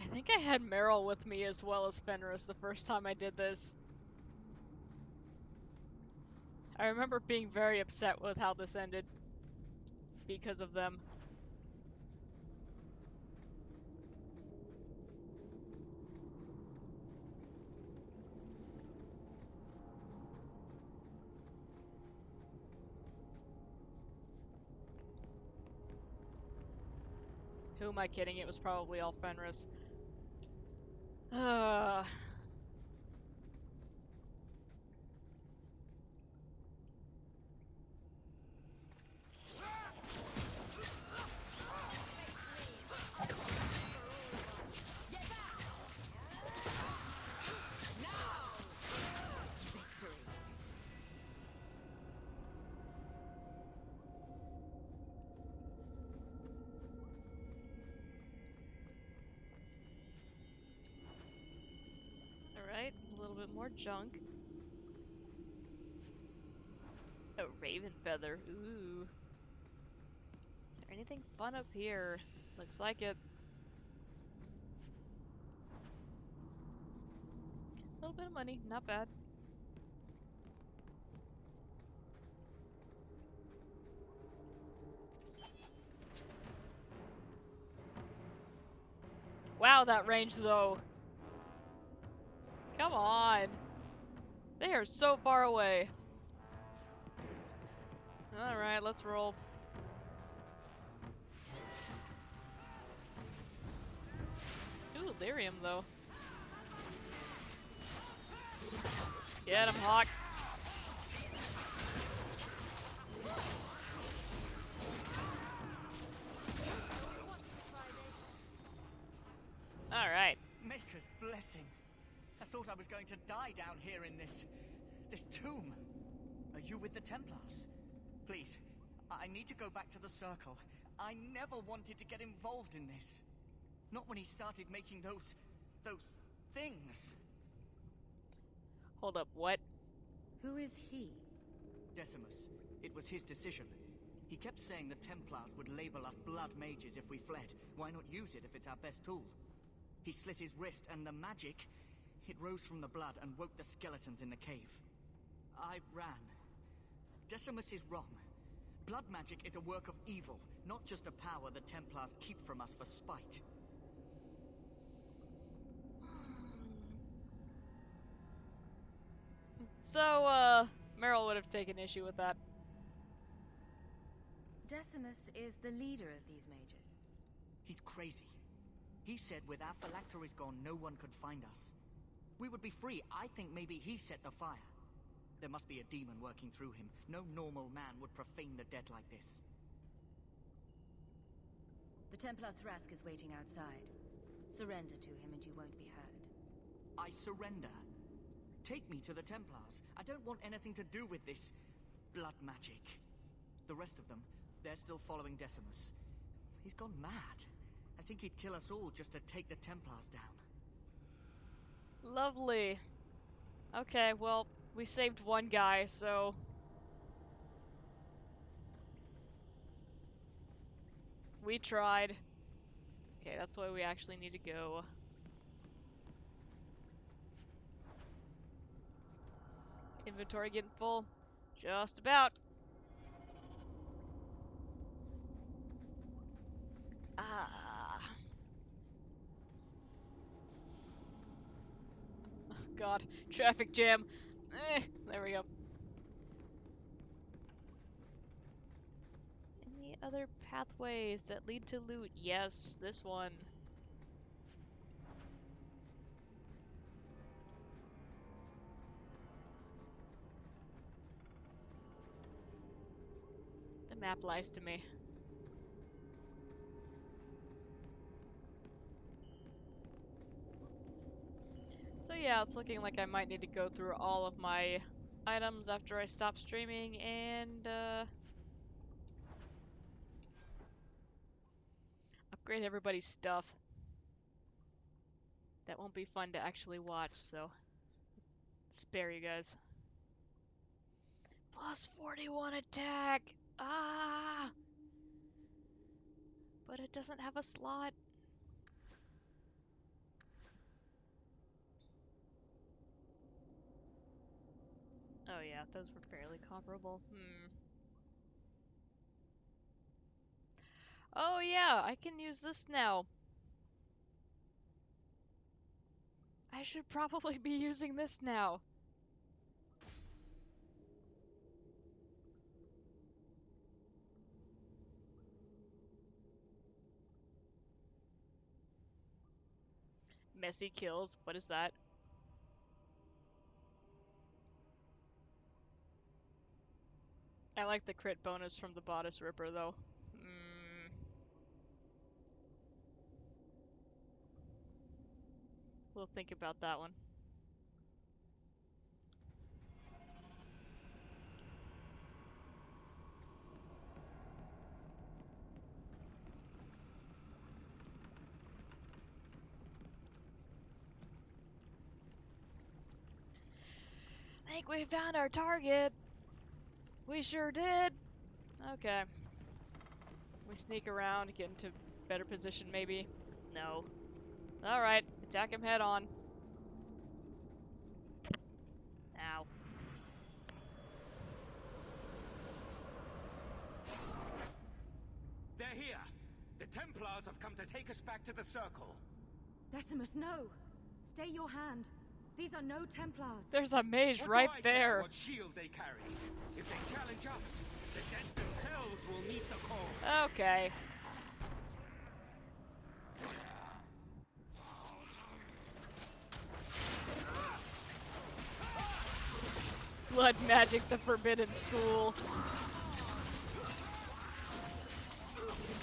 I think I had Meryl with me as well as Fenris the first time I did this. I remember being very upset with how this ended because of them. Who am I kidding? It was probably all Fenris. Alright, a little bit more junk. A raven feather, ooh. Is there anything fun up here? Looks like it. A little bit of money, not bad. Wow, that range though. Come on. They are so far away. Alright, let's roll. Ooh, lyrium though. Get him, Hawk. Alright. Maker's blessing. I thought I was going to die down here in this tomb. Are you with the Templars? Please, I need to go back to the Circle. I never wanted to get involved in this. Not when he started making those things. Hold up, what? Who is he? Decimus. It was his decision. He kept saying the Templars would label us blood mages if we fled. Why not use it if it's our best tool? He slit his wrist, and the magic, it rose from the blood and woke the skeletons in the cave. I ran. Decimus is wrong. Blood magic is a work of evil, not just a power the Templars keep from us for spite. So, Meryl would have taken issue with that. Decimus is the leader of these mages. He's crazy. He said with our phylacteries gone, no one could find us. We would be free. I think maybe he set the fire. There must be a demon working through him. No normal man would profane the dead like this. The Templar Thrask is waiting outside. Surrender to him and you won't be hurt. I surrender. Take me to the Templars. I don't want anything to do with this blood magic. The rest of them, they're still following Decimus. He's gone mad. I think he'd kill us all just to take the Templars down. Lovely. Okay, well, we saved one guy, so... we tried. Okay, that's why we actually need to go. Inventory getting full. Just about. Ah. Oh god, traffic jam. There we go. Any other pathways that lead to loot? Yes, this one. The map lies to me. yeah, it's looking like I might need to go through all of my items after I stop streaming and upgrade everybody's stuff. That won't be fun to actually watch, so spare you guys. Plus 41 attack! Ah! But it doesn't have a slot. Oh yeah, those were fairly comparable. Oh yeah, I can use this now. I should probably be using this now. Messy kills, what is that? I like the crit bonus from the Bodice Ripper though. We'll think about that one. I think we found our target. We sure did. Okay. We sneak around, get into better position maybe. No. Alright, attack him head on. Ow. They're here! The Templars have come to take us back to the Circle. Decimus, no! Stay your hand. These are no Templars. There's a mage right there. What shield they carry? If they challenge us, the dead themselves will meet the call. Okay. Blood magic, the forbidden school.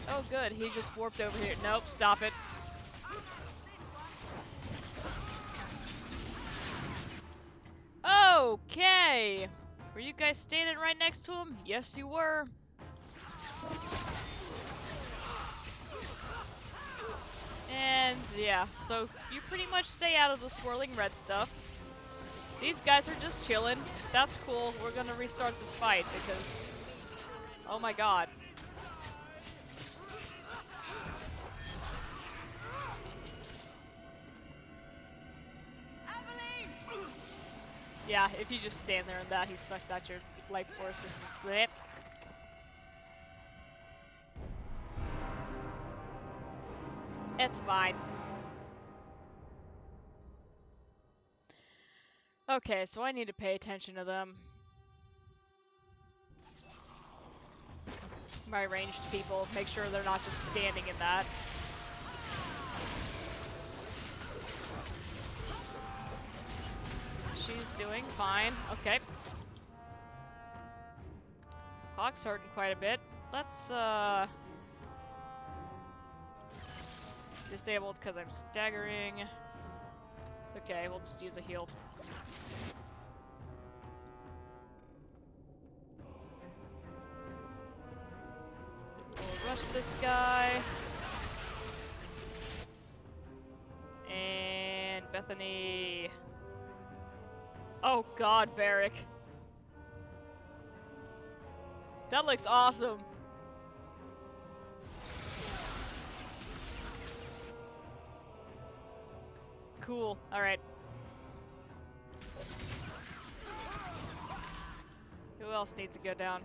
Oh good, he just warped over here. Nope, stop it. Okay! Were you guys standing right next to him? Yes, you were. And yeah, so you pretty much stay out of the swirling red stuff. These guys are just chilling. That's cool. We're gonna restart this fight because... oh my god. Yeah, if you just stand there and that, he sucks out your life force and flip. It's fine. Okay, so I need to pay attention to them. My ranged people, make sure they're not just standing in that. She's doing fine. Okay. Hawk's hurting quite a bit. Let's, disabled because I'm staggering. It's okay, we'll just use a heal. We'll rush this guy. And Bethany. Oh god, Varric. That looks awesome. Cool. Alright. Who else needs to go down?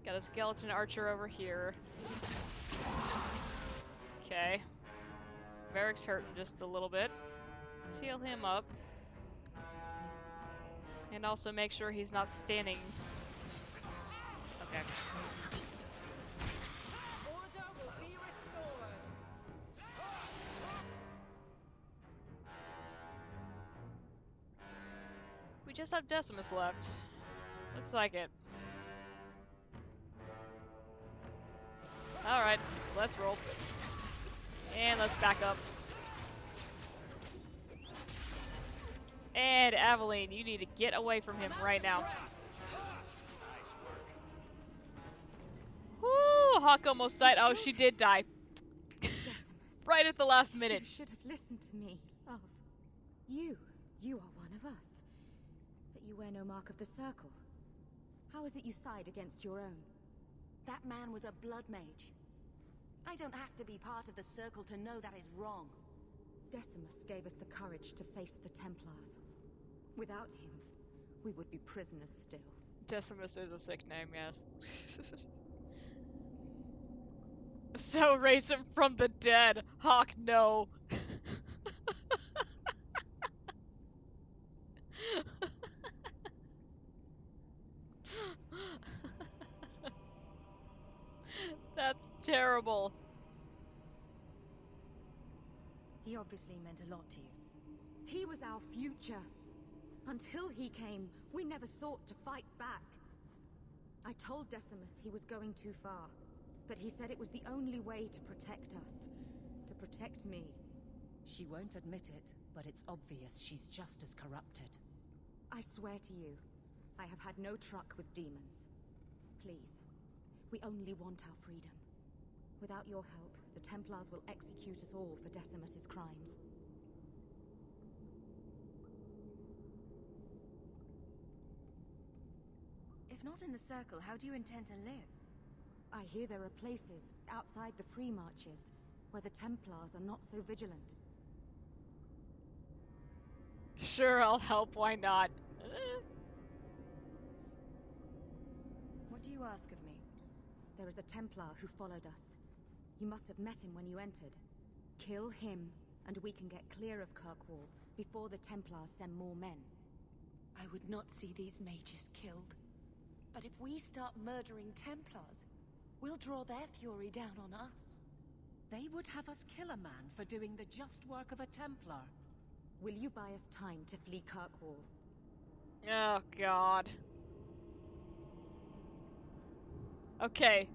Got a skeleton archer over here. Okay. Varric's hurting just a little bit. Let's heal him up. And also make sure he's not standing. Okay. Order will be restored. We just have Decimus left. Looks like it. Alright, let's roll. And let's back up. And Aveline, you need to get away from him right now. Woo! Hawk almost died. Oh, she did die. Right at the last minute. You should have listened to me, love. You are one of us. But you wear no mark of the Circle. How is it you side against your own? That man was a blood mage. I don't have to be part of the Circle to know that is wrong. Decimus gave us the courage to face the Templars. Without him, we would be prisoners still. Decimus is a sick name, yes. So raise him from the dead. Hawk, no. That's terrible. He obviously meant a lot to you. He was our future. Until he came, we never thought to fight back. I told Decimus he was going too far, but he said it was the only way to protect us. To protect me. She won't admit it, but it's obvious she's just as corrupted. I swear to you, I have had no truck with demons. Please, we only want our freedom. Without your help, the Templars will execute us all for Decimus's crimes. If not in the Circle, how do you intend to live? I hear there are places outside the Free Marches where the Templars are not so vigilant. Sure, I'll help, why not? What do you ask of me? There is a Templar who followed us. You must have met him when you entered. Kill him, and we can get clear of Kirkwall before the Templars send more men. I would not see these mages killed. But if we start murdering Templars, we'll draw their fury down on us. They would have us kill a man for doing the just work of a Templar. Will you buy us time to flee Kirkwall? Oh, God. Okay.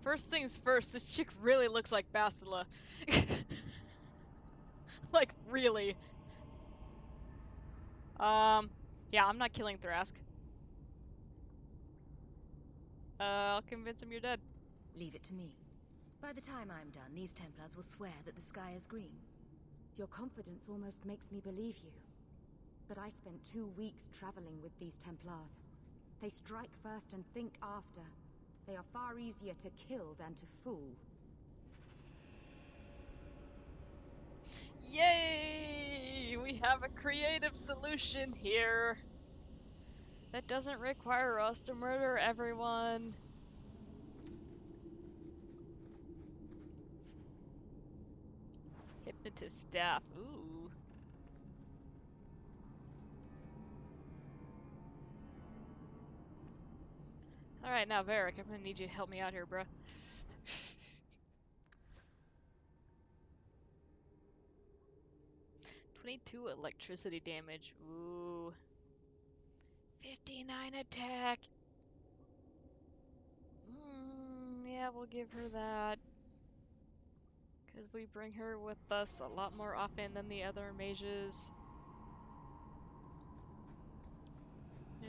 First things first, this chick really looks like Bastila. Like, really. Yeah, I'm not killing Thrask. I'll convince him you're dead. Leave it to me. By the time I'm done, these Templars will swear that the sky is green. Your confidence almost makes me believe you. But I spent 2 weeks traveling with these Templars. They strike first and think after. They are far easier to kill than to fool. Yay! We have a creative solution here. That doesn't require us to murder everyone. Hypnotist staff. Ooh. Alright, now Varric, I'm gonna need you to help me out here, bruh. 22 electricity damage. Ooh. 59 attack. Yeah, we'll give her that. Because we bring her with us a lot more often than the other mages.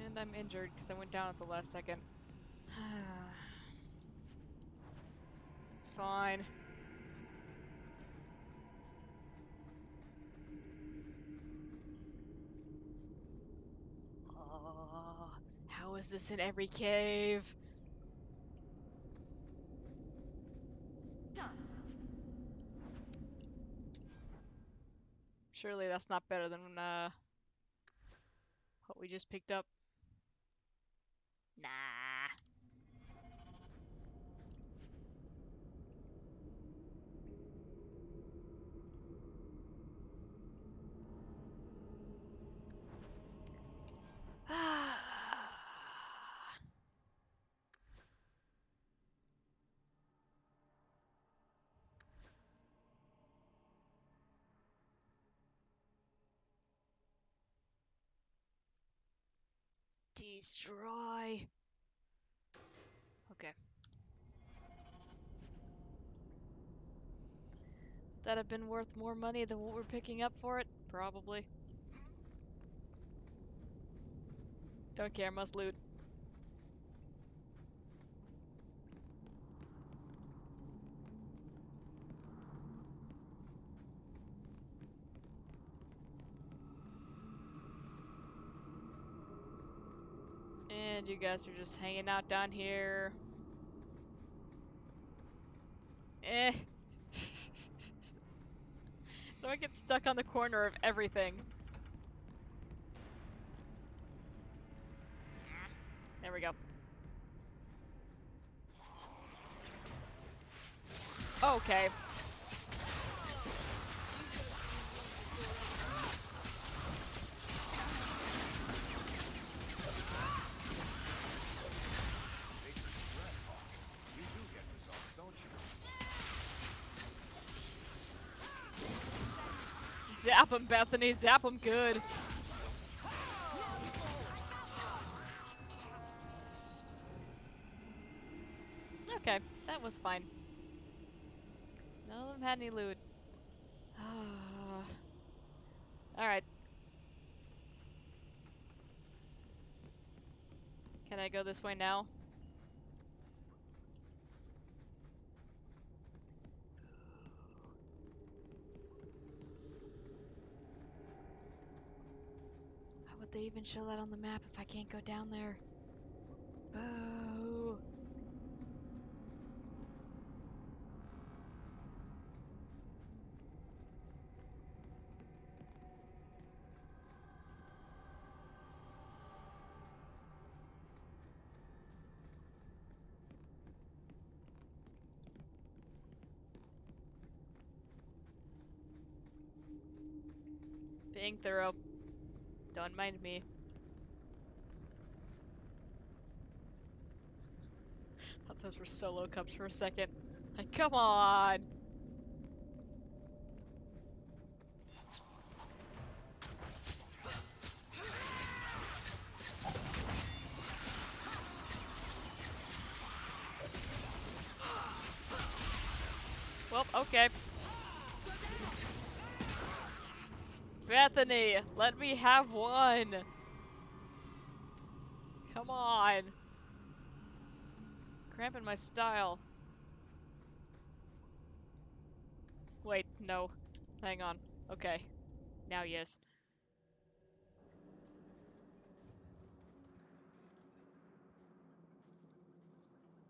And I'm injured because I went down at the last second. It's fine. Oh, how is this in every cave? Done. Surely that's not better than what we just picked up. Nah. Destroy. Okay. That have been worth more money than what we're picking up for it? Probably. Don't care, must loot. And you guys are just hanging out down here. Eh. Don't get stuck on the corner of everything. There we go. Okay. Zap him, Bethany. Zap him good. Okay, that was fine. None of them had any loot. Alright. Can I go this way now? How would they even show that on the map if I can't go down there? Boo! Being thorough. Don't mind me. Thought those were solo cups for a second. Like, come on! Well, okay. Bethany, let me have one! Come on! Cramping my style. Wait, no. Hang on. Okay. Now, yes.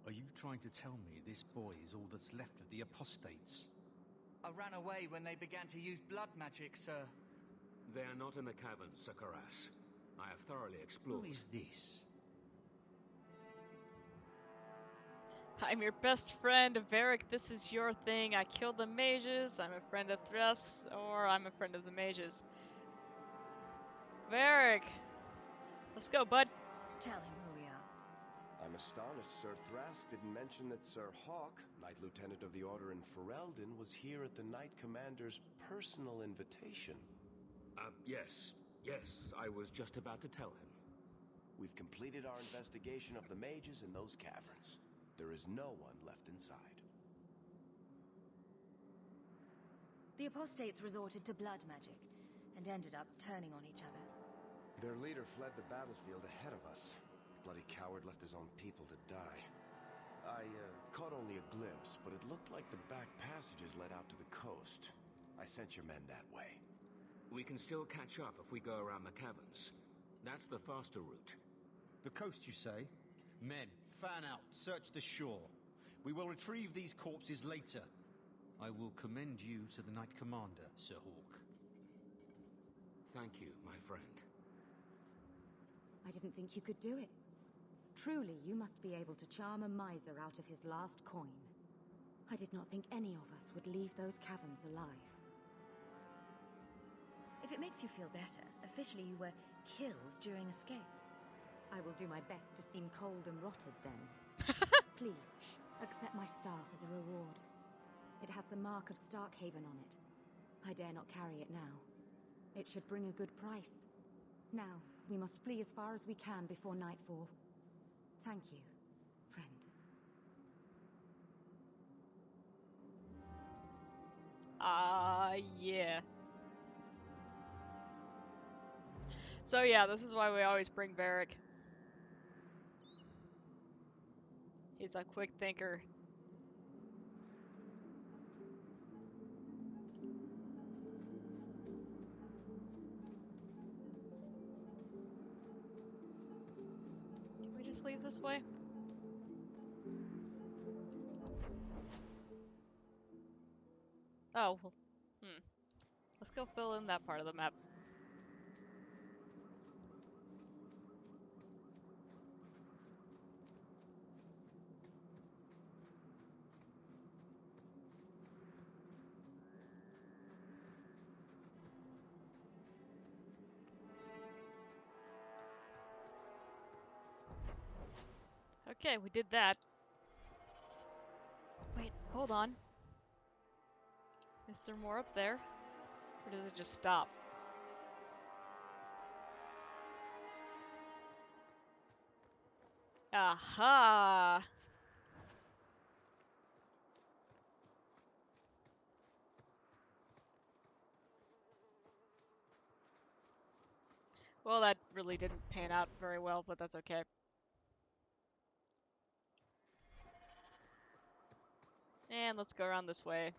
Are you trying to tell me this boy is all that's left of the apostates? I ran away when they began to use blood magic, sir. They are not in the caverns, Sir Karas. I have thoroughly explored. Who is this? I'm your best friend, Varric. This is your thing. I killed the mages. I'm a friend of Thras, or I'm a friend of the mages. Varric! Let's go, bud. Tell him who we are. I'm astonished Sir Thrask didn't mention that Sir Hawk, Knight Lieutenant of the Order in Ferelden, was here at the Knight Commander's personal invitation. Yes. Yes, I was just about to tell him. We've completed our investigation of the mages in those caverns. There is no one left inside. The apostates resorted to blood magic and ended up turning on each other. Their leader fled the battlefield ahead of us. Bloody coward left his own people to die. I caught only a glimpse, but it looked like the back passages led out to the coast. I sent your men that way. We can still catch up if we go around the caverns. That's the faster route. The coast, you say? Men, fan out, search the shore. We will retrieve these corpses later. I will commend you to the Knight Commander, Sir Hawk. Thank you, my friend. I didn't think you could do it. Truly, you must be able to charm a miser out of his last coin. I did not think any of us would leave those caverns alive. If it makes you feel better, officially you were killed during escape. I will do my best to seem cold and rotted then. Please, accept my staff as a reward. It has the mark of Starkhaven on it. I dare not carry it now. It should bring a good price. Now, we must flee as far as we can before nightfall. Thank you, friend. Yeah. So yeah, this is why we always bring Varric. He's a quick thinker. Can we just leave this way? Oh, well, let's go fill in that part of the map. Okay, we did that. Wait, hold on. Is there more up there? Or does it just stop? Aha! Well, that really didn't pan out very well, but that's okay. And let's go around this way.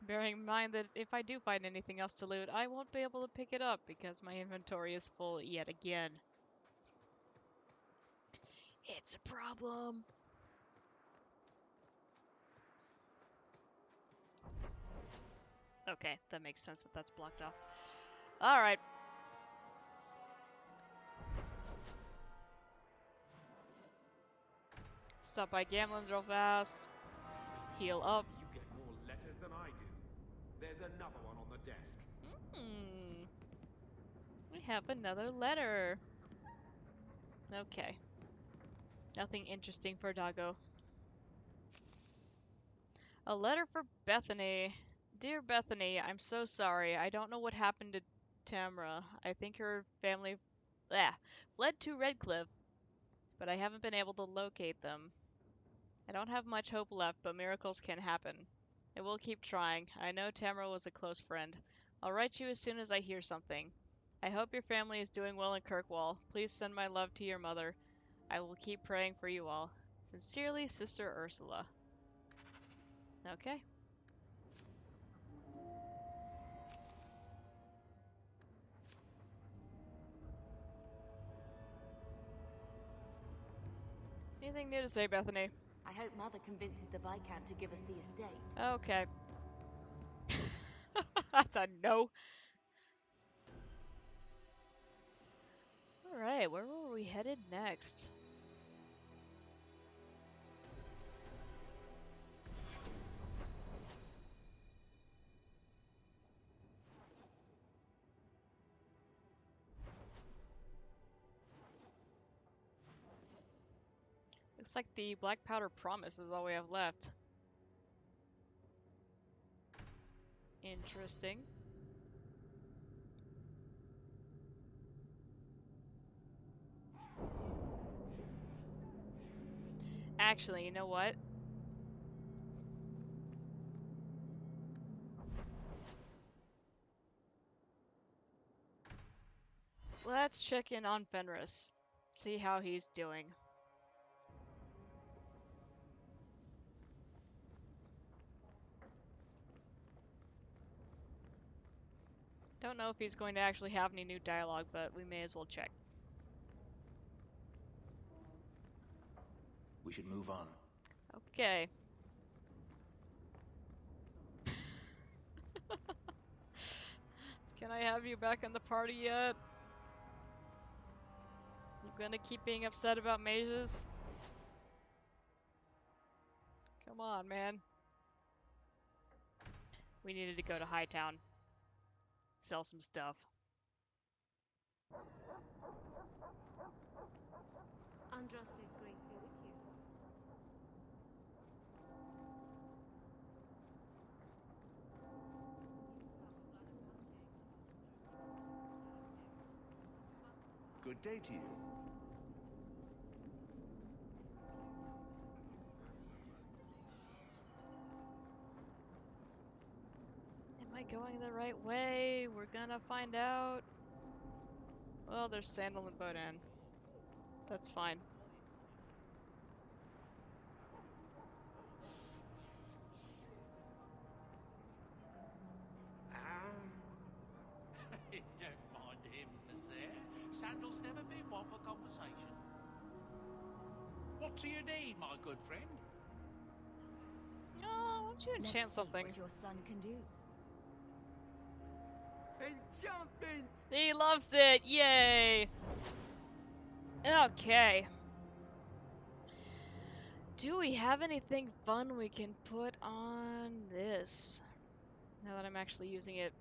Bearing in mind that if I do find anything else to loot, I won't be able to pick it up because my inventory is full yet again. It's a problem. Okay, that makes sense that that's blocked off. Alright. Stop by Gamlen's real fast. Heal up. You get more letters than I do. There's another one on the desk. We have another letter. Okay. Nothing interesting for Doggo. A letter for Bethany. Dear Bethany, I'm so sorry. I don't know what happened to Tamra. I think her family fled to Redcliffe, but I haven't been able to locate them. I don't have much hope left, but miracles can happen. I will keep trying. I know Tamra was a close friend. I'll write you as soon as I hear something. I hope your family is doing well in Kirkwall. Please send my love to your mother. I will keep praying for you all. Sincerely, Sister Ursula. Okay. Anything new to say, Bethany? I hope Mother convinces the Viscount to give us the estate. Okay. That's a no. Alright, where were we headed next? Looks like the Black Powder Promise is all we have left. Interesting. Actually, you know what? Let's check in on Fenris. See how he's doing. Don't know if he's going to actually have any new dialogue, but we may as well check. We should move on. Okay. Can I have you back in the party yet? You gonna keep being upset about mazes? Come on, man. We needed to go to Hightown. Sell some stuff. Andraste's grace be with you. Good day to you. Am I going the right way? We're gonna find out. Well, there's Sandal and Bodan. That's fine. What's your name, my good friend? No, why don't you enchant something? What your son can do. Enchantment! He loves it! Yay! Okay. Do we have anything fun we can put on this? Now that I'm actually using it.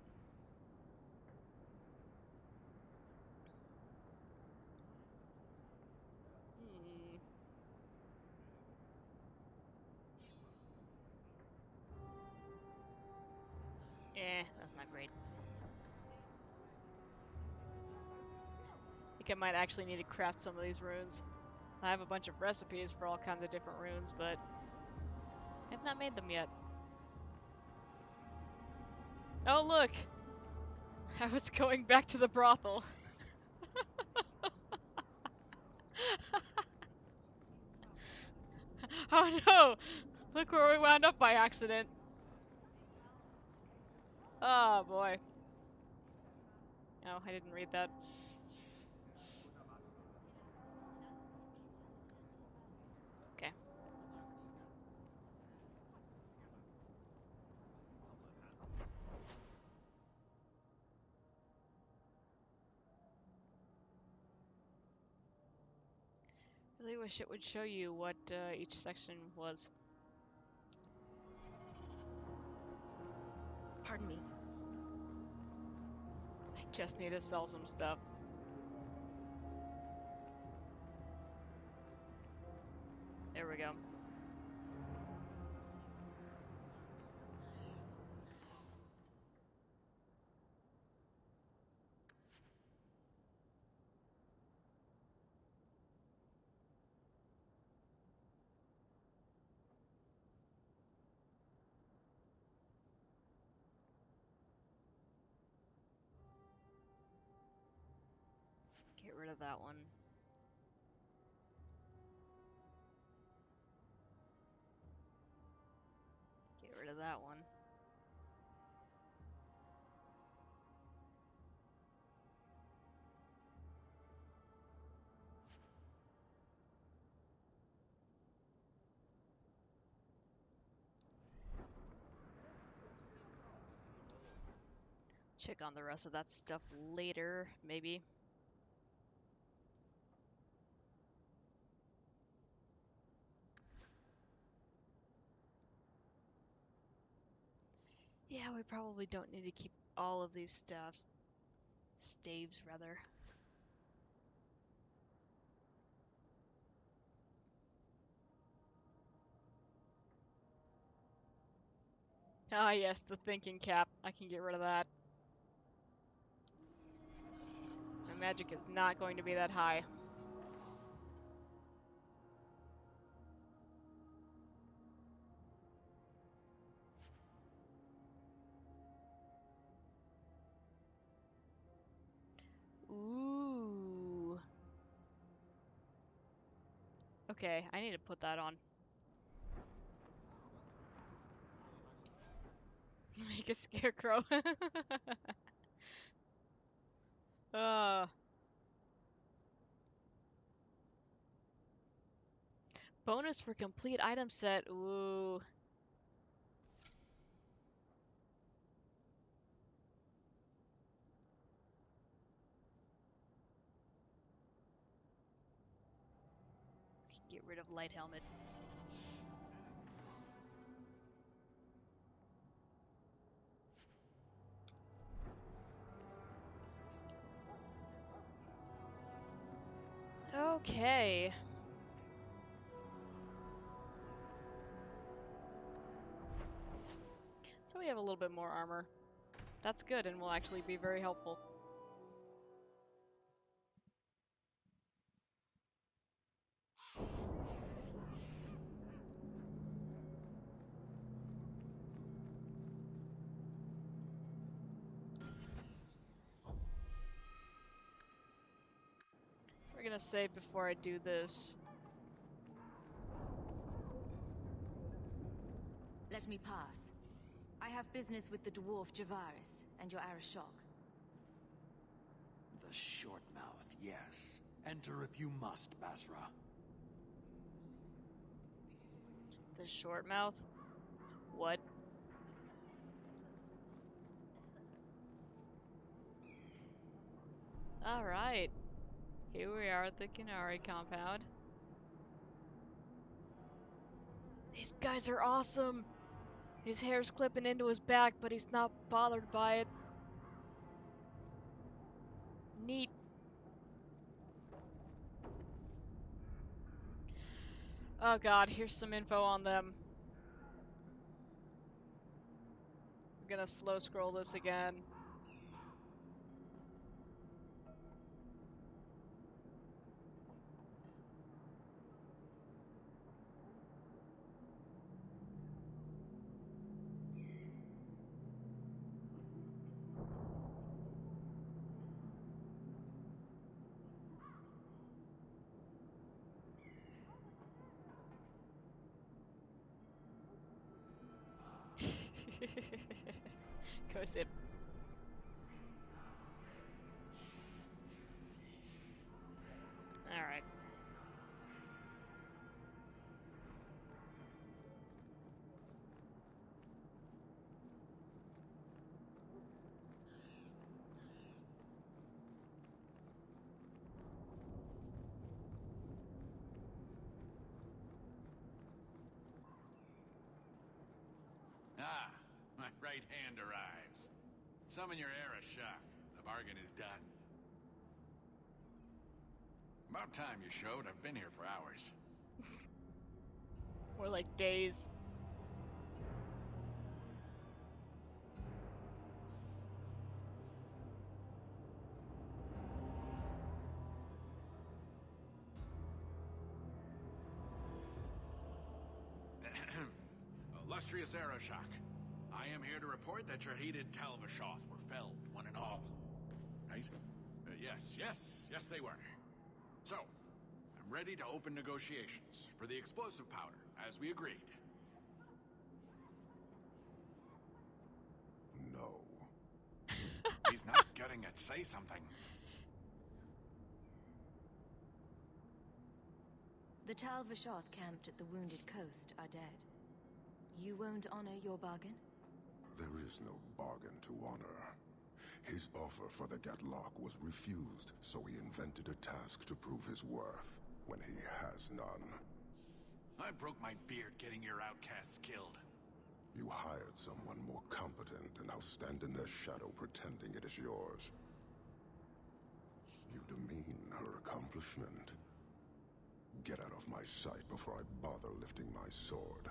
That's not great. I think I might actually need to craft some of these runes. I have a bunch of recipes for all kinds of different runes, but I have not made them yet. Oh look! I was going back to the brothel. Oh no! Look where we wound up by accident. Oh boy. Oh, I didn't read that. Okay. Really wish it would show you what each section was. Pardon me. I just need to sell some stuff. There we go. Get rid of that one. Get rid of that one. Check on the rest of that stuff later, maybe. Yeah, we probably don't need to keep all of these staves. Staves, rather. Ah, yes, the thinking cap. I can get rid of that. My magic is not going to be that high. Ooh. Okay, I need to put that on. Make a scarecrow. Bonus for complete item set. Ooh. Get rid of light helmet. Okay. So we have a little bit more armor. That's good and will actually be very helpful. We're gonna save before I do this. Let me pass. I have business with the dwarf Javaris and your Arashok. The short mouth, yes. Enter if you must, Basra. The short mouth? What? Alright. Here we are at the Qunari compound. These guys are awesome! His hair's clipping into his back, but he's not bothered by it. Neat. Oh god, here's some info on them. I'm gonna slow scroll this again. Go sit. Alright. Ah, my right hand arrives. Summon your Arashok. The bargain is done. About time you showed. I've been here for hours. More like days. Illustrious Arashok, I am here to report that your hated Tal-Vashoth were felled, one and all. Right? Yes, they were. So, I'm ready to open negotiations for the explosive powder, as we agreed. No. He's not getting it. Say something. The Tal-Vashoth camped at the Wounded Coast are dead. You won't honor your bargain? There is no bargain to honor. His offer for the Gatlock was refused, so he invented a task to prove his worth, when he has none. I broke my beard getting your outcasts killed. You hired someone more competent and now stand in their shadow pretending it is yours. You demean her accomplishment. Get out of my sight before I bother lifting my sword.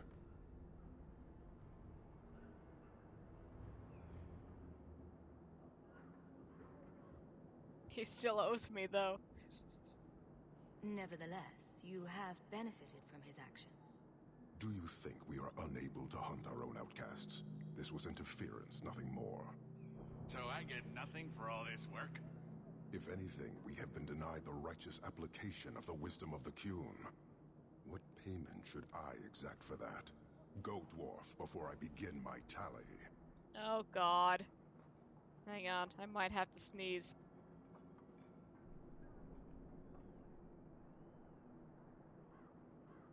He still owes me, though. Nevertheless, you have benefited from his action. Do you think we are unable to hunt our own outcasts? This was interference, nothing more. So I get nothing for all this work? If anything, we have been denied the righteous application of the wisdom of the Qun. What payment should I exact for that? Go, dwarf, before I begin my tally. Oh god. Hang on, I might have to sneeze.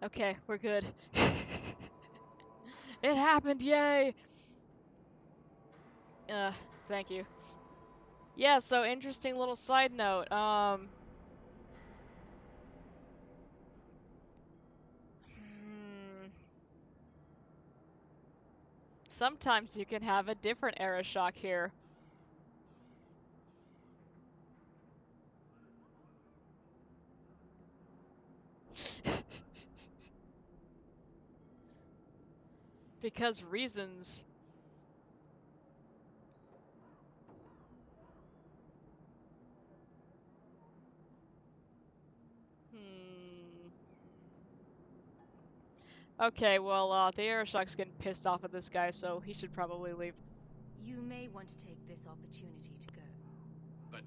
Okay, we're good. It happened, yay! Thank you. Yeah, so interesting little side note, sometimes you can have a different Arashok here. Because reasons. Okay, well, the Arashok's getting pissed off at this guy, so he should probably leave. You may want to take this opportunity to go. But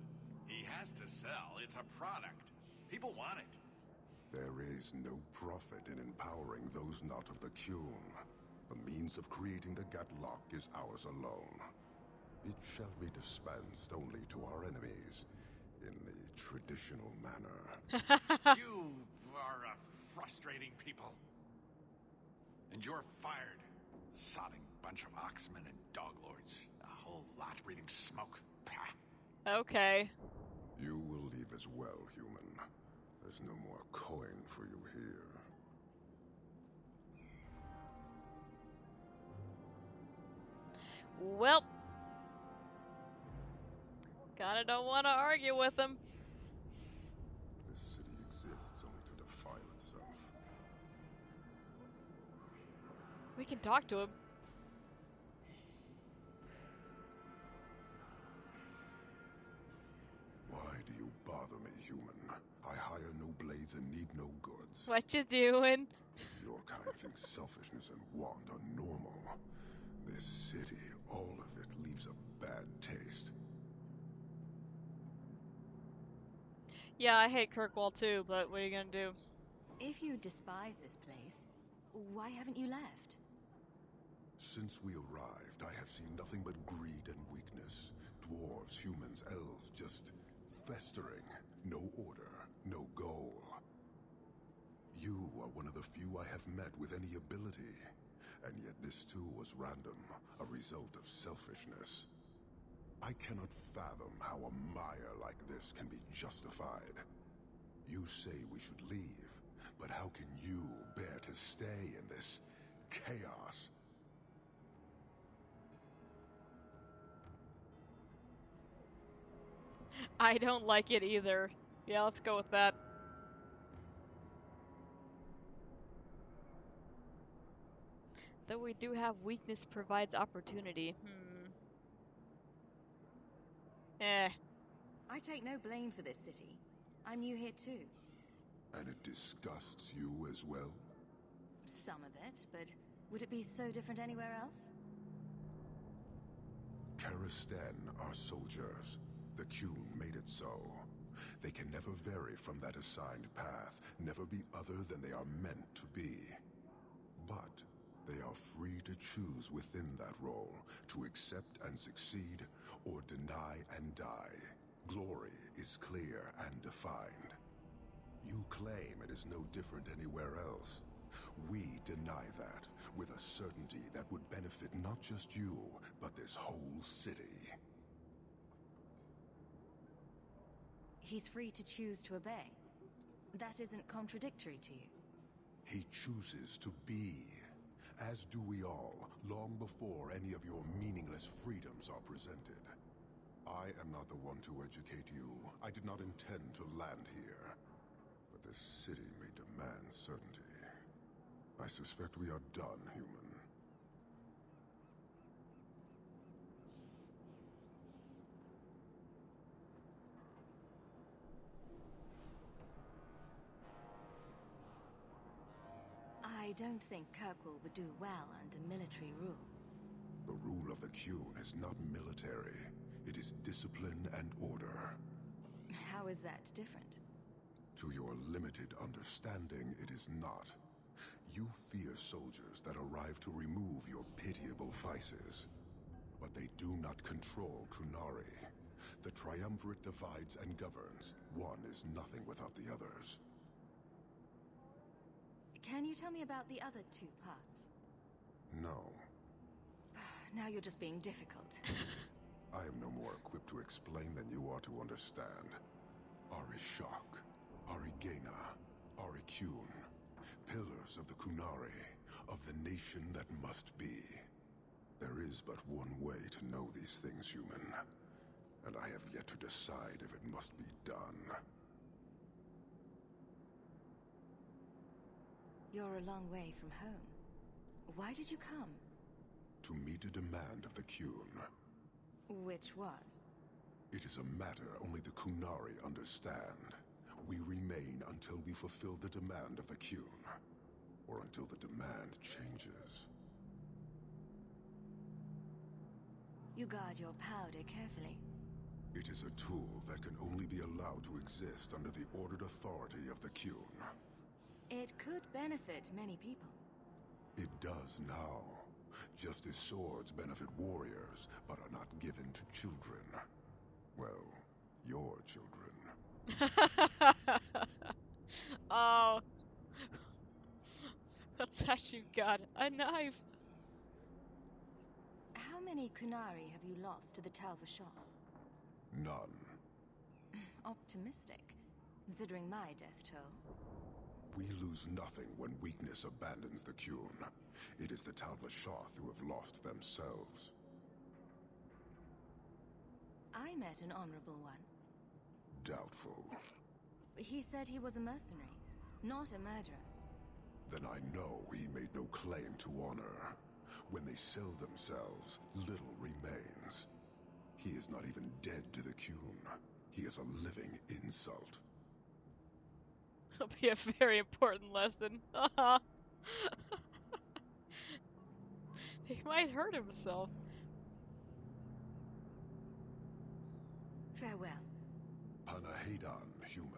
he has to sell. It's a product. People want it. There is no profit in empowering those not of the Qun. The means of creating the Gatlock is ours alone. It shall be dispensed only to our enemies, in the traditional manner. You are a frustrating people. And you're fired. Sodding bunch of oxmen and doglords. A whole lot breathing smoke. Pah. Okay. You will leave as well, human. There's no more coin for you here. Well, kinda don't want to argue with him. This city exists only to defile itself. We can talk to him. Why do you bother me, human? I hire no blades and need no goods. What you doing? Your kind thinks selfishness and want are normal. This city, all of it, leaves a bad taste. Yeah, I hate Kirkwall too, but what are you gonna do? If you despise this place, why haven't you left? Since we arrived, I have seen nothing but greed and weakness. Dwarves, humans, elves, just festering. No order, no goal. You are one of the few I have met with any ability. And yet this too was random, a result of selfishness. I cannot fathom how a mire like this can be justified. You say we should leave, but how can you bear to stay in this chaos? I don't like it either. Yeah, let's go with that. Though we do have weakness provides opportunity. I take no blame for this city. I'm new here too. And it disgusts you as well? Some of it, but would it be so different anywhere else? Karistan are soldiers. The Qun made it so. They can never vary from that assigned path, never be other than they are meant to be. But they are free to choose within that role, to accept and succeed, or deny and die. Glory is clear and defined. You claim it is no different anywhere else. We deny that, with a certainty that would benefit not just you, but this whole city. He's free to choose to obey. That isn't contradictory to you. He chooses to be, as do we all, long before any of your meaningless freedoms are presented. I am not the one to educate you. I did not intend to land here. But this city may demand certainty. I suspect we are done, human. I don't think Kirkwall would do well under military rule. The rule of the Qun is not military. It is discipline and order. How is that different? To your limited understanding, it is not. You fear soldiers that arrive to remove your pitiable vices. But they do not control Qunari. The Triumvirate divides and governs. One is nothing without the others. Can you tell me about the other two parts? No. Now you're just being difficult. I am no more equipped to explain than you are to understand. Arishok, Arigena, Ariqun, pillars of the Qunari, of the nation that must be. There is but one way to know these things, human, and I have yet to decide if it must be done. You're a long way from home. Why did you come? To meet a demand of the Qun. Which was? It is a matter only the Qunari understand. We remain until we fulfill the demand of the Qun, or until the demand changes. You guard your powder carefully. It is a tool that can only be allowed to exist under the ordered authority of the Qun. It could benefit many people. It does now. Just as swords benefit warriors, but are not given to children. Well, your children. Oh. What's that you got? A knife! How many Kunari have you lost to the Tal Vashoth? None. Optimistic, considering my death toll. We lose nothing when weakness abandons the Qun. It is the Tal Vashoth who have lost themselves. I met an honorable one. Doubtful. He said he was a mercenary, not a murderer. Then I know he made no claim to honor. When they sell themselves, little remains. He is not even dead to the Qun. He is a living insult. It'll be a very important lesson. He might hurt himself. Farewell. Panahedon, human.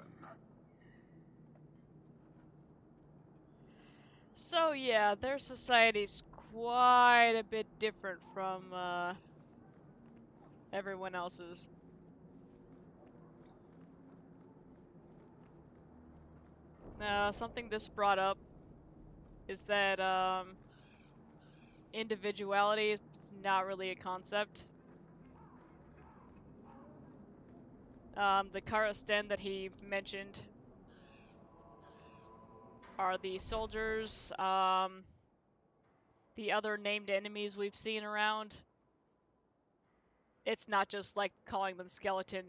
So yeah, their society's quite a bit different from everyone else's. Something this brought up is that individuality is not really a concept. The Karasten that he mentioned are the soldiers, the other named enemies we've seen around. It's not just like calling them skeleton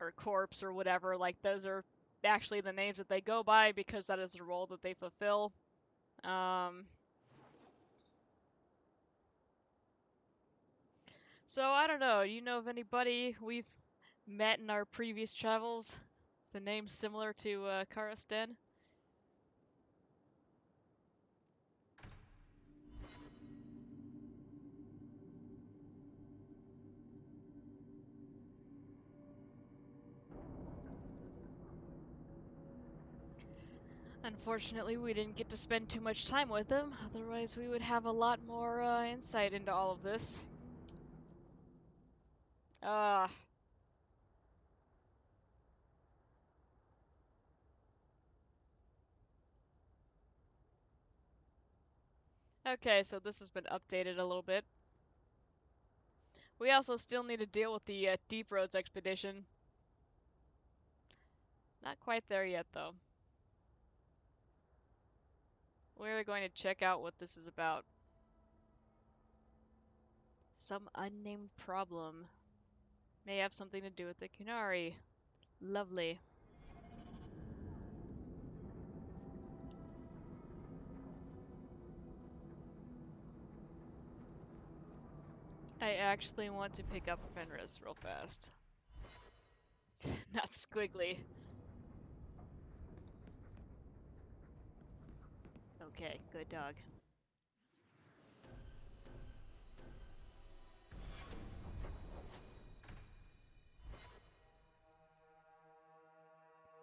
or corpse or whatever, like those are actually the names that they go by because that is the role that they fulfill. So I don't know, you know of anybody we've met in our previous travels? The name's similar to Karasten? Unfortunately, we didn't get to spend too much time with them, otherwise we would have a lot more insight into all of this. Okay, so this has been updated a little bit. We also still need to deal with the Deep Roads expedition. Not quite there yet, though. We're going to check out what this is about. Some unnamed problem. May have something to do with the Kunari. Lovely. I actually want to pick up Fenris real fast. Not squiggly. Okay, good dog.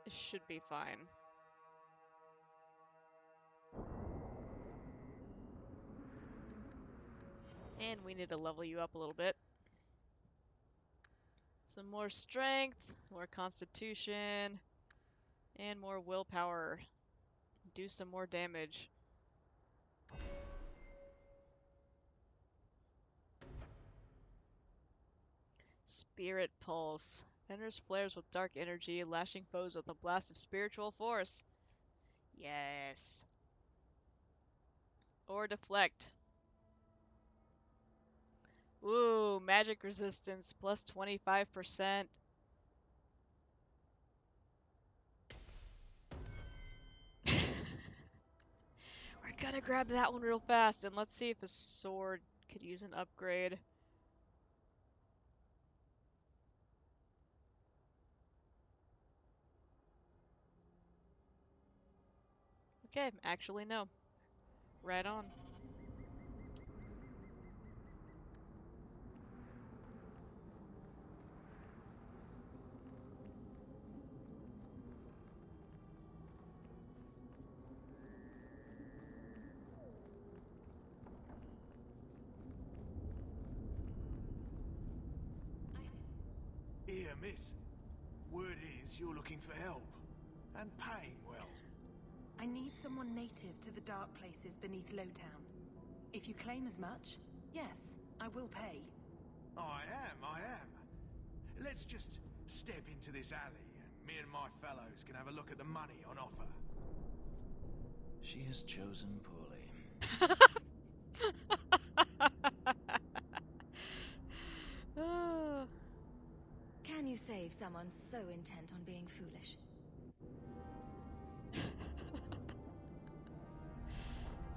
It should be fine. And we need to level you up a little bit. Some more strength, more constitution, and more willpower. Do some more damage. Spirit Pulse. Fenris flares with dark energy, lashing foes with a blast of spiritual force. Yes. Or Deflect. Ooh, magic resistance plus 25%. We're gonna grab that one real fast, and let's see if a sword could use an upgrade. Okay, actually no. Right on. Here, miss. Word is you're looking for help. And paying well. I need someone native to the dark places beneath Lowtown. If you claim as much, yes, I will pay. I am. Let's just step into this alley, and me and my fellows can have a look at the money on offer. She has chosen poorly. Can you save someone so intent on being foolish?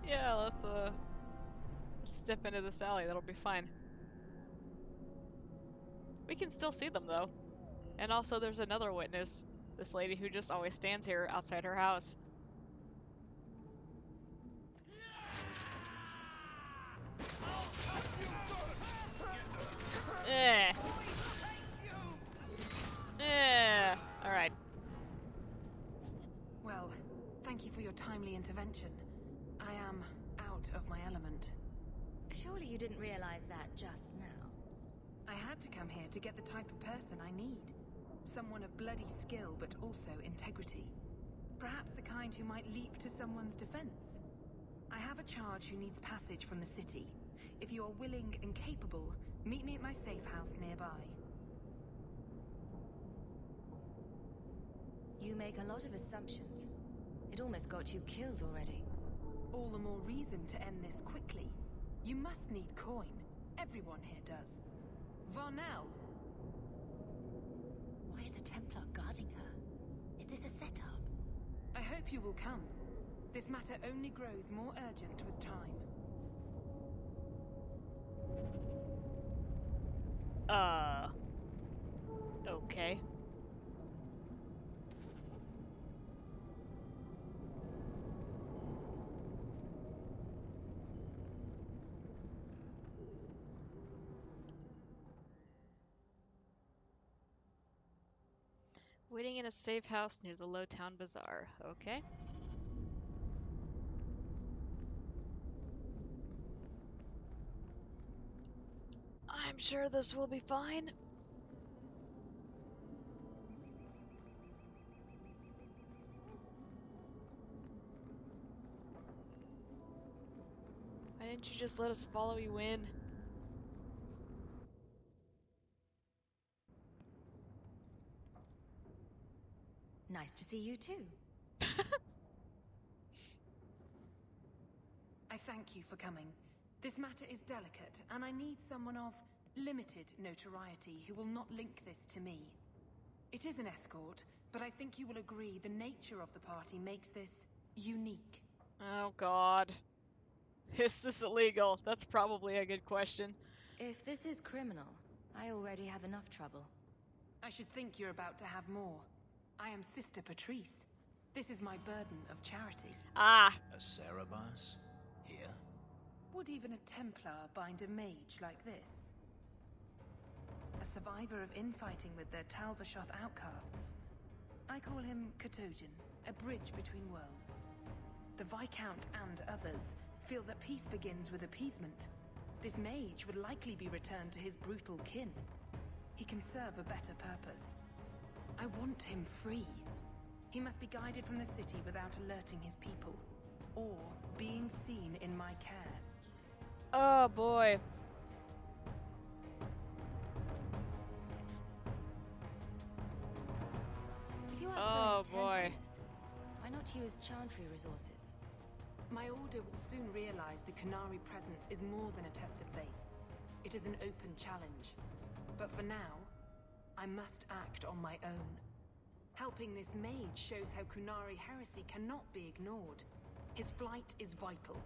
Yeah, let's step into this alley. That'll be fine. We can still see them though. And also there's another witness. This lady who just always stands here outside her house. Alright. Well, thank you for your timely intervention. I am out of my element. Surely you didn't realize that just now. I had to come here to get the type of person I need. Someone of bloody skill, but also integrity. Perhaps the kind who might leap to someone's defense. I have a charge who needs passage from the city. If you are willing and capable, meet me at my safe house nearby. You make a lot of assumptions. It almost got you killed already. All the more reason to end this quickly. You must need coin. Everyone here does. Varnell! Why is a Templar guarding her? Is this a setup? I hope you will come. This matter only grows more urgent with time. Okay. Waiting in a safe house near the Lowtown Bazaar. Okay. I'm sure this will be fine. Why didn't you just let us follow you in? Nice to see you too. I thank you for coming. This matter is delicate, and I need someone of limited notoriety who will not link this to me. It is an escort, but I think you will agree the nature of the party makes this unique. Oh god. Is this illegal? That's probably a good question. If this is criminal, I already have enough trouble. I should think you're about to have more. I am Sister Patrice. This is my burden of charity. Ah! A Cerebas? Here? Would even a Templar bind a mage like this? A survivor of infighting with their Tal Vashoth outcasts. I call him Katojan, a bridge between worlds. The Viscount and others feel that peace begins with appeasement. This mage would likely be returned to his brutal kin. He can serve a better purpose. I want him free. He must be guided from the city without alerting his people, or being seen in my care. Oh boy. If you are Oh so boy. intent on this, why not use Chantry resources? My order will soon realize the Qunari presence is more than a test of faith. It is an open challenge. But for now, I must act on my own. Helping this mage shows how Qunari heresy cannot be ignored. His flight is vital.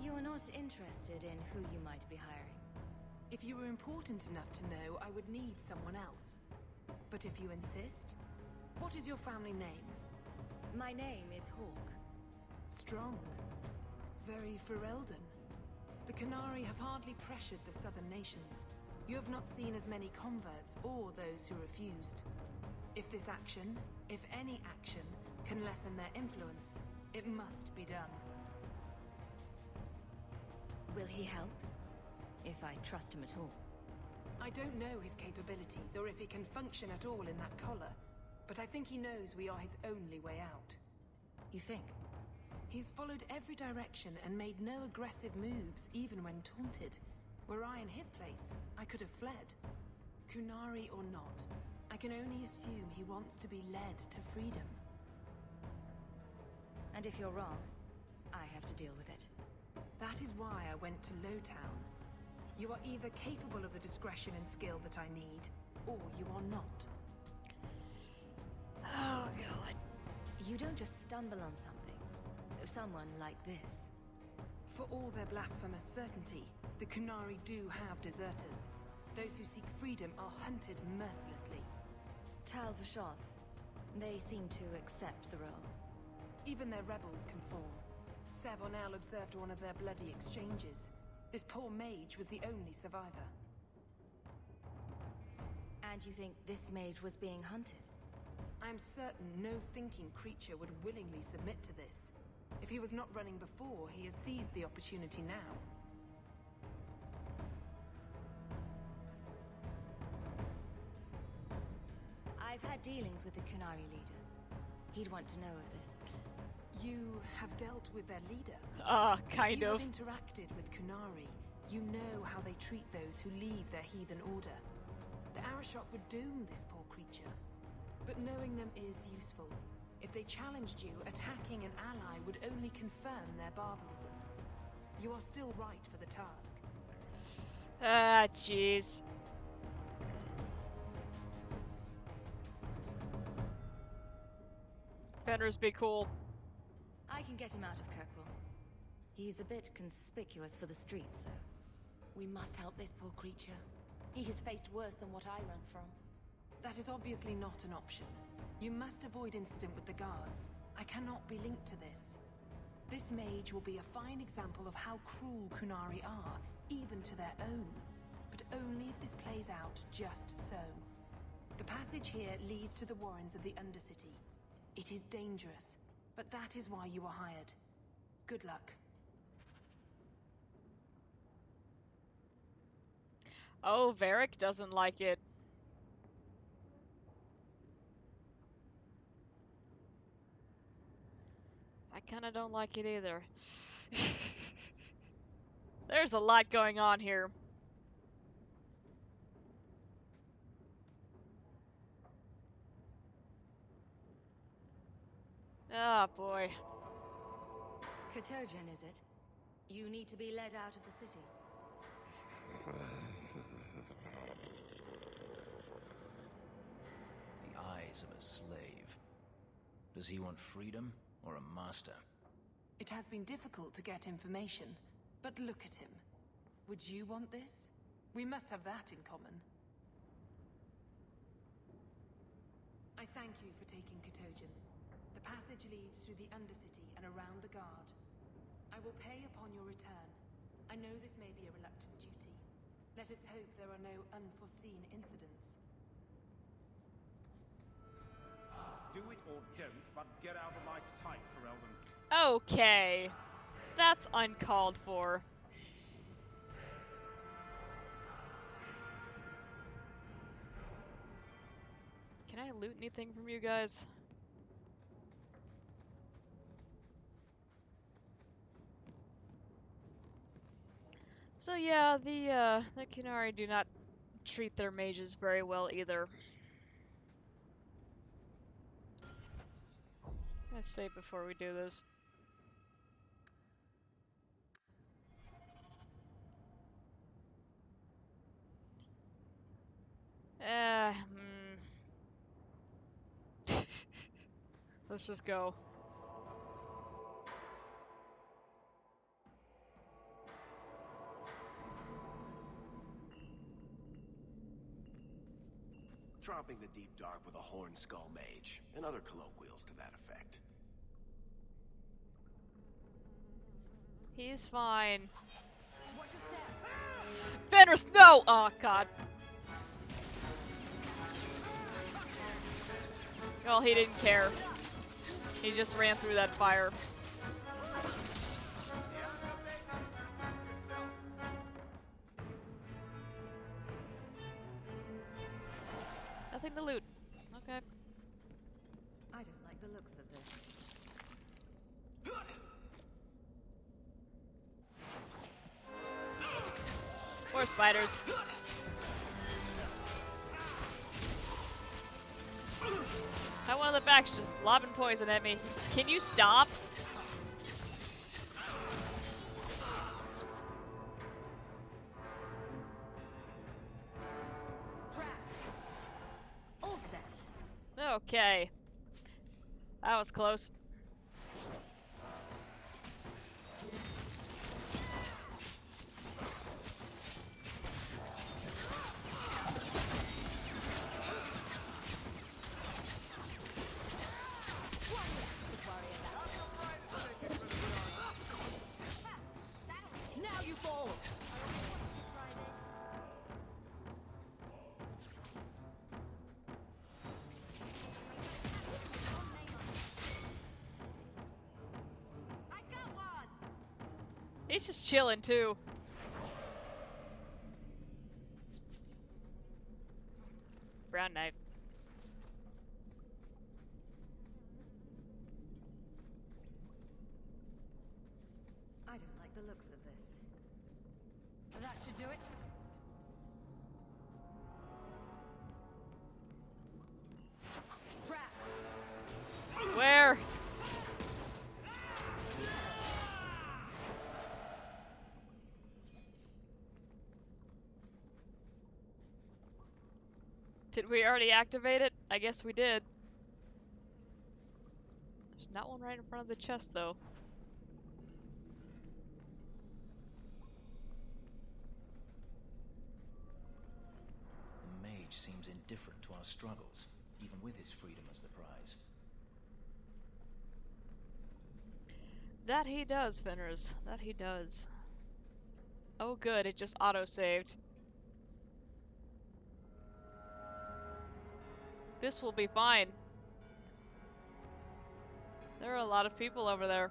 You are not interested in who you might be hiring. If you were important enough to know, I would need someone else. But if you insist, what is your family name? My name is Hawk. Strong. Very Ferelden. The Qunari have hardly pressured the southern nations. You have not seen as many converts or those who refused. If this action, if any action, can lessen their influence, it must be done. Will he help? If I trust him at all. I don't know his capabilities, or if he can function at all in that collar, but I think he knows we are his only way out. You think? He's followed every direction and made no aggressive moves, even when taunted. Were I in his place, I could have fled. Kunari or not, I can only assume he wants to be led to freedom. And if you're wrong, I have to deal with it. That is why I went to Lowtown. You are either capable of the discretion and skill that I need, or you are not. Oh, God. You don't just stumble on something. Someone like this. For all their blasphemous certainty, the Kunari do have deserters. Those who seek freedom are hunted mercilessly. Tal Vashoth. They seem to accept the role. Even their rebels conform. Savonel observed one of their bloody exchanges. This poor mage was the only survivor. And you think this mage was being hunted? I'm certain no thinking creature would willingly submit to this. If he was not running before, he has seized the opportunity now. I've had dealings with the Kunari leader. He'd want to know of this. You have dealt with their leader? Kind of. You have interacted with Kunari. You know how they treat those who leave their heathen order. The Arashok would doom this poor creature. But knowing them is useful. If they challenged you, attacking an ally would only confirm their barbarism. You are still right for the task. Ah, jeez. Fenris, be cool. I can get him out of Kirkwall. He's a bit conspicuous for the streets, though. We must help this poor creature. He has faced worse than what I run from. That is obviously not an option. You must avoid incident with the guards. I cannot be linked to this. This mage will be a fine example of how cruel Kunari are, even to their own. But only if this plays out just so. The passage here leads to the warrens of the Undercity. It is dangerous, but that is why you are hired. Good luck. Oh, Varric doesn't like it. I kinda don't like it either. There's a lot going on here. Ah, boy. Katojan, is it? You need to be led out of the city. The eyes of a slave. Does he want freedom or a master? It has been difficult to get information, but look at him. Would you want this? We must have that in common. I thank you for taking Katojan. The passage leads through the Undercity and around the Guard. I will pay upon your return. I know this may be a reluctant duty. Let us hope there are no unforeseen incidents. Do it or don't, but get out of my sight, Ferelden. Okay. That's uncalled for. Can I loot anything from you guys? So yeah, the Kunari do not treat their mages very well either. Let's save before we do this. Let's just go. Tromping the deep dark with a horn skull mage, and other colloquials to that effect. He's fine. Fenris, no! Oh, God. Well, he didn't care. He just ran through that fire. Nothing to loot. Okay. I don't like the looks of this. More spiders. That one of the back's just lobbing poison at me. Can you stop? All set. Okay. That was close. Now you fall! He's just chilling too. Brown knife. I don't like the looks of this. That should do it. Trap. Where? Did we already activate it? I guess we did. There's not one right in front of the chest, though. The mage seems indifferent to our struggles, even with his freedom as the prize. That he does, Fenris. That he does. Oh good, it just auto-saved. This will be fine. There are a lot of people over there.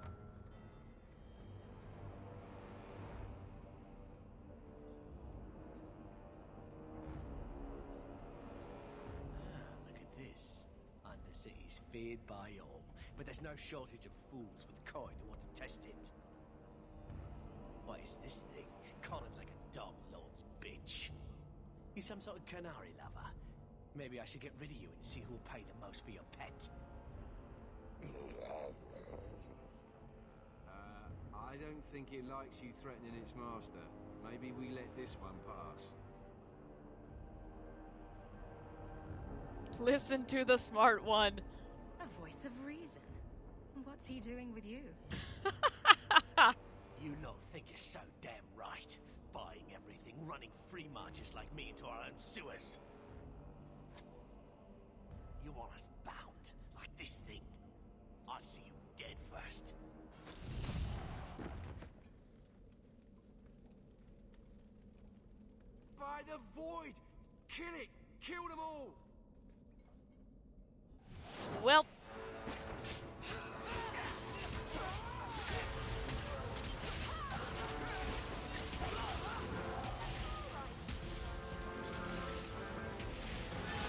Look at this. Undercity's feared by all, but there's no shortage of fools with coin who want to test it. What is this thing? Collared like a dog lord's bitch. You some sort of canary lover? Maybe I should get rid of you and see who'll pay the most for your pet. I don't think it likes you threatening its master. Maybe we let this one pass. Listen to the smart one. A voice of reason. What's he doing with you? You lot think you're so damn right. Buying everything, running free marches like me into our own sewers. You want us bound, like this thing? I'll see you dead first. By the void! Kill it! Kill them all! Well.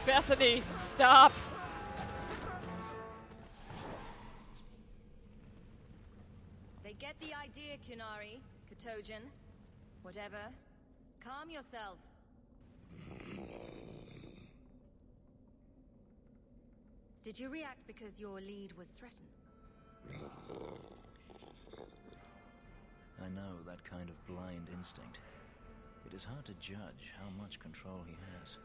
Bethany, stop! They get the idea, Kunari, Katojan. Whatever. Calm yourself. Did you react because your lead was threatened? I know that kind of blind instinct. It is hard to judge how much control he has.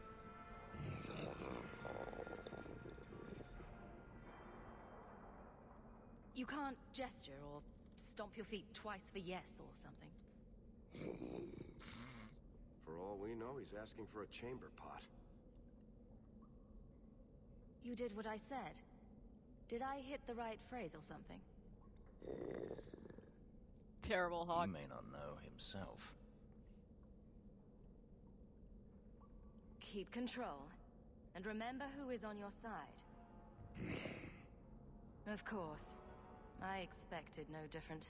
You can't gesture or stomp your feet twice for yes or something. For all we know, he's asking for a chamber pot. You did what I said. Did I hit the right phrase or something? Terrible Hawk. He may not know himself. Keep control. And remember who is on your side. Of course. I expected no different.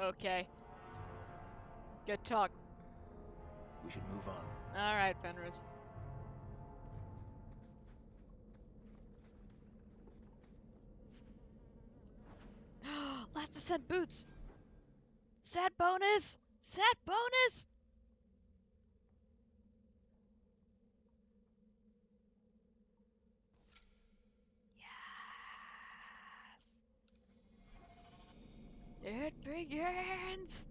Okay. Good talk. We should move on. Alright, Fenris. send boots. Sad bonus! Sad bonus! Yes! It begins!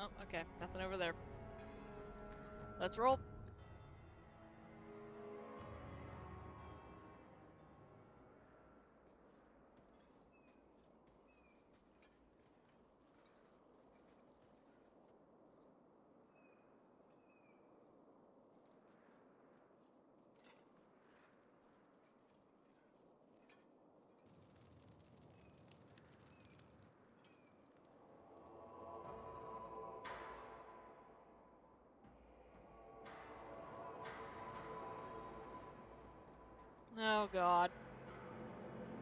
Oh, okay. Nothing over there. Let's roll. Oh god.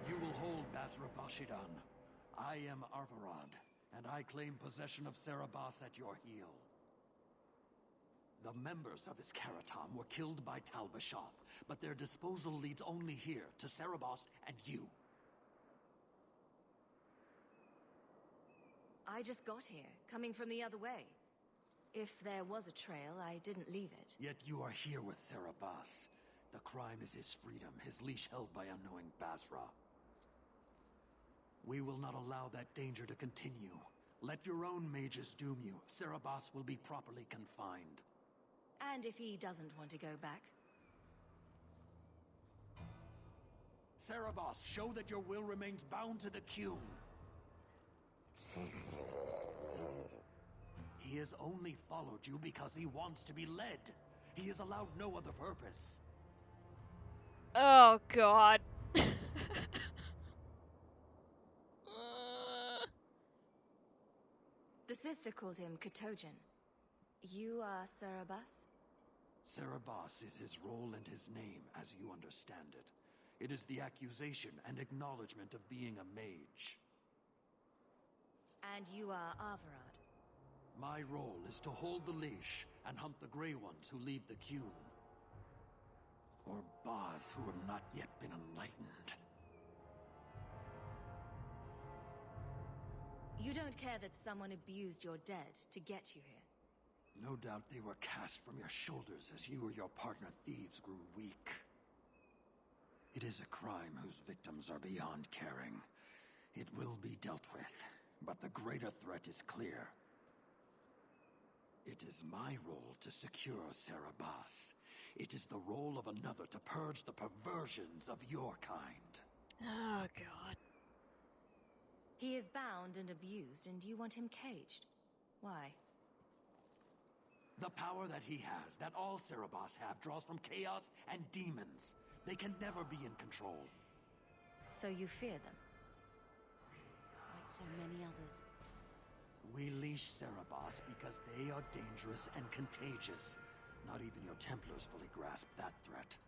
You will hold Basra Vashidan. I am Arvarad, and I claim possession of Serabas at your heel. The members of Iskaratam were killed by Tal Vashoth, but their disposal leads only here, to Serabas and you. I just got here, coming from the other way. If there was a trail, I didn't leave it. Yet you are here with Serabas. The crime is his freedom, his leash held by unknowing Basra. We will not allow that danger to continue. Let your own mages doom you. Serabas will be properly confined. And if he doesn't want to go back? Serabas, show that your will remains bound to the Qun. He has only followed you because he wants to be led. He has allowed no other purpose. Oh god. The sister called him Katojan. You are Serabas? Serabas is his role and his name, as you understand it. It is the accusation and acknowledgement of being a mage. And you are Arvarad? My role is to hold the leash and hunt the Grey Ones who leave the Qun. Or Baz who have not yet been enlightened. You don't care that someone abused your dead to get you here? No doubt they were cast from your shoulders as you or your partner thieves grew weak. It is a crime whose victims are beyond caring. It will be dealt with, but the greater threat is clear. It is my role to secure Serabas. It is the role of another to purge the perversions of your kind. Oh god. He is bound and abused, and you want him caged. Why? The power that he has, that all Serabas have, draws from chaos and demons. They can never be in control. So you fear them? Like so many others. We leash Serabas because they are dangerous and contagious. Not even your Templars fully grasp that threat.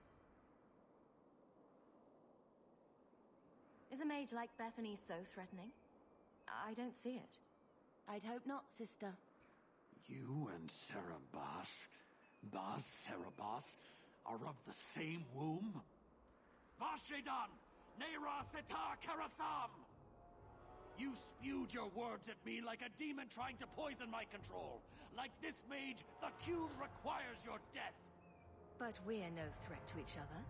Is a mage like Bethany so threatening? I don't see it. I'd hope not, sister. You and Serabas, Baz Serabas, are of the same womb? Vashidan! Neira Setar Karasam! You spewed your words at me like a demon trying to poison my control. Like this mage, the Qun requires your death. But we're no threat to each other.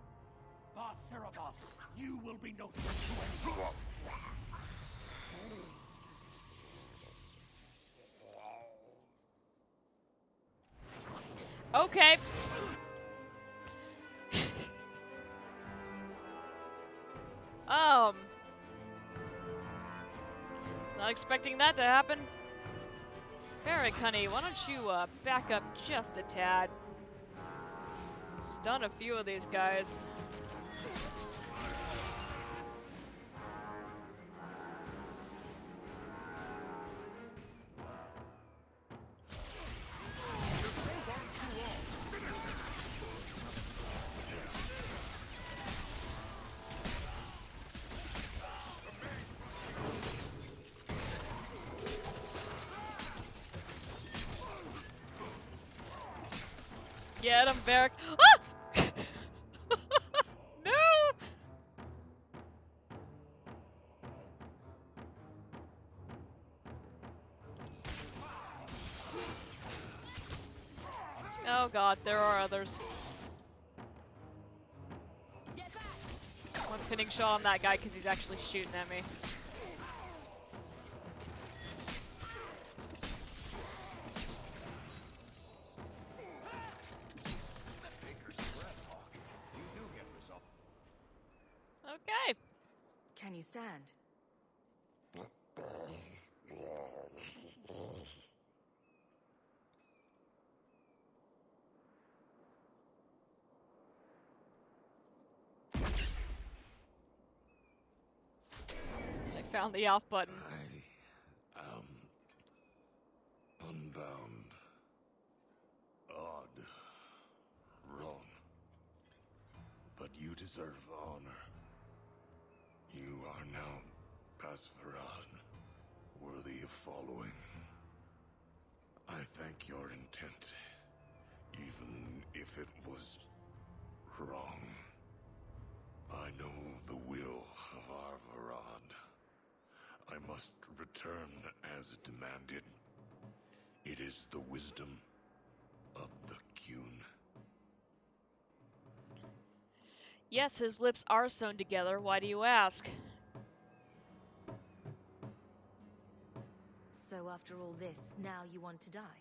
Baz Serabas, you will be no threat to anyone. Okay. Not expecting that to happen. Eric, honey, why don't you back up just a tad? Stun a few of these guys. Get him, Varric. Ah! No! Oh god, there are others. I'm pinning Shaw on that guy because he's actually shooting at me. Okay. Can you stand? I found the off button. I am unbound, odd, wrong. But you deserve honor. You are now Basvarad, worthy of following. I thank your intent, even if it was wrong. I know the will of Arvarad. I must return as demanded. It is the wisdom of the Qun. Yes, his lips are sewn together. Why do you ask? So after all this, now you want to die?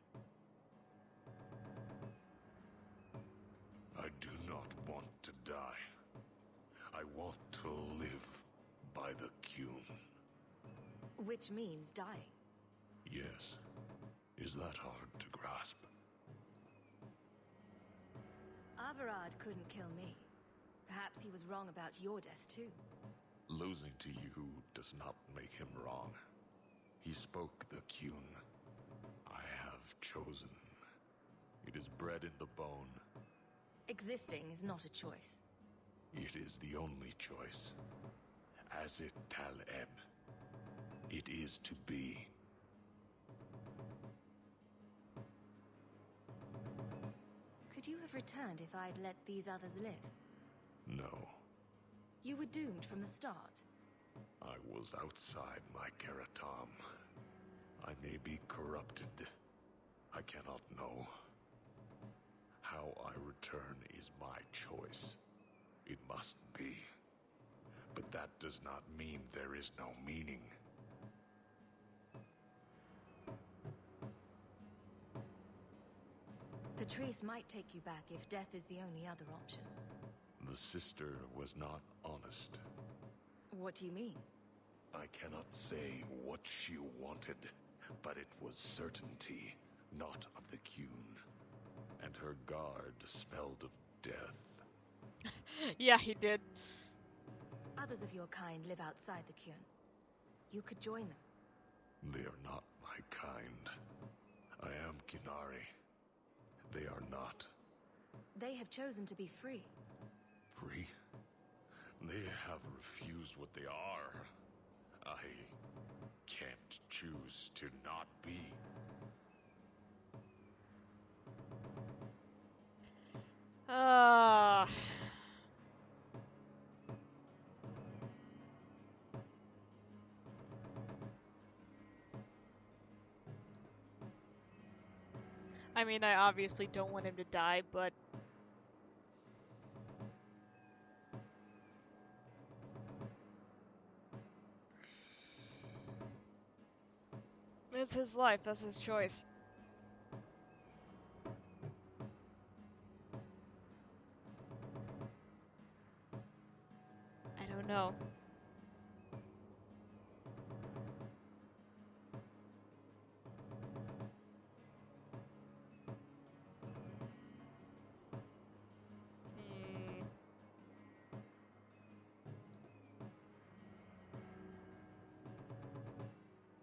I do not want to die. I want to live by the Qun. Which means dying. Yes. Is that hard to grasp? Arvarad couldn't kill me. Perhaps he was wrong about your death too. Losing to you does not make him wrong. He spoke the Qun. I have chosen. It is bred in the bone. Existing is not a choice. It is the only choice. As it Tal-Eb. It is to be. Could you have returned if I'd let these others live? No. You were doomed from the start. I was outside my Keratam. I may be corrupted. I cannot know. How I return is my choice. It must be. But that does not mean there is no meaning. Patrice might take you back if death is the only other option. The sister was not honest. What do you mean? I cannot say what she wanted, but it was certainty, not of the Qun. And her guard smelled of death. Yeah, he did. Others of your kind live outside the Qun. You could join them. They are not my kind. I am Qunari. They are not. They have chosen to be free. Free? They have refused what they are. I can't choose to not be. I mean, I obviously don't want him to die, but... it's his life, that's his choice. I don't know.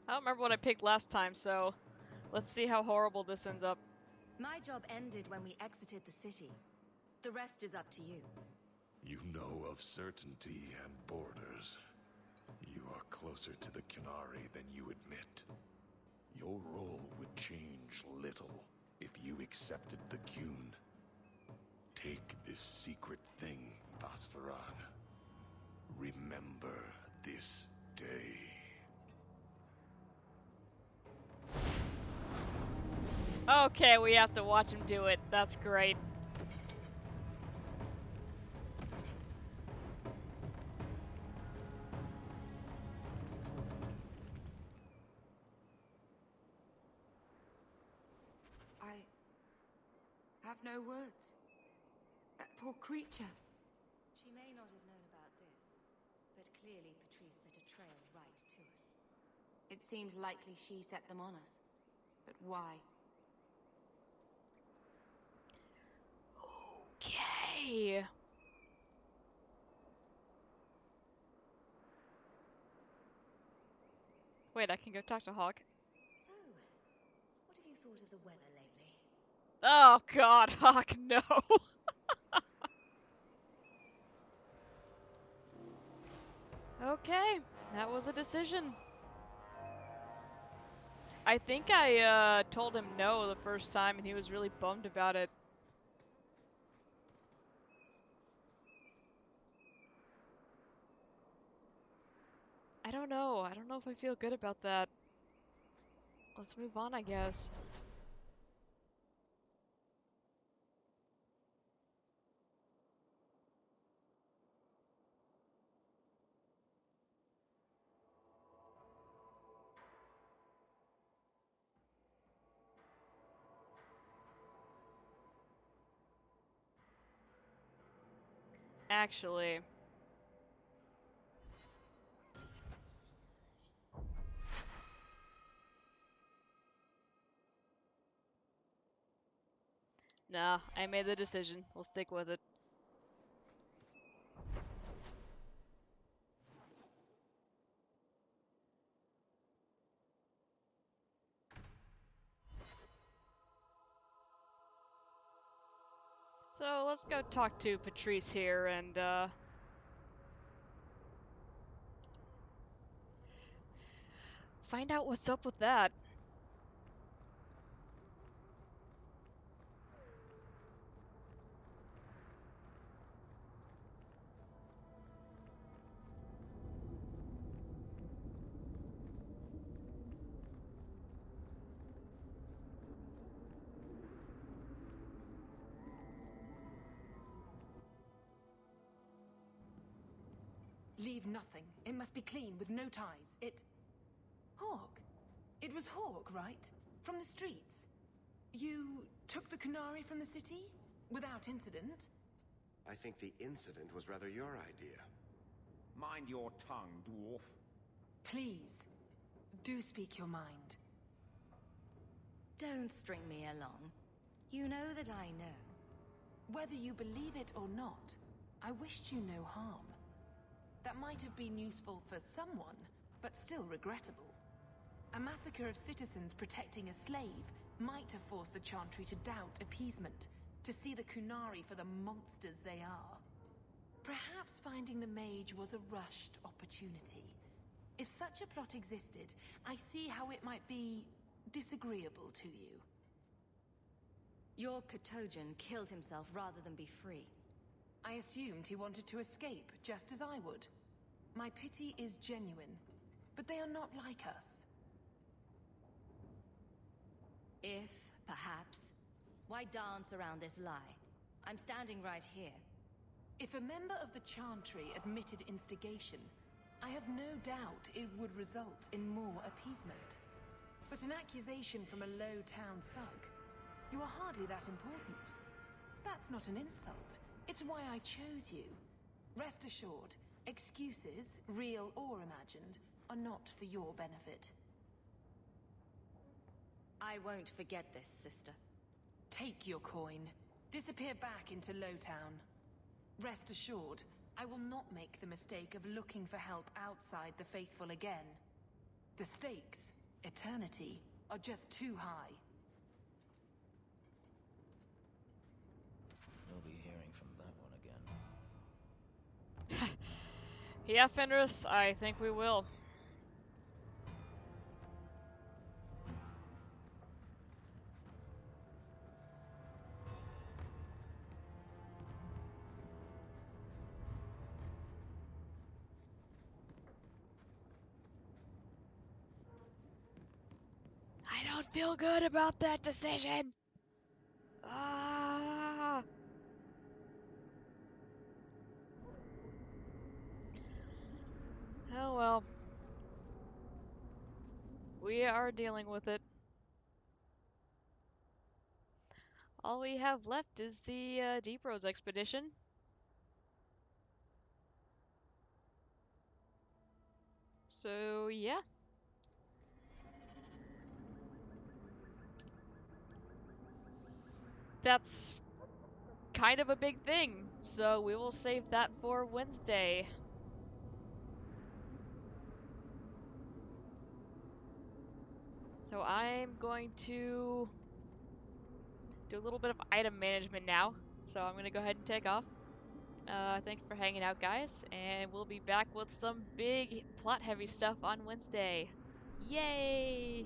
I don't remember what I picked last time, so let's see how horrible this ends up. My job ended when we exited the city. The rest is up to you. You know of certainty and borders. You are closer to the Qunari than you admit. Your role would change little if you accepted the Qun. Take this secret thing, Basfaran. Remember this day. Okay, we have to watch him do it. That's great. I have no words. That poor creature. She may not have known about this, but clearly Patrice set a trail right to us. It seems likely she set them on us. But why? Okay. Wait, I can go talk to Hawk. So, what have you thought of the weather lately? Oh god, Hawk, no. Okay, that was a decision. I think I told him no the first time and he was really bummed about it. I don't know. I don't know if I feel good about that. Let's move on, I guess. Actually. Nah, I made the decision. We'll stick with it. So let's go talk to Patrice here and find out what's up with that. Leave nothing. It must be clean, with no ties. Hawk. It was Hawk, right? From the streets. You took the Kunari from the city? Without incident? I think the incident was rather your idea. Mind your tongue, dwarf. Please, do speak your mind. Don't string me along. You know that I know. Whether you believe it or not, I wished you no harm. That might have been useful for someone, but still regrettable. A massacre of citizens protecting a slave might have forced the Chantry to doubt appeasement, to see the Kunari for the monsters they are. Perhaps finding the mage was a rushed opportunity. If such a plot existed, I see how it might be disagreeable to you. Your Katojan killed himself rather than be free. I assumed he wanted to escape, just as I would. My pity is genuine, but they are not like us. If, perhaps, why dance around this lie? I'm standing right here. If a member of the Chantry admitted instigation, I have no doubt it would result in more appeasement. But an accusation from a low-town thug, you are hardly that important. That's not an insult. It's why I chose you. Rest assured, excuses, real or imagined, are not for your benefit. I won't forget this, sister. Take your coin. Disappear back into Lowtown. Rest assured, I will not make the mistake of looking for help outside the Faithful again. The stakes, eternity, are just too high. We'll be hearing from that one again. Yeah, Fenris, I think we will. don't feel good about that decision. Ah. Oh well. We are dealing with it. All we have left is the Deep Roads expedition. So, yeah. That's kind of a big thing, so we will save that for Wednesday. So I'm going to do a little bit of item management now. So I'm going to go ahead and take off. Thanks for hanging out, guys, and we'll be back with some big plot-heavy stuff on Wednesday. Yay!